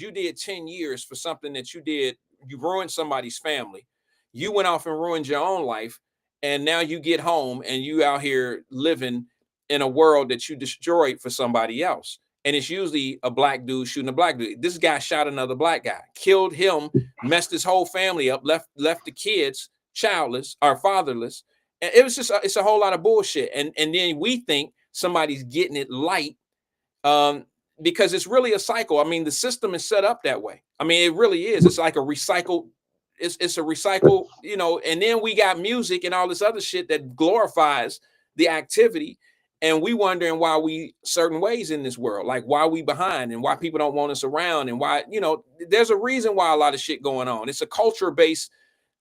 you did 10 years for something that you did, you ruined somebody's family. You went off and ruined your own life, and now you get home and you out here living in a world that you destroyed for somebody else. And it's usually a black dude shooting a black dude. This guy shot another black guy, killed him, messed his whole family up, left the kids childless or fatherless. And it was just it's a whole lot of bullshit. And then we think somebody's getting it light, um, because it's really a cycle. I mean, the system is set up that way. I mean, it really is. It's like a recycled. It's a recycle, and then we got music and all this other shit that glorifies the activity, and we wondering why we certain ways in this world, like why we behind and why people don't want us around and why, there's a reason why a lot of shit going on. It's a culture based,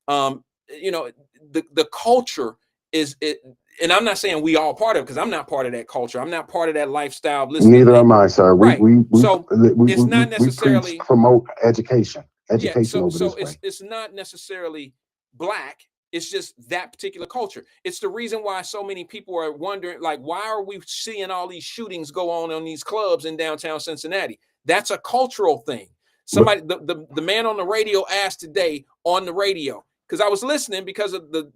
um, you know, the culture is it, and I'm not saying we all part of it because I'm not part of that culture. I'm not part of that lifestyle of listening Neither to, am I, sir. We right. we we So we, we, it's we, not we preach, necessarily, promote education, yeah. education So over this way. it's not necessarily black. It's just that particular culture. It's the reason why so many people are wondering, like, why are we seeing all these shootings go on these clubs in downtown Cincinnati? That's a cultural thing. But Somebody, the man on the radio asked today on the radio, because I was listening because of the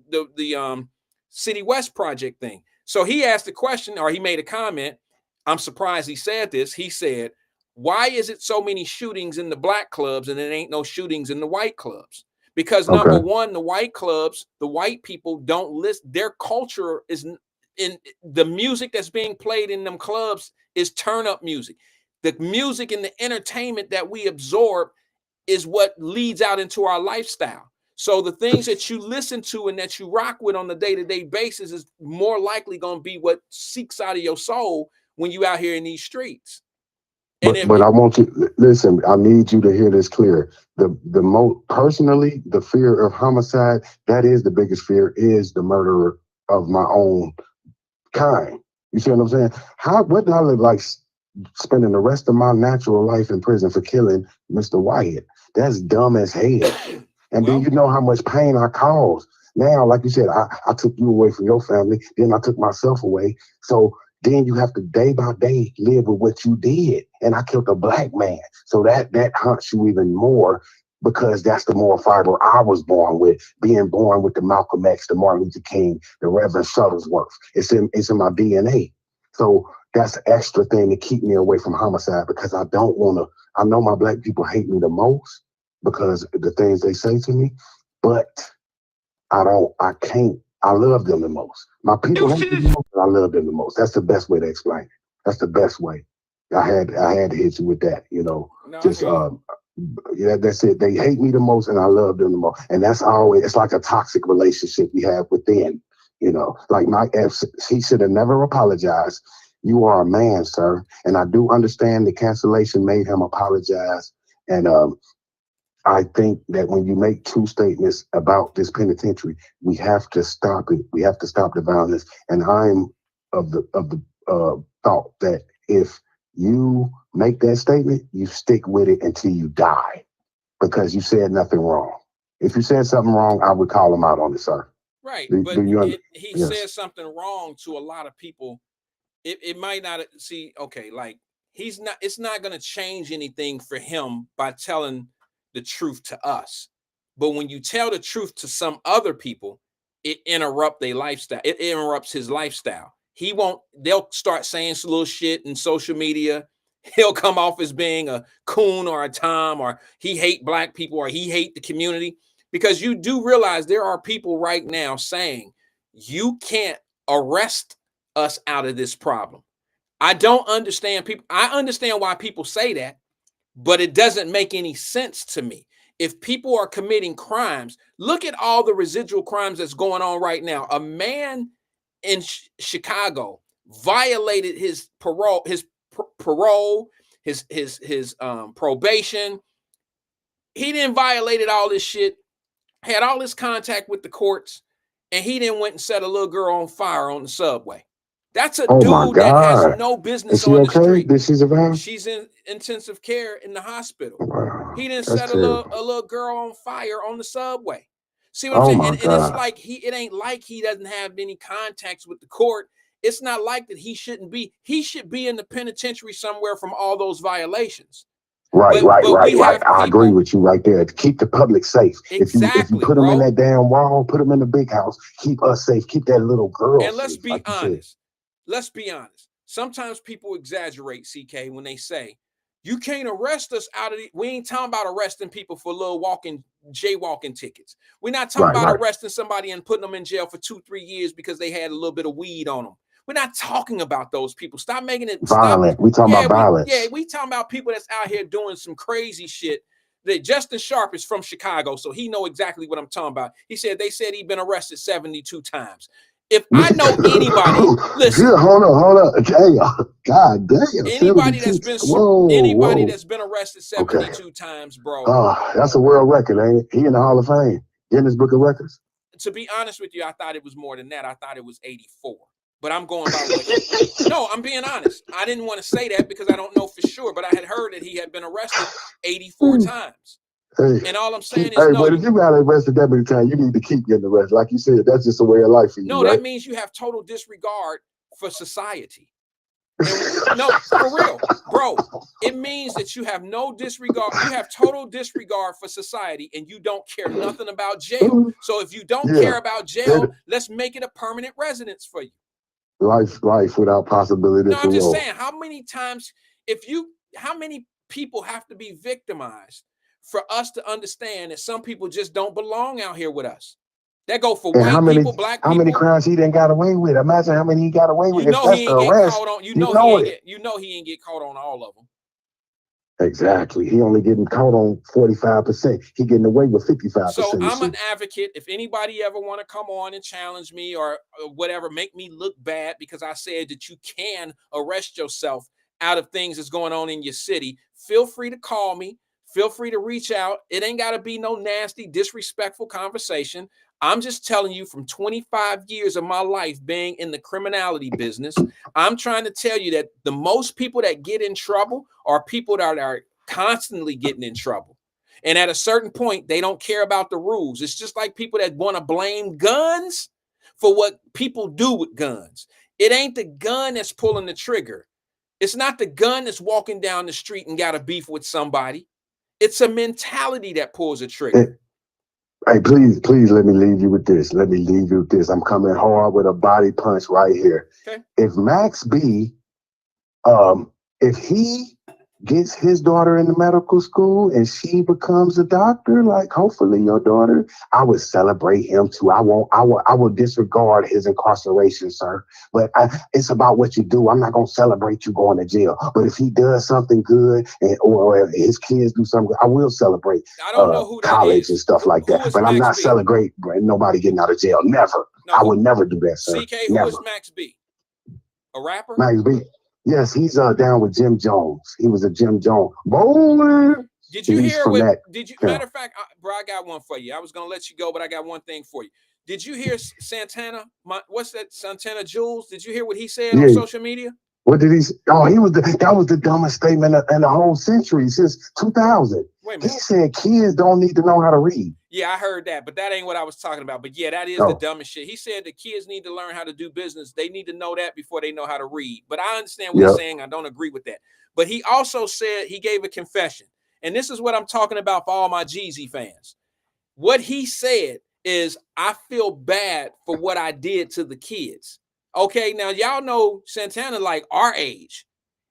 City West project thing. So he asked a question, or he made a comment. I'm surprised he said this. He said, why is it so many shootings in the black clubs and there ain't no shootings in the white clubs? Because number okay, one, the white clubs, the white people don't list. Their culture is in the music that's being played in them clubs is turn up music. The music and the entertainment that we absorb is what leads out into our lifestyle. So the things that you listen to and that you rock with on a day-to-day basis is more likely going to be what seeks out of your soul when you out here in these streets. And But I want you listen. I need you to hear this clear. The most personally, the fear of homicide, that is the biggest fear, is the murderer of my own kind. You see what I'm saying? What do I look like spending the rest of my natural life in prison for killing Mr. Wyatt? That's dumb as hell. And then well, you know how much pain I caused. Now, like you said, I took you away from your family, then I took myself away. So then you have to day by day live with what you did. And I killed a black man. So that haunts you even more because that's the moral fiber I was born with, being born with the Malcolm X, the Martin Luther King, the Reverend Shuttlesworth. It's in my DNA. So that's the extra thing to keep me away from homicide because I don't want to. I know my black people hate me the most because of the things they say to me, but I love them the most. My people hate me the most, but I love them the most. That's the best way to explain it. That's the best way. I had to hit you with that, no, just yeah, that's it. They hate me the most and I love them the most. And that's always, it's like a toxic relationship we have within, like my ex, he should have never apologized. You are a man, sir. And I do understand the cancellation made him apologize. And I think that when you make true statements about this penitentiary, we have to stop it. We have to stop the violence. And I'm of the thought that if you make that statement, you stick with it until you die, because you said nothing wrong. If you said something wrong, I would call him out on it, sir. Right, Do but you he yes. says something wrong to a lot of people. It might not see. Okay, like he's not. It's not going to change anything for him by telling the truth to us. But when you tell the truth to some other people, it interrupts their lifestyle. It interrupts his lifestyle. He won't. They'll start saying some little shit in social media. He'll come off as being a coon or a Tom, or he hate black people, or he hate the community. Because you do realize there are people right now saying you can't arrest us out of this problem. I don't understand people. I understand why people say that, but it doesn't make any sense to me. If people are committing crimes, look at all the residual crimes that's going on right now. A man in Chicago violated his parole, his probation. He didn't violated all this shit, had all this contact with the courts, and he then went and set a little girl on fire on the subway. That's a dude that has no business on the street. Did she survive? She's in intensive care in the hospital. Wow, He didn't set a little girl on fire on the subway. See what I'm saying? And it's like it ain't like he doesn't have any contacts with the court. It's not like that he shouldn't be. He should be in the penitentiary somewhere from all those violations. Right. I agree with you right there. To keep the public safe. Exactly, if you put them in that damn wall, put them in the big house, keep us safe, keep that little girl and let's safe. Be honest. Let's be honest. Sometimes people exaggerate, CK, when they say, you can't arrest us out of the. We ain't talking about arresting people for little jaywalking tickets. We're not talking about arresting somebody and putting them in jail for 2-3 years because they had a little bit of weed on them. We're not talking about those people. Stop making it violent. We talking about violence. We talking about people that's out here doing some crazy shit. That Justin Sharp is from Chicago, so he know exactly what I'm talking about. They said he'd been arrested 72 times. If I know anybody, listen. Yeah, hold on. Hey, God damn. Anybody that's been arrested 72 times, bro. That's a world record, ain't it? He in the Hall of Fame, Guinness Book of Records. To be honest with you, I thought it was more than that. I thought it was 84. But I'm going by no, I'm being honest. I didn't want to say that because I don't know for sure, but I had heard that he had been arrested 84 times. Hey, and all I'm saying is, but if you got arrested that many times, you need to keep getting arrested. Like you said, that's just a way of life for you. No, right? That means you have total disregard for society. No, for real, bro. It means that you have no disregard. You have total disregard for society, and you don't care nothing about jail. So if you don't care about jail, let's make it a permanent residence for you. Life without possibility. No, I'm just saying, how many people have to be victimized for us to understand that some people just don't belong out here with us? That go for white people, black people. How many crimes he done got away with? Imagine how many he got away with. He ain't get caught on. He ain't get caught on all of them. Exactly. He only getting caught on 45%. He getting away with 55%. So I'm an advocate. If anybody ever want to come on and challenge me or whatever, make me look bad because I said that you can arrest yourself out of things that's going on in your city, feel free to call me. Feel free to reach out. It ain't got to be no nasty, disrespectful conversation. I'm just telling you from 25 years of my life being in the criminality business, I'm trying to tell you that the most people that get in trouble are people that are constantly getting in trouble. And at a certain point, they don't care about the rules. It's just like people that want to blame guns for what people do with guns. It ain't the gun that's pulling the trigger. It's not the gun that's walking down the street and got a beef with somebody. It's a mentality that pulls a trigger. Hey, please let me leave you with this. Let me leave you with this. I'm coming hard with a body punch right here. Okay. If Max B, if he gets his daughter into medical school and she becomes a doctor, like hopefully your daughter, I would celebrate him too. I will disregard his incarceration, sir. But it's about what you do. I'm not gonna celebrate you going to jail. But if he does something good or his kids do something, I will celebrate. I don't know who that college is. and stuff like that. But I'm not celebrating nobody getting out of jail. Never. No, I would never do that, sir. CK, never. Who is Max B? A rapper? Max B. Yes, he's down with Jim Jones. He was a Jim Jones bowler. Did you hear what? Matter of fact, bro, I got one for you. I was gonna let you go, but I got one thing for you. Did you hear Santana? What's that? Santana Jules? Did you hear what he said on social media? What did he say? Oh, that was the dumbest statement in the whole century since 2000. Wait a minute. He said kids don't need to know how to read. Yeah, I heard that, but that ain't what I was talking about. But yeah, that is the dumbest shit. He said the kids need to learn how to do business. They need to know that before they know how to read. But I understand what he's saying. I don't agree with that. But he also said, he gave a confession. And this is what I'm talking about for all my Jeezy fans. What he said is, I feel bad for what I did to the kids. Okay, now y'all know Santana like our age.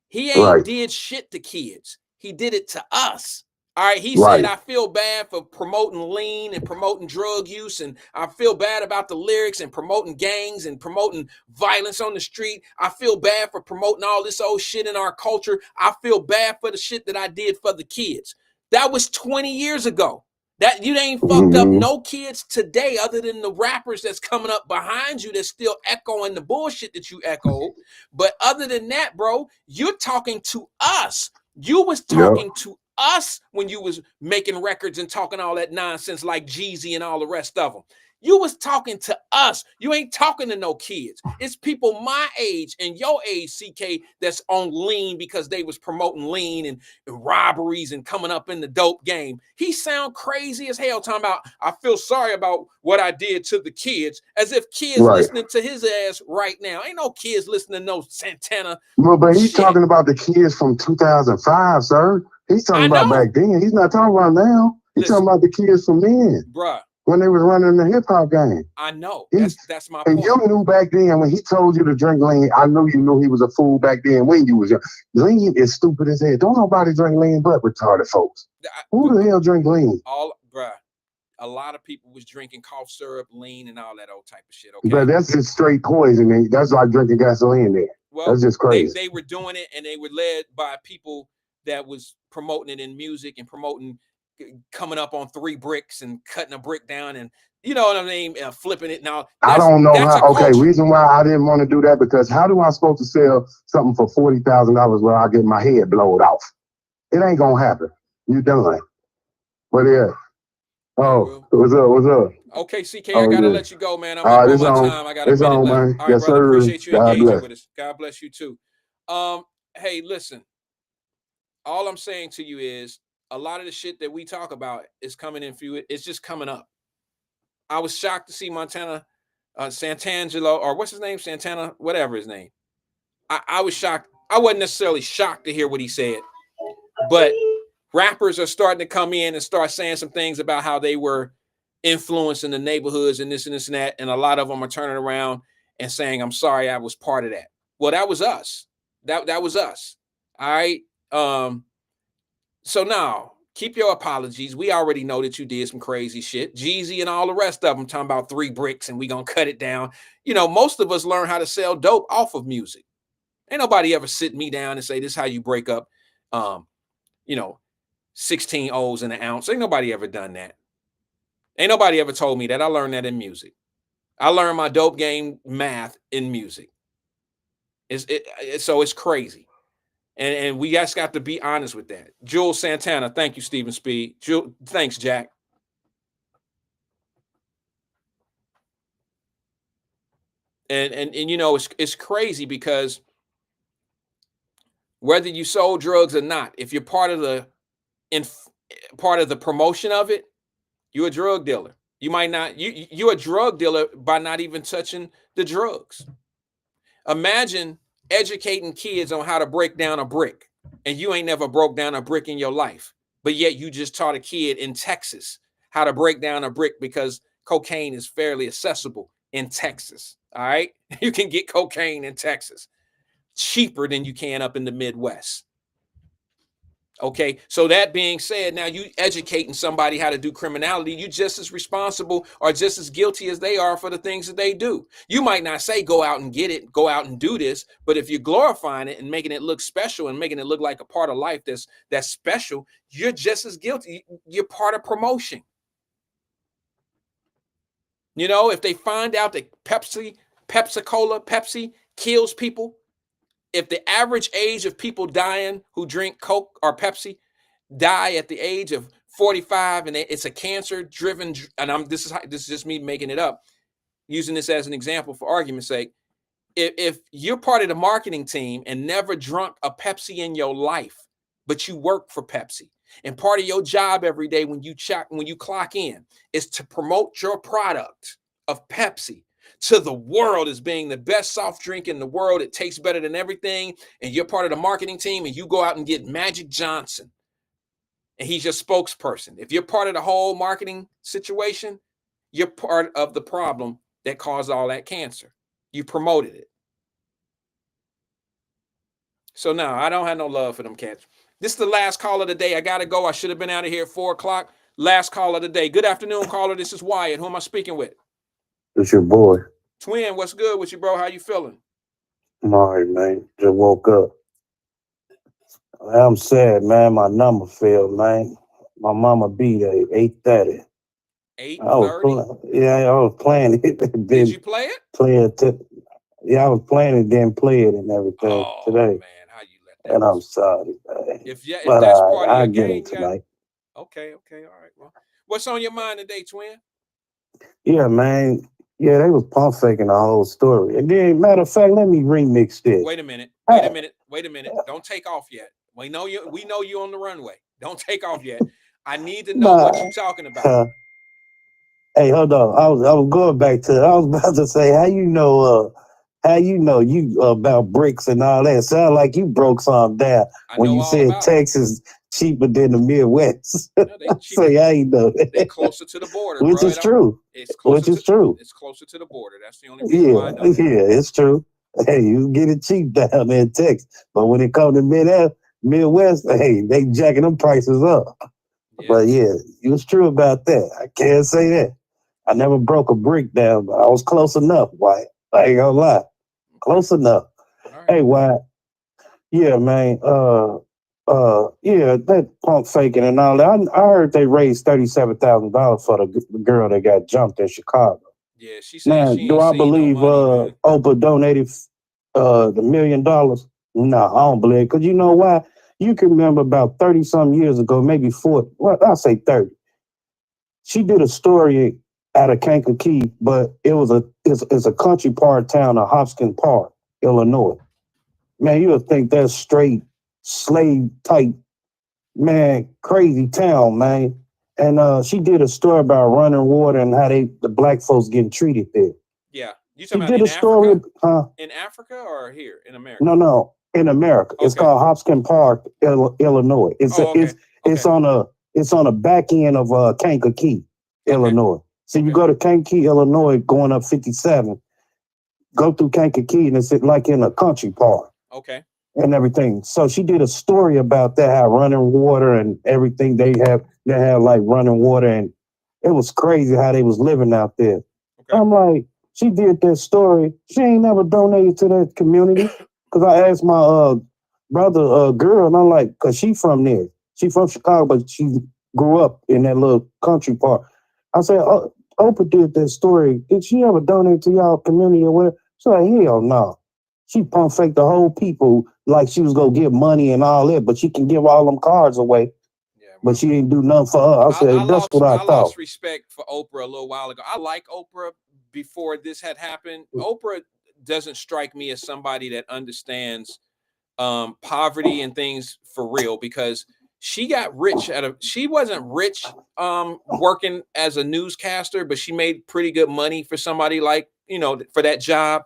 He ain't did shit to kids. He did it to us. All right, he said, I feel bad for promoting lean and promoting drug use, and I feel bad about the lyrics and promoting gangs and promoting violence on the street. I feel bad for promoting all this old shit in our culture. I feel bad for the shit that I did for the kids. That was 20 years ago. That you ain't fucked up no kids today other than the rappers that's coming up behind you that's still echoing the bullshit that you echoed. But other than that, bro, you're talking to us. You was talking to us when you was making records and talking all that nonsense like Jeezy and all the rest of them. You was talking to us. You ain't talking to no kids. It's people my age and your age, CK, that's on lean because they was promoting lean and robberies and coming up in the dope game. He sound crazy as hell talking about, I feel sorry about what I did to the kids, as if kids listening to his ass right now. Ain't no kids listening to no Santana. Well, but he's talking about the kids from 2005, sir. He's talking about back then. He's not talking about now. He's talking about the kids from then. Bruh. When they was running the hip hop game. I know. That's my point. And you knew back then when he told you to drink lean, I knew you knew he was a fool back then when you was young. Lean is stupid as hell. Don't nobody drink lean but retarded folks. Who the hell drink lean? A lot of people was drinking cough syrup, lean, and all that old type of shit. Okay, but that's just straight poison. That's like drinking gasoline there. Well, that's just crazy. They were doing it, and they were led by people that was promoting it in music and promoting coming up on 3 bricks and cutting a brick down and you know what I mean, flipping it. Now I don't know how. Okay, reason why I didn't want to do that because how do I supposed to sell something for $40,000 where I get my head blowed off? It ain't gonna happen. You done. But yeah. Oh, what's up? What's up? Okay, CK, I gotta let you go, man. I'm at my time. I got a minute left. Man. All right, yes, brother. Sir. Appreciate you engaging with us. God bless you too. Hey, listen. All I'm saying to you is, a lot of the shit that we talk about is coming in for you. It's just coming up. I was shocked to see Santangelo, or what's his name? Santana, whatever his name. I was shocked. I wasn't necessarily shocked to hear what he said, but rappers are starting to come in and start saying some things about how they were influencing the neighborhoods and this and that. And a lot of them are turning around and saying, I'm sorry, I was part of that. Well, that was us. That was us. All right. So now, keep your apologies. We already know that you did some crazy shit. Jeezy and all the rest of them talking about 3 bricks and we gonna cut it down. You know, most of us learn how to sell dope off of music. Ain't nobody ever sit me down and say, this is how you break up, 16 O's in an ounce. Ain't nobody ever done that. Ain't nobody ever told me that. I learned that in music. I learned my dope game math in music. So it's crazy. And we just got to be honest with that. Jules Santana, thank you, Stephen Speed. Thanks, Jack. And you know, it's crazy because whether you sold drugs or not, if you're part of the promotion of it, you're a drug dealer. You might not, you're a drug dealer by not even touching the drugs. Imagine educating kids on how to break down a brick, and you ain't never broke down a brick in your life, but yet you just taught a kid in Texas how to break down a brick because cocaine is fairly accessible in Texas. All right. You can get cocaine in Texas cheaper than you can up in the Midwest. Okay, so that being said, now you educating somebody how to do criminality, you just as responsible or just as guilty as they are for the things that they do. You might not say go out and get it, go out and do this, but if you're glorifying it and making it look special and making it look like a part of life that's special, you're just as guilty. You're part of promotion. You know, if they find out that Pepsi kills people, if the average age of people dying who drink Coke or Pepsi die at the age of 45, and it's a cancer-driven, and this is just me making it up, using this as an example for argument's sake. If you're part of the marketing team and never drunk a Pepsi in your life, but you work for Pepsi, and part of your job every day when you clock in is to promote your product of Pepsi to the world as being the best soft drink in the world, it tastes better than everything, and you're part of the marketing team, and you go out and get Magic Johnson, and he's your spokesperson. If you're part of the whole marketing situation, you're part of the problem that caused all that cancer. You promoted it. So now I don't have no love for them cats. This is the last call of the day. I got to go. I should have been out of here at 4 o'clock. Last call of the day. Good afternoon, caller. This is Wyatt. Who am I speaking with? It's your boy. Twin, what's good with you, bro? How you feeling? I'm all right, man. Just woke up. I'm sad, man. My number failed, man. My mama beat at 8:30. 8:30? I was playing it. Did you play it? I was playing it, didn't play it and everything today. Man, how you let that? And I'm sorry, man. If that's part of your get game, it tonight. Okay, all right. Well, what's on your mind today, Twin? Yeah, man. Yeah, they was pump faking the whole story. And then, matter of fact, let me remix this. Wait a minute. Don't take off yet. We know you on the runway. Don't take off yet. I need to know what you're talking about. Hey, hold on. I was going back to. I was about to say, how you know about bricks and all that? Sound like you broke something down when you said Texas cheaper than the Midwest. No, So how you know? They're closer to the border, which is true. It's true. It's closer to the border. That's the only reason why I know. Yeah, it's true. Hey, you get it cheap down there in Texas, but when it comes to Midwest, hey, they jacking them prices up. Yeah. But yeah, it was true about that. I can't say that. I never broke a brick down, but I was close enough, Wyatt. I ain't gonna lie. Close enough. Right. Hey, Wyatt. Yeah, man. That pump faking and all that. I heard they raised $37,000 for the girl that got jumped in Chicago. Yeah, she said. Now, do I believe Oprah donated the $1 million? No, I don't believe it. Because you know why? You can remember about 30-some years ago, maybe 40. Well, I'll say 30. She did a story out of Kankakee, but it's a country part town of Hopkins Park, Illinois. Man, you would think that's straight slave type, man, crazy town, man. And she did a story about running water and how the black folks getting treated there. Yeah. You talking about in Africa? In Africa or here in America? No, in America. Okay. It's called Hopkins Park, Illinois. It's on a back end of Kankakee, Illinois. So you go to Kankakee, Illinois, going up 57, go through Kankakee, and it's like in a country park. Okay. And everything. So she did a story about that, how running water and everything they have like running water, and it was crazy how they was living out there. Okay. I'm like, she did that story. She ain't never donated to that community. Cause I asked my brother girl, and I'm like, cause she from there. She from Chicago, but she grew up in that little country park. I said, Oprah did that story. Did she ever donate to y'all community or whatever? She's like, hell no. She pump faked the whole people like she was gonna get money and all that, but she can give all them cars away, Yeah, but she didn't do nothing for her. I said, that's what I I thought. lost respect for Oprah a little while ago. I like Oprah before this had happened. Oprah doesn't strike me as somebody that understands poverty and things for real, because she got rich she wasn't rich working as a newscaster, but she made pretty good money for somebody like, for that job.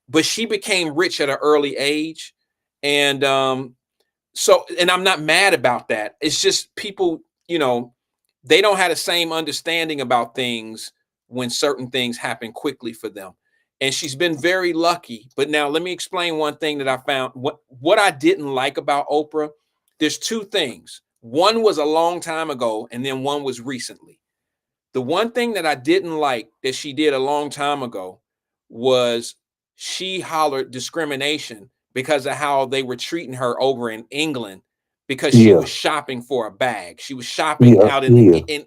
But she became rich at an early age. And and I'm not mad about that. It's just people, they don't have the same understanding about things when certain things happen quickly for them. And she's been very lucky. But now let me explain one thing that I found. What I didn't like about Oprah, there's two things. One was a long time ago, and then one was recently. The one thing that I didn't like that she did a long time ago was she hollered discrimination because of how they were treating her over in England, because she Yeah, was shopping for a bag. She was shopping out in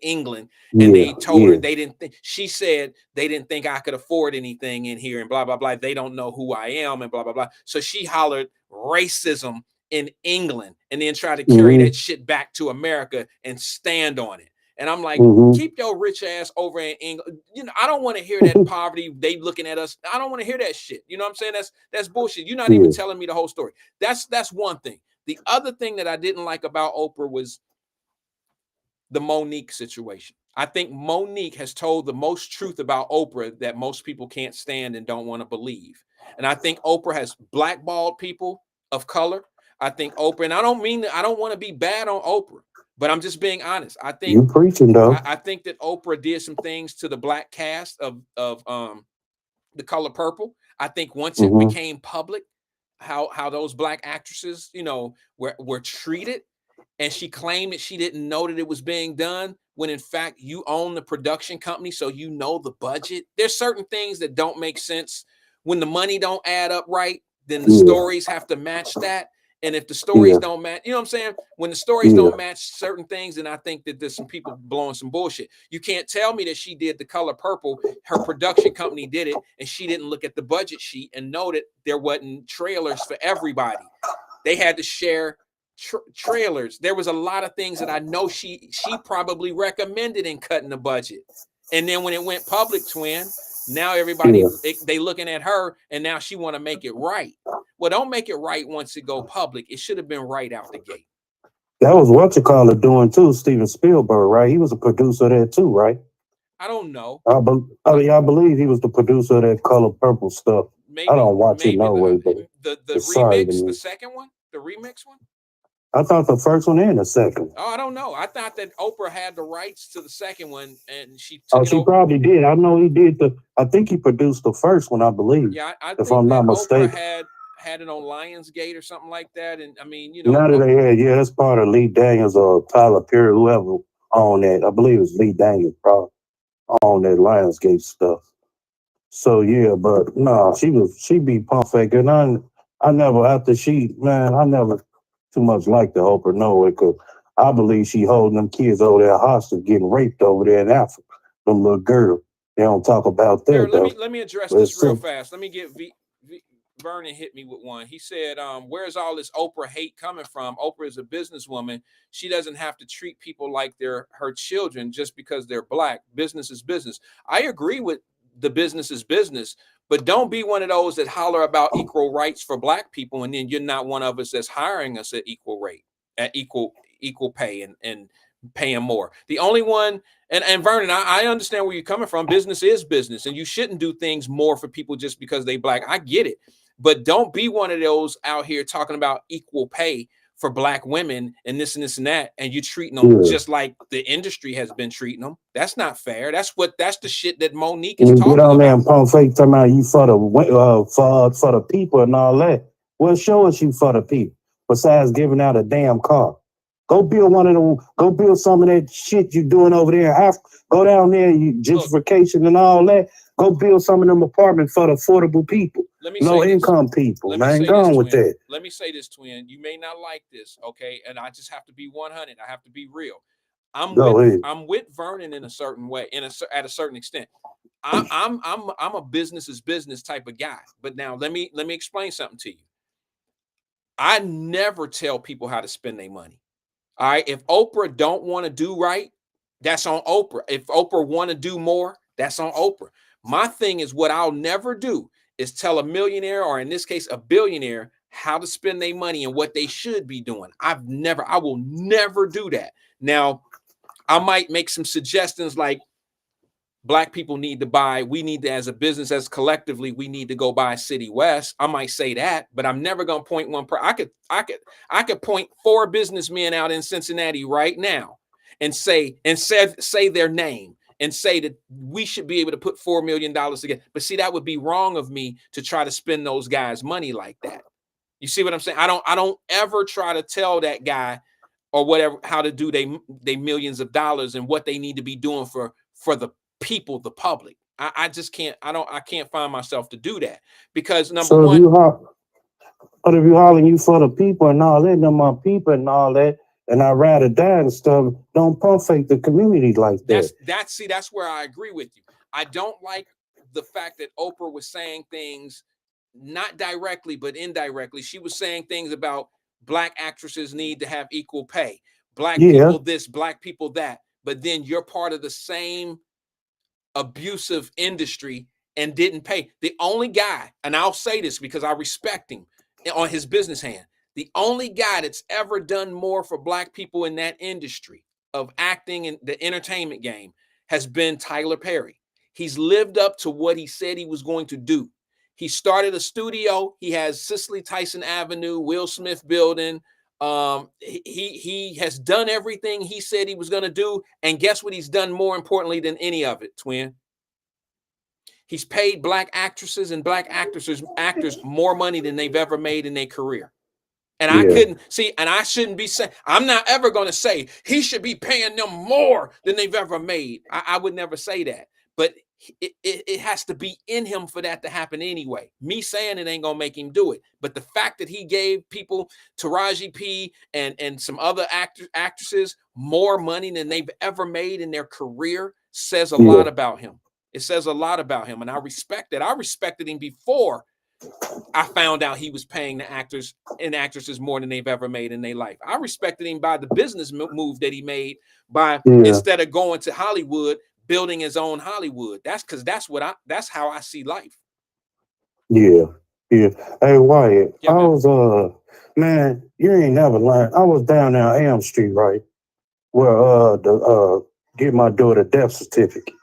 England, and yeah, they told her yeah. they didn't think, she said they didn't think I could afford anything in here and blah blah blah. They don't know who I am and blah blah blah. So she hollered racism in England and then tried to carry Mm-hmm. that shit back to America and stand on it. And I'm like, Mm-hmm. keep your rich ass over in England. I don't want to hear that poverty. They looking at us. I don't want to hear that shit. You know what I'm saying? That's bullshit. You're not even Yeah. telling me the whole story. That's one thing. The other thing that I didn't like about Oprah was the Monique situation. I think Monique has told the most truth about Oprah that most people can't stand and don't want to believe. And I think Oprah has blackballed people of color. I think Oprah, and I don't want to be bad on Oprah, but I'm just being honest. You preaching though. I think that Oprah did some things to the black cast of The Color Purple. I think once it Mm-hmm. became public how those black actresses, were treated, and she claimed that she didn't know that it was being done, when in fact you own the production company, so you know the budget. There's certain things that don't make sense. When the money don't add up right, then the Yeah, stories have to match that. And if the yeah, stories don't match, you know what I'm saying? When the stories yeah. don't match certain things, then I think that there's some people blowing some bullshit. You can't tell me that she did The Color Purple, her production company did it, and she didn't look at the budget sheet and know that there wasn't trailers for everybody. They had to share trailers. There was a lot of things that I know she probably recommended in cutting the budget. And then when it went public, twin, now everybody they looking at her, and now she want to make it right. Well, don't make it right once it go public. It should have been right out the gate. That was what you call it doing too, Steven Spielberg, right? He was a producer there too, right? I don't know. I believe he was the producer of that Color Purple stuff. Maybe I don't watch it no way, but the it's sorry to remix, the me. second one, the remix one. I thought the first one and the second. Oh, I don't know. I thought that Oprah had the rights to the second one, and she Oh, took it she over. probably did. I know he did I think he produced the first one, I believe. Yeah, I if think I'm that not Oprah mistaken. had it on Lionsgate or something like that. And I mean, Now that they had, yeah, that's part of Lee Daniels or Tyler Perry, whoever on that. I believe it's Lee Daniels probably on that Lionsgate stuff. So yeah, but no, she be pump faking. I never I never too much like the Oprah Noah, because I believe she holding them kids over there hostage, getting raped over there in Africa. Them little girl. They don't talk about that though. Let me address But this real fast. Let me get Vernon hit me with one. He said, where's all this Oprah hate coming from? Oprah is a businesswoman. She doesn't have to treat people like they're her children just because they're black. Business is business. I agree with the business is business, but don't be one of those that holler about equal rights for black people, and then you're not one of us that's hiring us at equal rate, at equal pay, and paying more. The only one, and Vernon, I understand where you're coming from. Business is business, and you shouldn't do things more for people just because they black. I get it. But don't be one of those out here talking about equal pay for black women and this and this and that, and you treating them just like the industry has been treating them. That's not fair. That's the shit that Monique is talking get on there about. and pump fake talking about you for the people and all that. Well, show us you for the people. Besides giving out a damn car. Go build one of them. Go build some of that shit you doing over there in Africa. Go down there, you gentrification and all that. Go build some of them apartments for the affordable people, low income people. Man, go on with that. Let me say this, twin. You may not like this, okay? And I just have to be 100. I have to be real. I'm with Vernon in a certain way, at a certain extent. I'm a business is business type of guy. But now let me explain something to you. I never tell people how to spend their money. All right. If Oprah don't want to do right, that's on Oprah. If Oprah want to do more, that's on Oprah. My thing is what I'll never do is tell a millionaire, or in this case, a billionaire, how to spend their money and what they should be doing. I will never do that. Now, I might make some suggestions like Black people need to buy, we need to, as a business, as collectively, we need to go buy City West. I might say that, but I'm never gonna point one. I could point 4 businessmen out in Cincinnati right now and say their name and say that we should be able to put $4 million together. But see, that would be wrong of me to try to spend those guys' money like that. You see what I'm saying? I don't ever try to tell that guy or whatever how to do they millions of dollars and what they need to be doing for the people, the public. I just can't. I can't find myself to do that because number So one. if you hollering you for the people and all that, them are people and all that, and I ride or die and stuff, don't pump fake the community like that. That's where I agree with you. I don't like the fact that Oprah was saying things not directly but indirectly. She was saying things about Black actresses need to have equal pay, Black people this, Black people that, but then you're part of the same abusive industry and didn't pay. The only guy, and I'll say this because I respect him on his business hand, the only guy that's ever done more for Black people in that industry of acting and the entertainment game has been Tyler Perry. He's lived up to what he said he was going to do. He started a studio. He has Cicely Tyson Avenue, Will Smith Building. He has done everything he said he was going to do. And guess what he's done more importantly than any of it, twin? He's paid Black actresses and Black actors more money than they've ever made in their career. And I couldn't see, and I shouldn't be saying, I'm not ever going to say he should be paying them more than they've ever made. I would never say that. But it has to be in him for that to happen anyway. Me saying it ain't gonna make him do it. But the fact that he gave people, Taraji P and some other actresses more money than they've ever made in their career says a lot about him. It says a lot about him, and I respect it. I respected him before I found out he was paying the actors and actresses more than they've ever made in their life. I respected him by the business move that he made by instead of going to Hollywood, building his own Hollywood. That's how I see life. Yeah. Hey Wyatt, I was man, you ain't never learned. I was down there on Elm Street, right? Where get my daughter a death certificate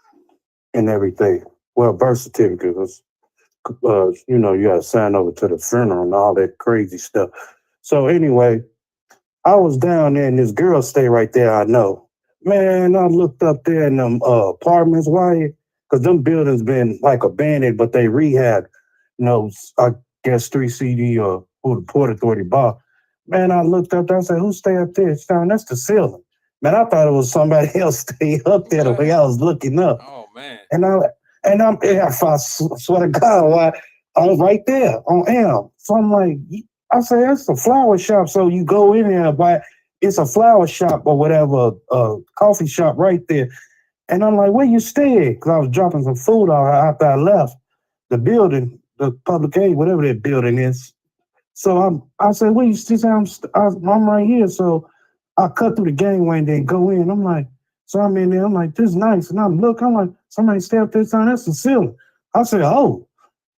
and everything. Well, birth certificate was you gotta sign over to the funeral and all that crazy stuff. So anyway, I was down there and this girl stay right there, I know. Man, I looked up there in them apartments, why? Because them buildings been like abandoned, but they rehab. I guess 3 CD or who the Port Authority bought. Man, I looked up there, I said, who stay up there? That's the ceiling. Man, I thought it was somebody else stay up there the way I was looking up. Oh man. I swear to God, why I'm right there on Elm. So I'm like, I say that's a flower shop. So you go in there, but it's a flower shop or whatever, coffee shop right there. And I'm like, where you stay? Because I was dropping some food out after I left the building, the public aid, whatever that building is. So I said, where you stay? I'm right here. So I cut through the gangway and then go in. I'm like, so I'm in there. I'm like, this is nice. And I'm like, somebody stay up there saying that's the ceiling. I said, oh.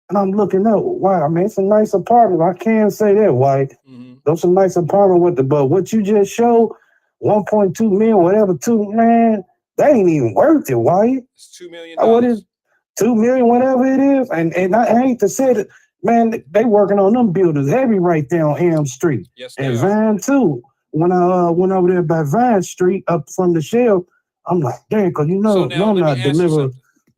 And I'm looking up. Wow, man, it's a nice apartment. I can't say that, White. Those are nice apartment but what you just showed, 1.2 million, whatever, 2, man, that ain't even worth it, White. It's $2 million. What is 2 million, whatever it is? And I hate to say it, man, they working on them buildings heavy right there on Elm Street. Yes, and Vine too. When I went over there by Vine Street up from the Shell, I'm like, damn, because I'm not deliver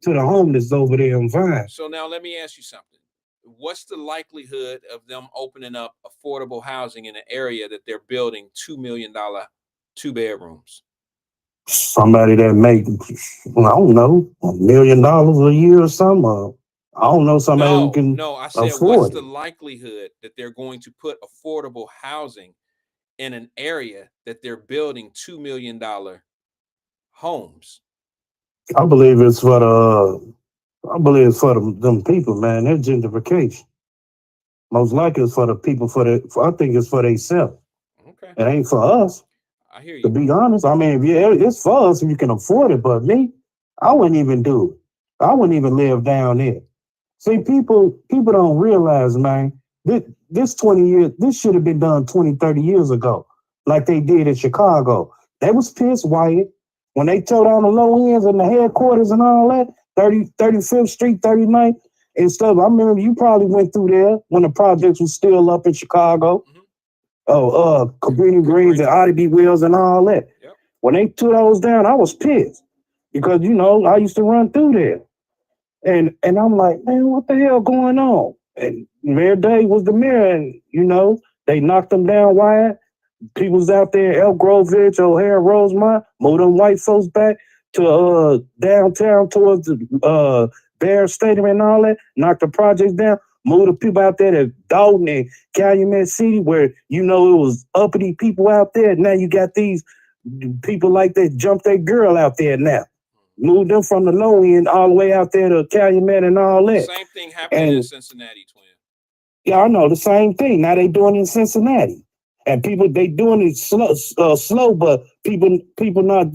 to the homeless over there in Vine. So now let me ask you something. What's the likelihood of them opening up affordable housing in an area that they're building $2 million 2 bedrooms? Somebody that make, I don't know, $1 million a year or something. I don't know somebody who can. No, I said, what's the likelihood that they're going to put affordable housing in an area that they're building $2 million homes? I believe it's for them people, man. They're gentrification. Most likely it's for the people, I think it's for themselves. Okay, It ain't for us, I hear to you. be honest. I mean, it's for us if you can afford it, but me, I wouldn't even do it. I wouldn't even live down there. See, people don't realize, man, this 20 years, this should have been done 20, 30 years ago, like they did in Chicago. They was pissed, Wyatt, when they tore down the low ends and the headquarters and all that, 35th Street, 39th and stuff. I remember you probably went through there when the projects was still up in Chicago. Mhm. Cabrini Greens and Oddity Wheels and all that. Yep. When they tore those down, I was pissed because, I used to run through there. And I'm like, man, what the hell going on? And Mayor Day was the mayor, and they knocked them down. Wyatt. People was out there, Elk Grove Village, O'Hare, Rosemont, moved them white folks back to downtown towards the Bear Stadium and all that, knocked the projects down, moved the people out there to Dalton and Calumet City, where it was uppity people out there. Now you got these people like that jump that girl out there now. Moved them from the low end all the way out there to Calumet and all that. Same thing happened in Cincinnati, twin. Yeah, I know the same thing. Now they doing it in Cincinnati, and they doing it slow, but people not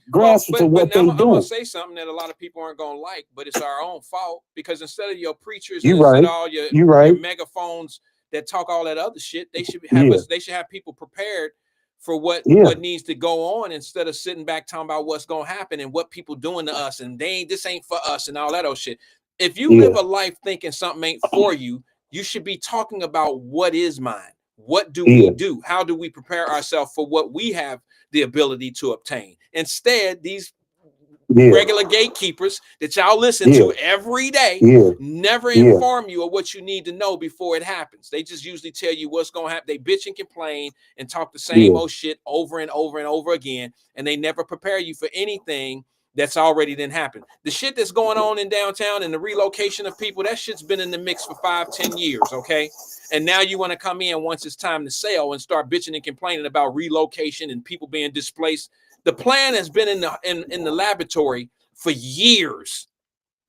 grasping to what they doing. I'm gonna say something that a lot of people aren't gonna like, but it's our own fault because instead of your preachers You and right. instead of all your megaphones that talk all that other shit, they should have They should have people prepared for what needs to go on instead of sitting back talking about what's gonna happen and what people doing to us and this ain't for us and all that old shit. If you live a life thinking something ain't for you, you should be talking about what is mine. What do we do? How do we prepare ourselves for what we have the ability to obtain? Instead, these regular gatekeepers that y'all listen to every day never inform you of what you need to know before it happens. They just usually tell you what's going to happen. They bitch and complain and talk the same old shit over and over and over again, and they never prepare you for anything that's already didn't happen. The shit that's going on in downtown and the relocation of people, that shit's been in the mix for 5-10 years, okay? And now you want to come in once it's time to sell and start bitching and complaining about relocation and people being displaced. The plan has been in the laboratory for years.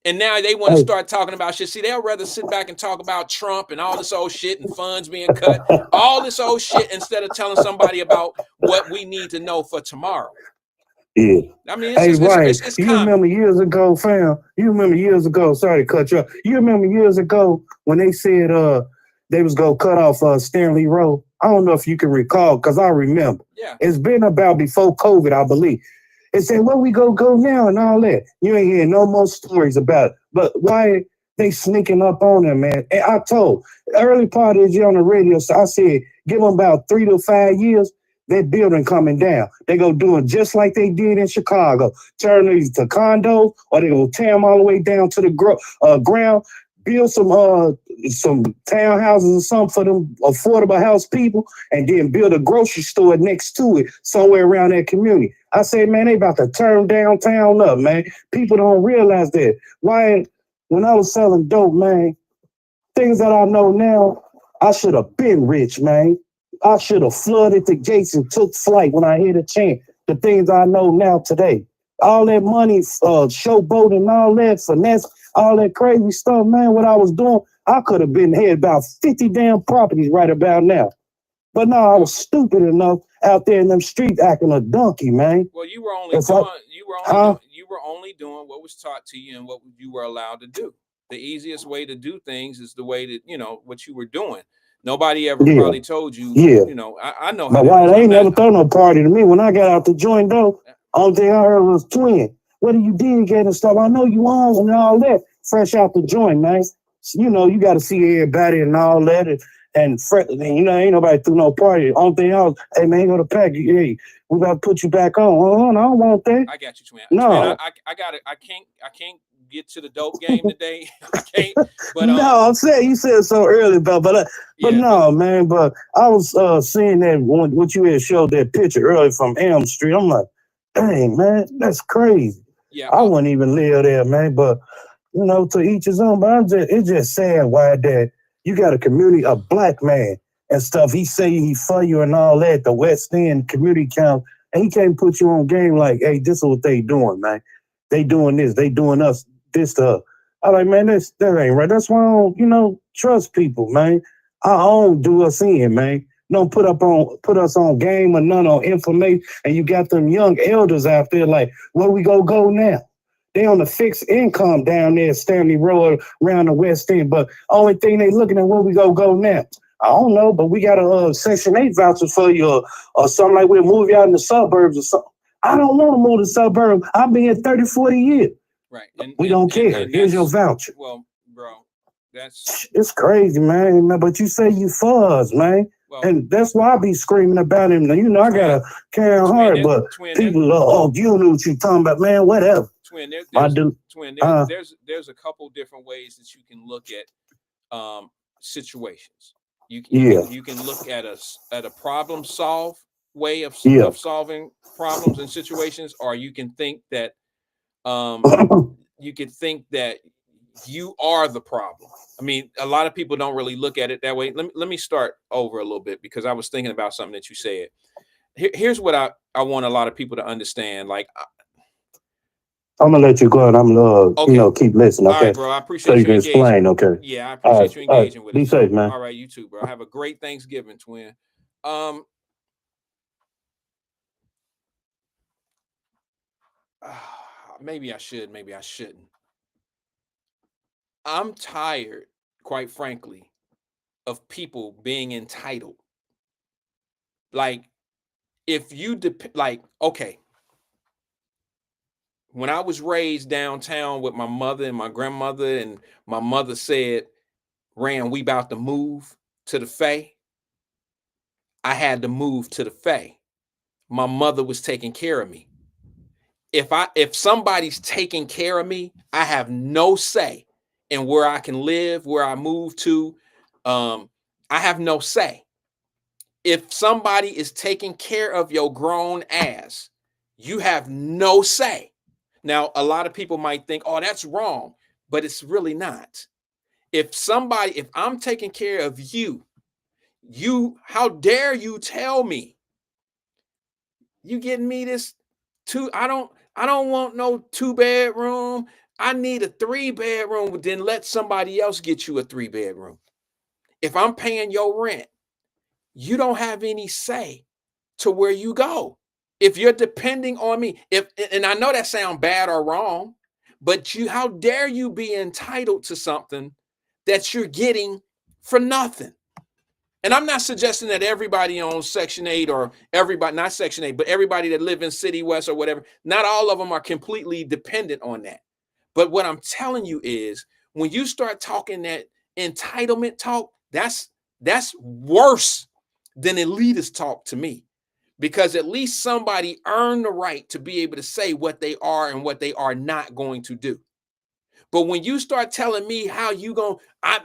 And now they want to start talking about shit. See, they'll rather sit back and talk about Trump and all this old shit and funds being cut, all this old shit, instead of telling somebody about what we need to know for tomorrow. Yeah. I mean, it's you remember years ago, fam? You remember years ago, sorry to cut you off. You remember years ago when they said they was going to cut off Stanley Road? I don't know if you can recall, because I remember. Yeah. It's been about before COVID, I believe. They said, where we go now and all that. You ain't hearing no more stories about it. But why they sneaking up on them, man? And I told, early part of this year on the radio, so I said, give them about 3 to 5 years, that building coming down. They go do it just like they did in Chicago. Turn these to condos, or they go tear them all the way down to the ground, build some townhouses or something for them affordable house people, and then build a grocery store next to it somewhere around that community. I say, man, they about to turn downtown up, man. People don't realize that. Why, when I was selling dope, man, things that I know now, I should have been rich, man. I should have flooded the gates and took flight when I hit a chance. The things I know now today. All that money, showboating and all that, finesse, all that crazy stuff, man, what I was doing, I could have been had about 50 damn properties right about now. But no, I was stupid enough out there in them streets acting a donkey, man. Well, you were only doing what was taught to you and what you were allowed to do. The easiest way to do things is the way that, what you were doing. Nobody ever probably told you, I know how. But why they ain't never throw no party to me when I got out the joint though. Only thing I heard was twin. What do you did get and stuff? I know you on and all that. Fresh out the joint, man. You got to see everybody and all that. And ain't nobody threw no party. Only thing else, hey man, go to pack. Hey, we got to put you back on. Oh, no, I don't want that. I got you, twin. No, twin, I got it. I can't get to the dope game today. I can't. But no, I'm saying you said so early, but no, man. But I was seeing that what you had showed that picture earlier from Elm Street. I'm like, dang, man, that's crazy. Yeah, I wouldn't even live there, man. But to each his own. But it's just sad why that you got a community, a black man and stuff. He say he for you and all that. The West End community count, and he can't put you on game like, hey, this is what they doing, man. They doing this. They doing us this to I like, man, that ain't right. That's why I don't, trust people, man. Our own do us in, man. Don't put us on game or none on information. And you got them young elders out there like, where we go now? They on the fixed income down there, Stanley Road around the West End. But only thing they looking at where we go now. I don't know, but we got a Section 8 voucher for you or something like we'll move you out in the suburbs or something. I don't want to move to the suburbs. I've been here 30, 40 years. Right. We don't care. Here's your voucher. Well, bro, it's crazy, man. But you say you fuzz, man. Well, and that's why I be screaming about him. I gotta carry on hard, but people you don't know what you talking about, man. Whatever. Twin, there's a couple different ways that you can look at situations. You can look at a problem solve way of solving problems and situations, or you can think that you are the problem. I mean, a lot of people don't really look at it that way. Let me start over a little bit because I was thinking about something that you said. Here's what I want a lot of people to understand. Like, I'm gonna let you go and I'm gonna keep listening. Okay, all right, bro. I appreciate you engaging. Explain. Okay. Yeah, I appreciate you engaging with us. Be safe, man. All right, you too, bro. Have a great Thanksgiving, twin. Maybe I should, maybe I shouldn't. I'm tired, quite frankly, of people being entitled. Like, if you okay. When I was raised downtown with my mother and my grandmother, and my mother said, "Ran, we about to move to the Faye." I had to move to the Faye. My mother was taking care of me. If somebody's taking care of me, I have no say in where I can live, where I move to. I have no say. If somebody is taking care of your grown ass, you have no say. Now, a lot of people might think, oh, that's wrong, but it's really not. If I'm taking care of you, how dare you tell me you getting me this I don't want no 2-bedroom. I need a 3-bedroom, but then let somebody else get you a 3-bedroom. If I'm paying your rent, you don't have any say to where you go. If you're depending on me, and I know that sounds bad or wrong, but how dare you be entitled to something that you're getting for nothing? And I'm not suggesting that everybody on Section 8 or everybody, not Section 8, but everybody that live in City West or whatever, not all of them are completely dependent on that. But what I'm telling you is when you start talking that entitlement talk, that's worse than elitist talk to me. Because at least somebody earned the right to be able to say what they are and what they are not going to do. But when you start telling me how you going, I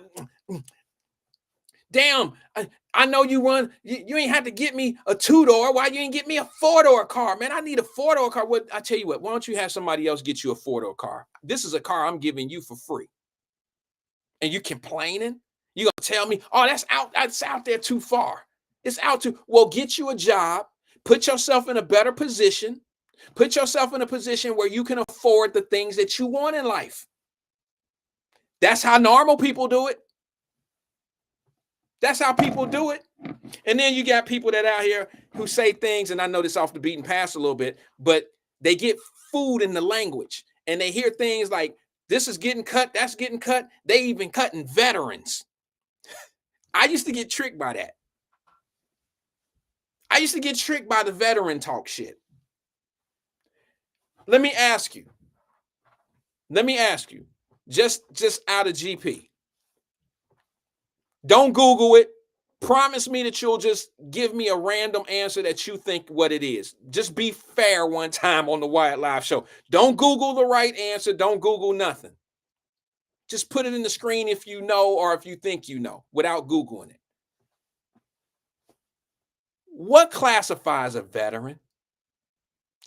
know you run, you ain't have to get me a 2-door. Why you ain't get me a 4-door car? Man, I need a 4-door car. What I tell you what, why don't you have somebody else get you a 4-door car? This is a car I'm giving you for free. And you complaining? You gonna tell me, oh, that's out there too far. It's out too, well, get you a job. Put yourself in a better position. Put yourself in a position where you can afford the things that you want in life. That's how normal people do it. That's how people do it. And then you got people that out here who say things, and I know this off the beaten path a little bit, but they get food in the language and they hear things like, this is getting cut, that's getting cut. They even cutting veterans. I used to get tricked by that. I used to get tricked by the veteran talk shit. Let me ask you, just out of GP. Don't Google it. Promise me that you'll just give me a random answer that you think what it is. Just be fair one time on the Wyatt Live show. Don't Google the right answer. Don't Google nothing. Just put it in the screen if you know or if you think you know without Googling it. What classifies a veteran?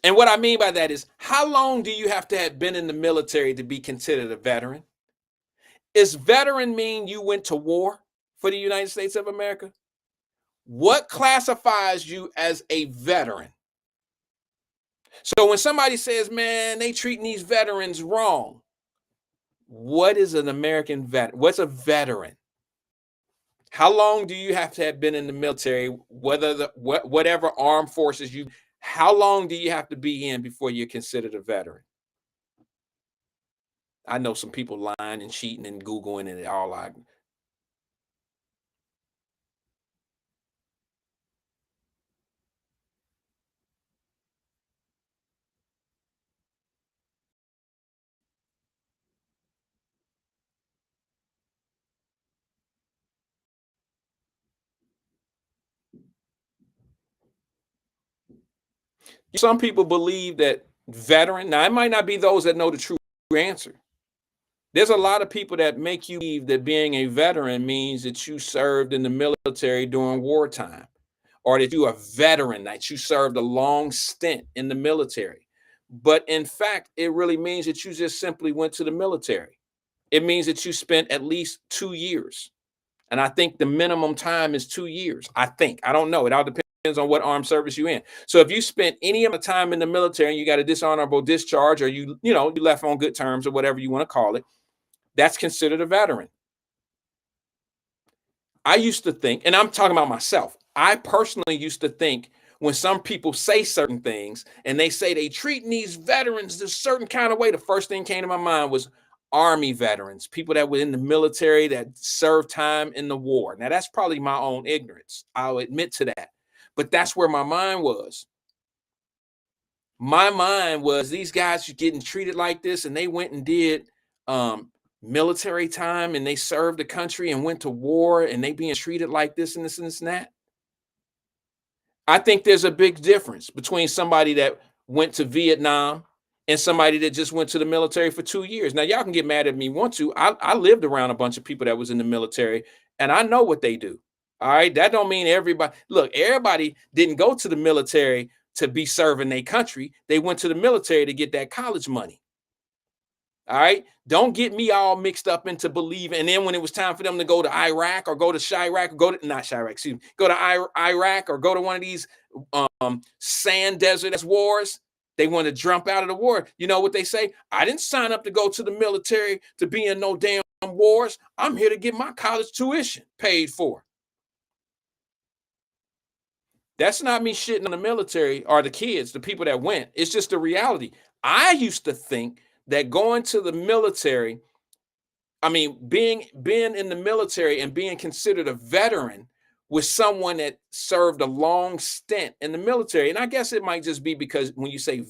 And what I mean by that is, how long do you have to have been in the military to be considered a veteran? Is veteran mean you went to war for the United States of America? What classifies you as a veteran? So when somebody says, man, they treating these veterans wrong, What is an American vet? What's a veteran? How long do you have to have been in the military? Whatever armed forces you, how long do you have to be in before you're considered a veteran? I know some people lying and cheating and Googling and it all like. Some people believe that veteran, now it might not be those that know the true answer. There's a lot of people that make you believe that being a veteran means that you served in the military during wartime, or that you're a veteran, that you served a long stint in the military. But in fact, it really means that you just simply went to the military. It means that you spent at least 2 years. And I think the minimum time is 2 years. I think. I don't know. It all depends on what armed service you're in. So if you spent any amount of time in the military and you got a dishonorable discharge, or you left on good terms, or whatever you want to call it, that's considered a veteran. I used to think, and I'm talking about myself, I personally used to think when some people say certain things and they say they treating these veterans this certain kind of way, the first thing came to my mind was Army veterans, people that were in the military that served time in the war. Now, that's probably my own ignorance. I'll admit to that. But that's where my mind was. My mind was these guys are getting treated like this, and they went and did military time, and they served the country and went to war, and they being treated like this and this and this and that. I think there's a big difference between somebody that went to Vietnam and somebody that just went to the military for 2 years. Now, y'all can get mad at me want to. I lived around a bunch of people that was in the military, and I know what they do. All right. That don't mean everybody. Look, everybody didn't go to the military to be serving their country. They went to the military to get that college money. All right. Don't get me all mixed up into believing. And then when it was time for them to go to Iraq or go to Chirac or go to not Chirac, excuse me, go to Iraq or go to one of these sand desert wars, they want to jump out of the war. You know what they say? I didn't sign up to go to the military to be in no damn wars. I'm here to get my college tuition paid for. That's not me shitting on the military or the kids, the people that went. It's just the reality. I used to think that going to the military, being in the military and being considered a veteran was someone that served a long stint in the military. And I guess it might just be because when you say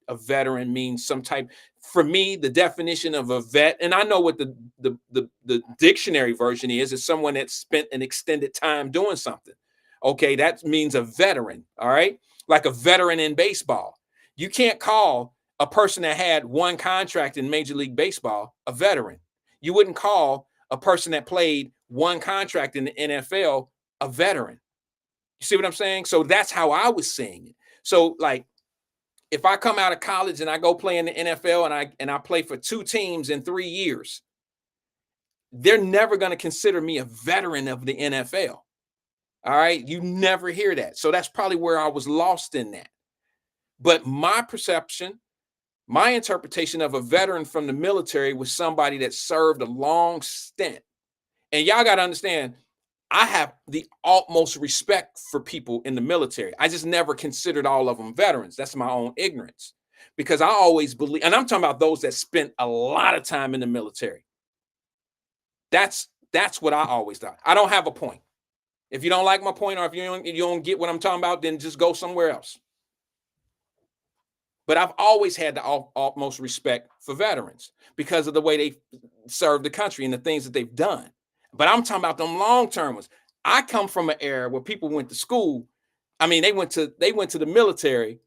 a veteran means some type. For me, the definition of a vet, and I know what the dictionary version is someone that spent an extended time doing something. Okay, that means a veteran, all right? Like a veteran in baseball. You can't call a person that had one contract in Major League Baseball a veteran. You wouldn't call a person that played one contract in the NFL a veteran. You see what I'm saying? So that's how I was saying it. So like, if I come out of college and I go play in the NFL and I play for 2 teams in 3 years, they're never going to consider me a veteran of the NFL. All right. You never hear that. So that's probably where I was lost in that. But my perception, my interpretation of a veteran from the military was somebody that served a long stint. And y'all got to understand, I have the utmost respect for people in the military. I just never considered all of them veterans. That's my own ignorance. Because I always believe, and I'm talking about those that spent a lot of time in the military. That's what I always thought. I don't have a point. If you don't like my point, or if you don't get what I'm talking about, then just go somewhere else. But I've always had the utmost respect for veterans because of the way they served the country and the things that they've done. But I'm talking about them long-term ones. I come from an era where people went to school. They went to the military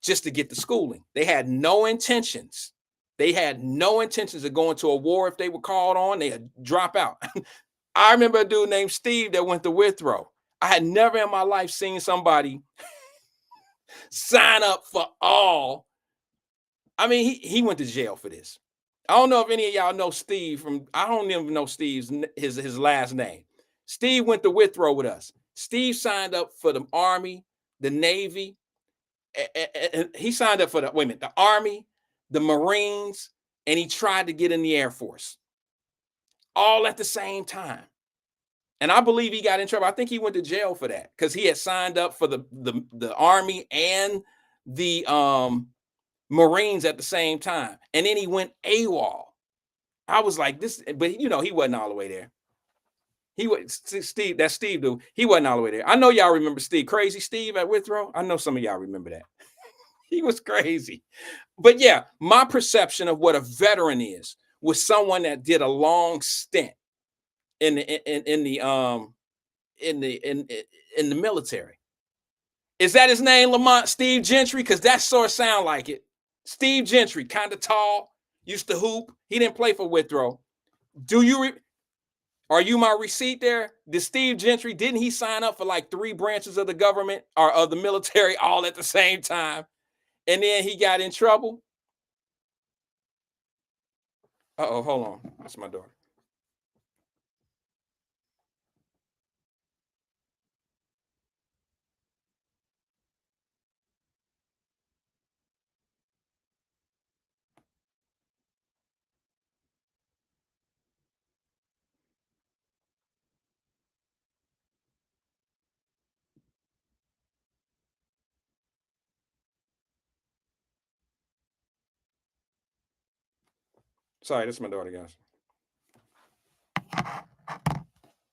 just to get the schooling. They had no intentions. They had no intentions of going to a war. If they were called on, they'd drop out. I remember a dude named Steve that went to Withrow. I had never in my life seen somebody sign up for all. He went to jail for this. I don't know if any of y'all know Steve I don't even know Steve's his last name. Steve went to Withrow with us. Steve signed up for the Army, the Navy. He signed up for the Army, the Marines, and he tried to get in the Air Force all at the same time. And I believe he got in trouble. I think he went to jail for that because he had signed up for the Army and the Marines at the same time. And then he went AWOL. I was like, this, but you know, he wasn't all the way there. He was Steve, that's Steve dude. He wasn't all the way there. I know y'all remember Steve, Crazy Steve at Withrow. I know some of y'all remember that. He was crazy. But yeah, my perception of what a veteran is was someone that did a long stint in the military. Is that his name, Lamont? Steve Gentry? Because that sort of sound like it. Steve Gentry, kind of tall, used to hoop. He didn't play for Withrow. Are you my receipt there? Did Steve Gentry, didn't he sign up for like 3 branches of the government or of the military all at the same time? And then he got in trouble? Uh-oh, hold on. That's my daughter. Sorry, that's my daughter, guys.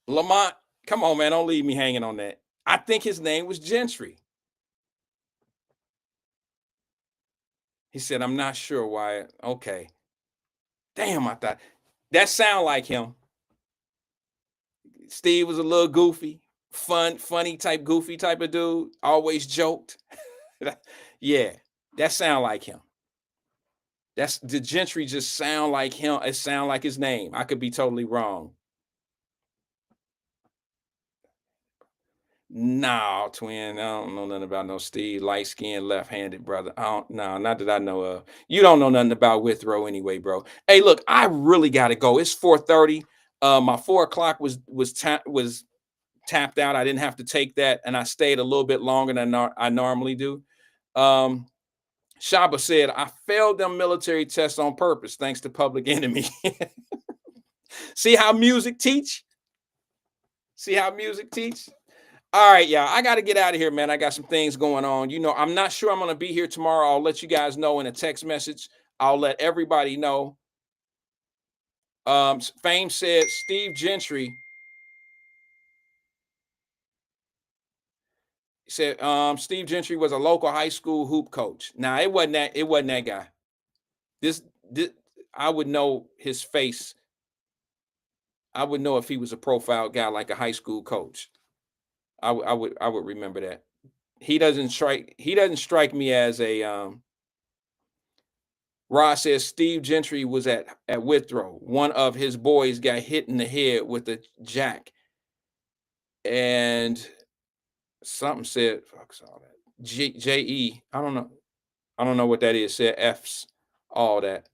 Lamont, come on, man. Don't leave me hanging on that. I think his name was Gentry. He said, I'm not sure why. Okay. Damn, I thought that sound like him. Steve was a little goofy, funny type, goofy type of dude. Always joked. Yeah, that sound like him. That's the Gentry just sound like him. It sound like his name. I could be totally wrong. No, twin. I don't know nothing about no Steve, light-skinned, left-handed brother. No, not that I know of. You don't know nothing about Withrow anyway, bro. Hey, look, I really gotta go. It's 4:30. My 4 o'clock was tapped out. I didn't have to take that, and I stayed a little bit longer than I normally do. Shaba said, I failed them military tests on purpose, thanks to Public Enemy. See how music teach? See how music teach? All right, y'all. I got to get out of here, man. I got some things going on. You know, I'm not sure I'm going to be here tomorrow. I'll let you guys know in a text message. I'll let everybody know. Fame said Steve Gentry said Steve Gentry was a local high school hoop coach. Now, it wasn't that guy. This I would know his face. I would know if he was a profile guy like a high school coach. I would remember that. He doesn't strike me as a Ross says Steve Gentry was at Withrow. One of his boys got hit in the head with a jack. And something said, fuck all that. J-E. I don't know what that is. Said F's, all that.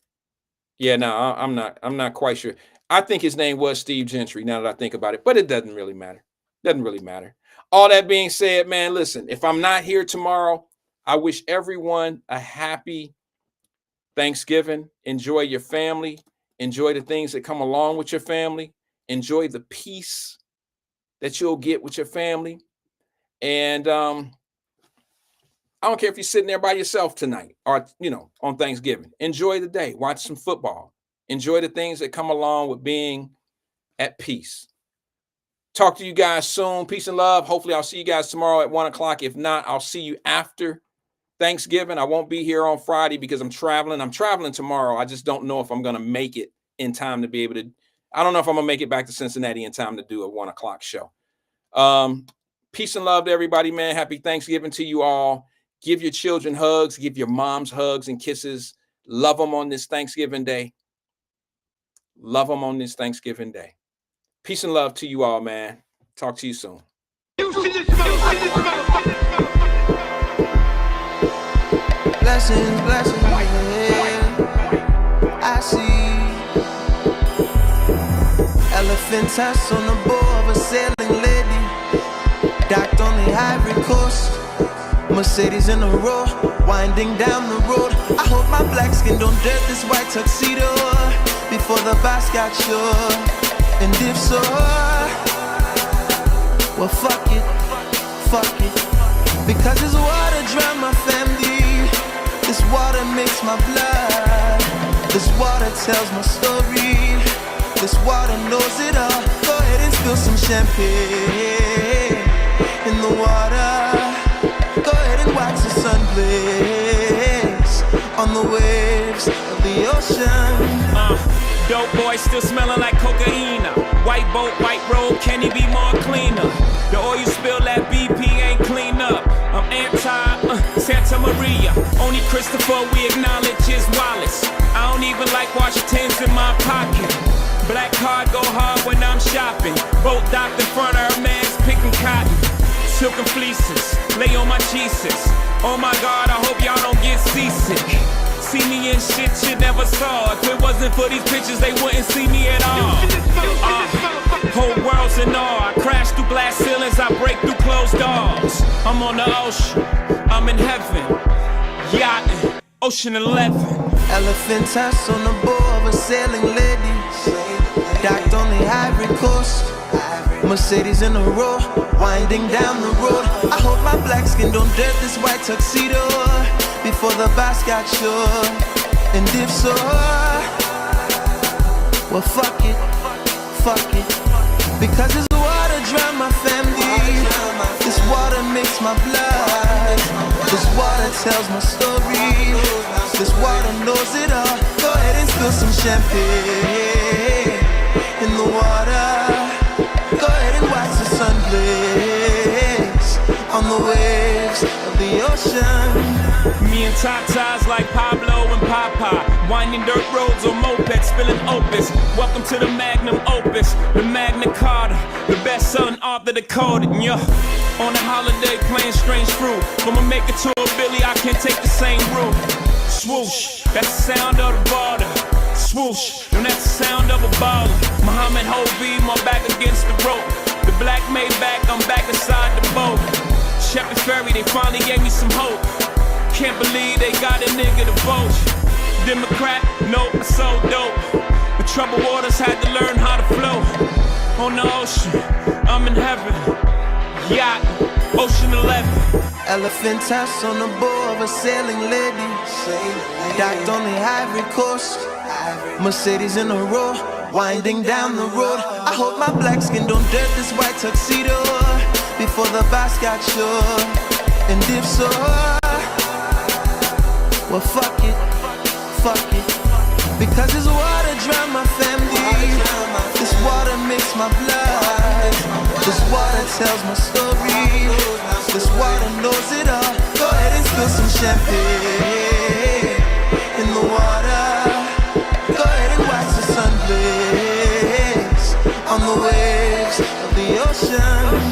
Yeah, no, I'm not quite sure. I think his name was Steve Gentry now that I think about it, but it doesn't really matter. Doesn't really matter. All that being said, man, listen, if I'm not here tomorrow, I wish everyone a happy Thanksgiving. Enjoy your family. Enjoy the things that come along with your family. Enjoy the peace that you'll get with your family. And I don't care if you're sitting there by yourself tonight or, on Thanksgiving. Enjoy the day. Watch some football. Enjoy the things that come along with being at peace. Talk to you guys soon. Peace and love. Hopefully I'll see you guys tomorrow at 1 o'clock. If not, I'll see you after Thanksgiving. I won't be here on Friday because I'm traveling. I'm traveling tomorrow. I just don't know if I'm going to make it in time to be able to. I don't know if I'm going to make it back to Cincinnati in time to do a 1 o'clock show. Peace and love to everybody, man. Happy Thanksgiving to you all. Give your children hugs. Give your moms hugs and kisses. Love them on this Thanksgiving day. Love them on this Thanksgiving day. Peace and love to you all, man. Talk to you soon. Blessings, I see elephant tusks on the bow of a sailing lady, docked on the Ivory Coast. Mercedes in a row, winding down the road. I hope my black skin don't dirt this white tuxedo before the bus got sure. And if so, well fuck it, because this water drown my family. This water makes my blood. This water tells my story. This water knows it all. Go ahead and spill some champagne in the water. Go ahead and watch the sun blaze on the waves of the ocean. Dope boy still smelling like cocaine. White boat, white road, can he be more cleaner? The oil you spill that BP ain't clean up. I'm anti-Santa Maria. Only Christopher we acknowledge is Wallace. I don't even like Washingtons in my pocket. Black card go hard when I'm shopping. Boat docked in front of her man's picking cotton. Silken fleeces, lay on my Jesus. Oh my God, I hope y'all don't get seasick. See me in shit you never saw. If it wasn't for these pictures, they wouldn't see me at all. Whole world's in awe. I crash through glass ceilings, I break through closed doors. I'm on the ocean, I'm in heaven. Yachting, Ocean 11. Elephant tusk on the bow of a sailing lady, docked on the Ivory Coast. Mercedes in a row, winding down the road. I hope my black skin don't dirt this white tuxedo before the bus got sure. And if so, well fuck it, because this water drown my family. This water makes my blood. This water tells my story. This water knows it all. Go ahead and spill some champagne in the water. Go ahead and watch the sun blaze on the waves of the ocean. Me and Tatas like Pablo and Papa, winding dirt roads on mopeds, spilling opus. Welcome to the magnum opus, the Magna Carta, the best-selling author decoded. Yeah, on a holiday playing strange fruit. I'ma make it to a Billy, I can't take the same route. Swoosh, that's the sound of the border. Swoosh, and that's the sound of a baller. Muhammad Hovey, my back against the rope. The black made back, I'm back inside the boat. Shepherd Ferry, they finally gave me some hope. Can't believe they got a nigga to vote. Democrat, nope, I so dope. The troubled waters had to learn how to float. On the ocean, I'm in heaven. Yacht, Ocean 11. Elephant tusk on the bow of a sailing lady, docked on the Ivory Coast. Mercedes in a row, winding down the road. I hope my black skin don't dirt this white tuxedo before the bus got sure. And if so, well fuck it, because this water drown my family. This water makes my blood. This water tells my story. This water knows it all. Go ahead and spill some champagne in the water. Go ahead and watch the sun blaze on the waves of the ocean.